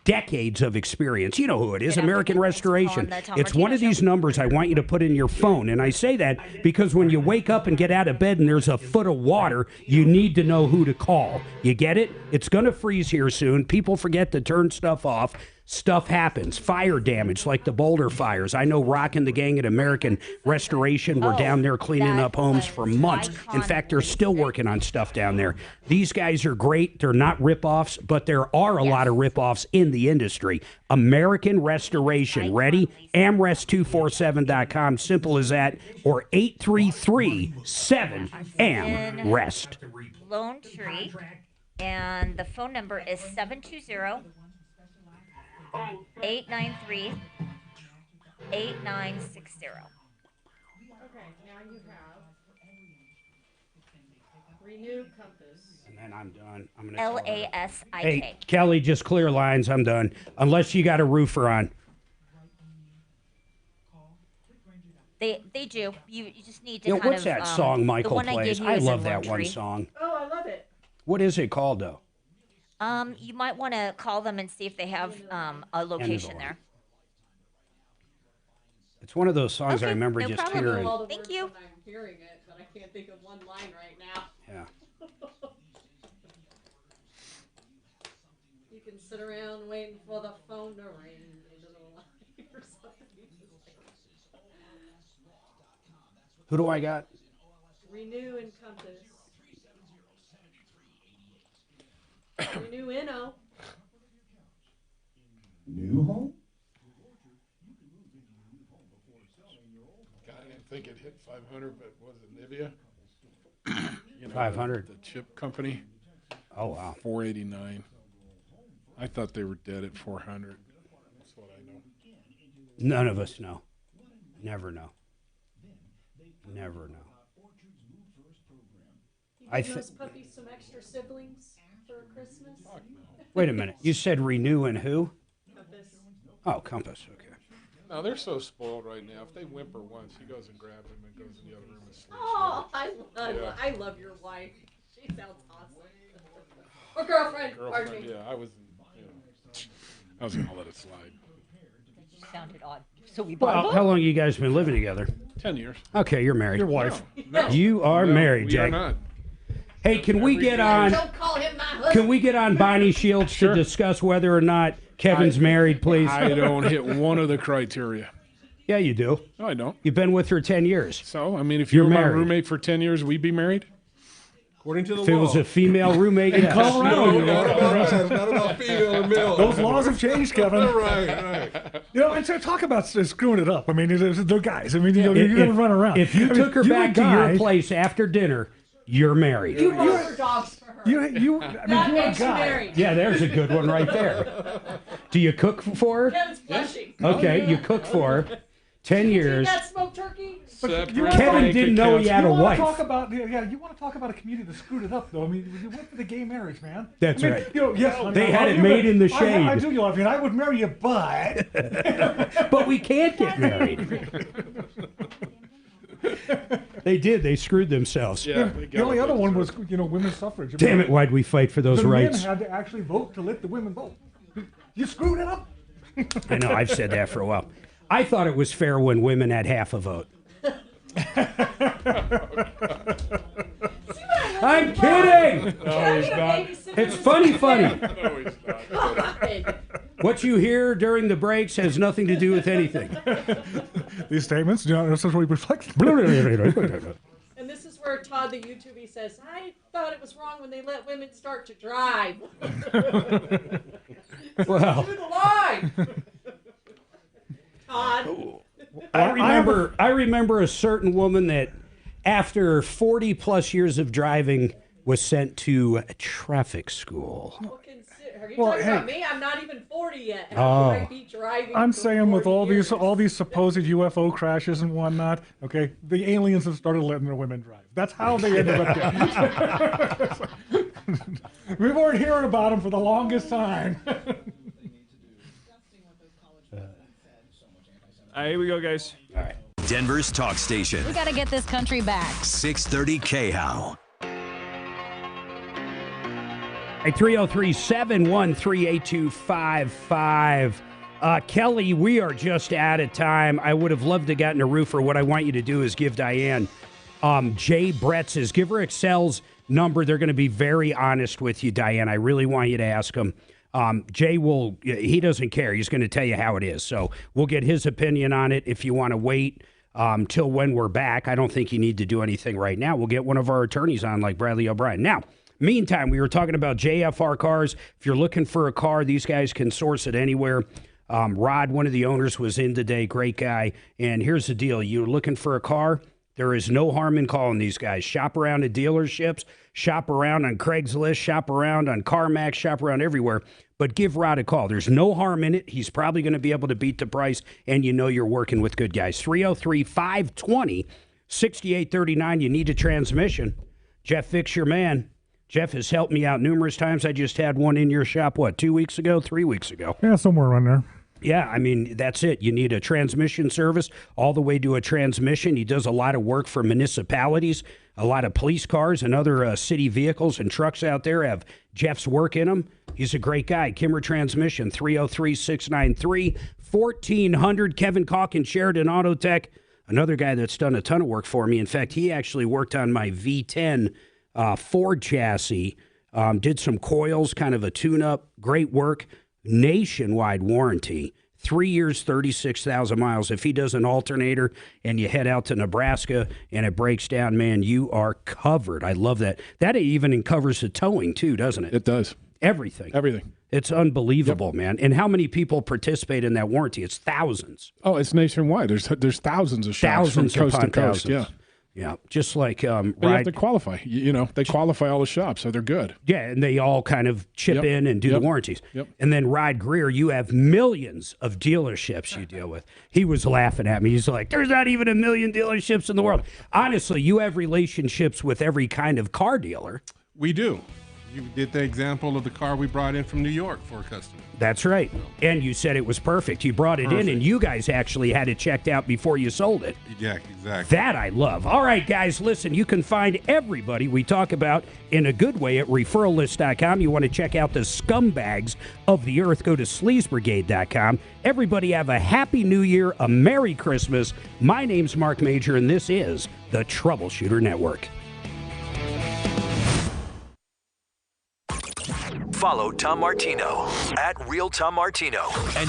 decades of experience. You know who it is, American Restoration. It's one of these numbers I want you to put in your phone. And I say that because when you wake up and get out of bed and there's a foot of water, you need to know who to call. You get it? It's going to freeze here soon. People forget to turn stuff off. Stuff happens. Fire damage, like the Boulder fires. I know Rock and the gang at American Restoration were down there cleaning up homes for months. In fact, they're still working on stuff down there. These guys are great. They're not rip-offs, but there are a lot of rip-offs in the industry. American Restoration. Ready? Amrest247.com. Simple as that. Or 833-7-AM-REST. Lone Tree, and the phone number is 720-893-8960. Okay, now you have Renew Compass. And then I'm done. I'm gonna LASIK. Hey, Kelly, just clear lines. I'm done. Unless you got a roofer on. They do. You just need to Yeah, kind what's of, that song the Michael one plays? I, I gave you is love in that Lone one Tree. song. Oh, I love it. What is it called, though? You might want to call them and see if they have a location there. It's one of those songs I Okay, remember no just problem. hearing. All the Thank words you. when I'm hearing it, but I can't think of one line right now. Yeah. You can sit around waiting for the phone to ring into the line or something. Who do I got? Renew and Compass. Renew Inno. New home? God, I didn't think it hit 500, but was it Nivea? 500. The chip company. Oh, wow. 489. I thought they were dead at 400. That's what I know. None of us know. Never know. Never know. You give those puppies some extra siblings for Christmas? Wait a minute. You said Renew and who? Compass. Oh, Compass. Okay. No, they're so spoiled right now. If they whimper once, he goes and grabs them and goes in the other room and sleeps. Oh, Yeah. I love your wife. She sounds awesome. Or girlfriend, pardon me. Yeah, I was gonna let it slide. Sounded odd. So we Well, how long you guys been living together? 10 years. Okay, you're married. Your wife. No. You are No, married, we are Jack. not. Hey, can we get on? Don't call him my husband. Can we get on Bonnie Shields to discuss whether or not Kevin's married, please? I don't hit one of the criteria. Yeah, you do. No, I don't. You've been with her 10 years. So, I mean, if You're you were my married. roommate for 10 years, we'd be married? According to the If law. it was a female roommate, In yes. Colorado, you not are. about female and male. Those laws have changed, Kevin. right. You know, and so talk about screwing it up. I mean, they're guys. I mean, you're going to run around. If you I mean, took her you back a to your guy- place after dinner, you're married. You bought her dogs for her. I mean, you're That a makes you guy. married. Yeah, there's a good one right there. Do you cook for her? Kevin's blushing. Okay, you cook for her. 10 See years. that smoked turkey? Kevin didn't know he had a You wanna wife. talk about you want to talk about a community that screwed it up, though. I mean, you went for the gay marriage, man. That's I mean, right. You know, yes, honey, They I had love it you, made but in the I shade. do love you, and I would marry you, but But we can't get married. They did. They screwed themselves. the only other one was women's suffrage. I Damn mean, it, why'd we fight for those the rights? men had to actually vote to let the women vote. You screwed it up. I know, I've said that for a while. I thought it was fair when women had half a vote. I'm kidding! No, he's not. It's funny. No, he's not. What you hear during the breaks has nothing to do with anything. These statements, this is what we reflect. And this is where Todd the YouTuber says, I thought it was wrong when they let women start to drive. Well, To the line. Todd. I remember a certain woman that after 40 plus years of driving was sent to traffic school. Are you Well, talking hey. about me? I'm not even 40 yet. How could I be driving I'm for saying with 40 all these supposed UFO crashes and whatnot, okay, the aliens have started letting their women drive. That's how they ended up getting. We weren't hearing about them for the longest time. Here we go, guys. All right. Denver's talk station. We got to get this country back. 630 KHOW. 303-713-8255. Kelly, we are just out of time. I would have loved to gotten a roofer. What I want you to do is give Diane Jay Bretz's, give her Excel's number. They're going to be very honest with you, Diane. I really want you to ask him. Jay he doesn't care. He's going to tell you how it is. So we'll get his opinion on it. If you want to wait till when we're back, I don't think you need to do anything right now. We'll get one of our attorneys on like Bradley O'Brien. Now, meantime, we were talking about JFR cars. If you're looking for a car, these guys can source it anywhere. Rod, one of the owners, was in today. Great guy. And here's the deal. You're looking for a car? There is no harm in calling these guys. Shop around at dealerships. Shop around on Craigslist. Shop around on CarMax. Shop around everywhere. But give Rod a call. There's no harm in it. He's probably going to be able to beat the price, and you know you're working with good guys. 303-520-6839. You need a transmission. Jeff Fix, your man. Jeff has helped me out numerous times. I just had one in your shop, 2 weeks ago, 3 weeks ago? Yeah, somewhere around there. Yeah, I mean, that's it. You need a transmission service all the way to a transmission. He does a lot of work for municipalities. A lot of police cars and other city vehicles and trucks out there have Jeff's work in them. He's a great guy. Kimmer Transmission, 303-693-1400. Kevin Calkin, Sheridan Auto Tech, another guy that's done a ton of work for me. In fact, he actually worked on my V10 Ford chassis, did some coils, kind of a tune-up, great work. Nationwide warranty, 3 years, 36,000 miles. If he does an alternator and you head out to Nebraska and it breaks down, man, you are covered. I love that. That even covers the towing too, doesn't it? It does. Everything. Everything. It's unbelievable, man. And how many people participate in that warranty? It's thousands. Oh, it's nationwide. There's thousands of shops Thousands from coast upon to coast. thousands. Yeah. Yeah, just like But you have to qualify. They qualify all the shops, so they're good. Yeah, and they all kind of chip in and do the warranties. Yep. And then Rod Greer, you have millions of dealerships you deal with. He was laughing at me. He's like, there's not even a million dealerships in the world. Honestly, you have relationships with every kind of car dealer. We do. You did the example of the car we brought in from New York for a customer. That's right. And you said it was perfect. You brought it in, and you guys actually had it checked out before you sold it. Yeah, exactly. That I love. All right, guys, listen, you can find everybody we talk about in a good way at referrallist.com. You want to check out the scumbags of the earth, go to sleazbrigade.com. Everybody have a happy new year, a Merry Christmas. My name's Marc Mager, and this is the Troubleshooter Network. Follow Tom Martino at Real Tom Martino and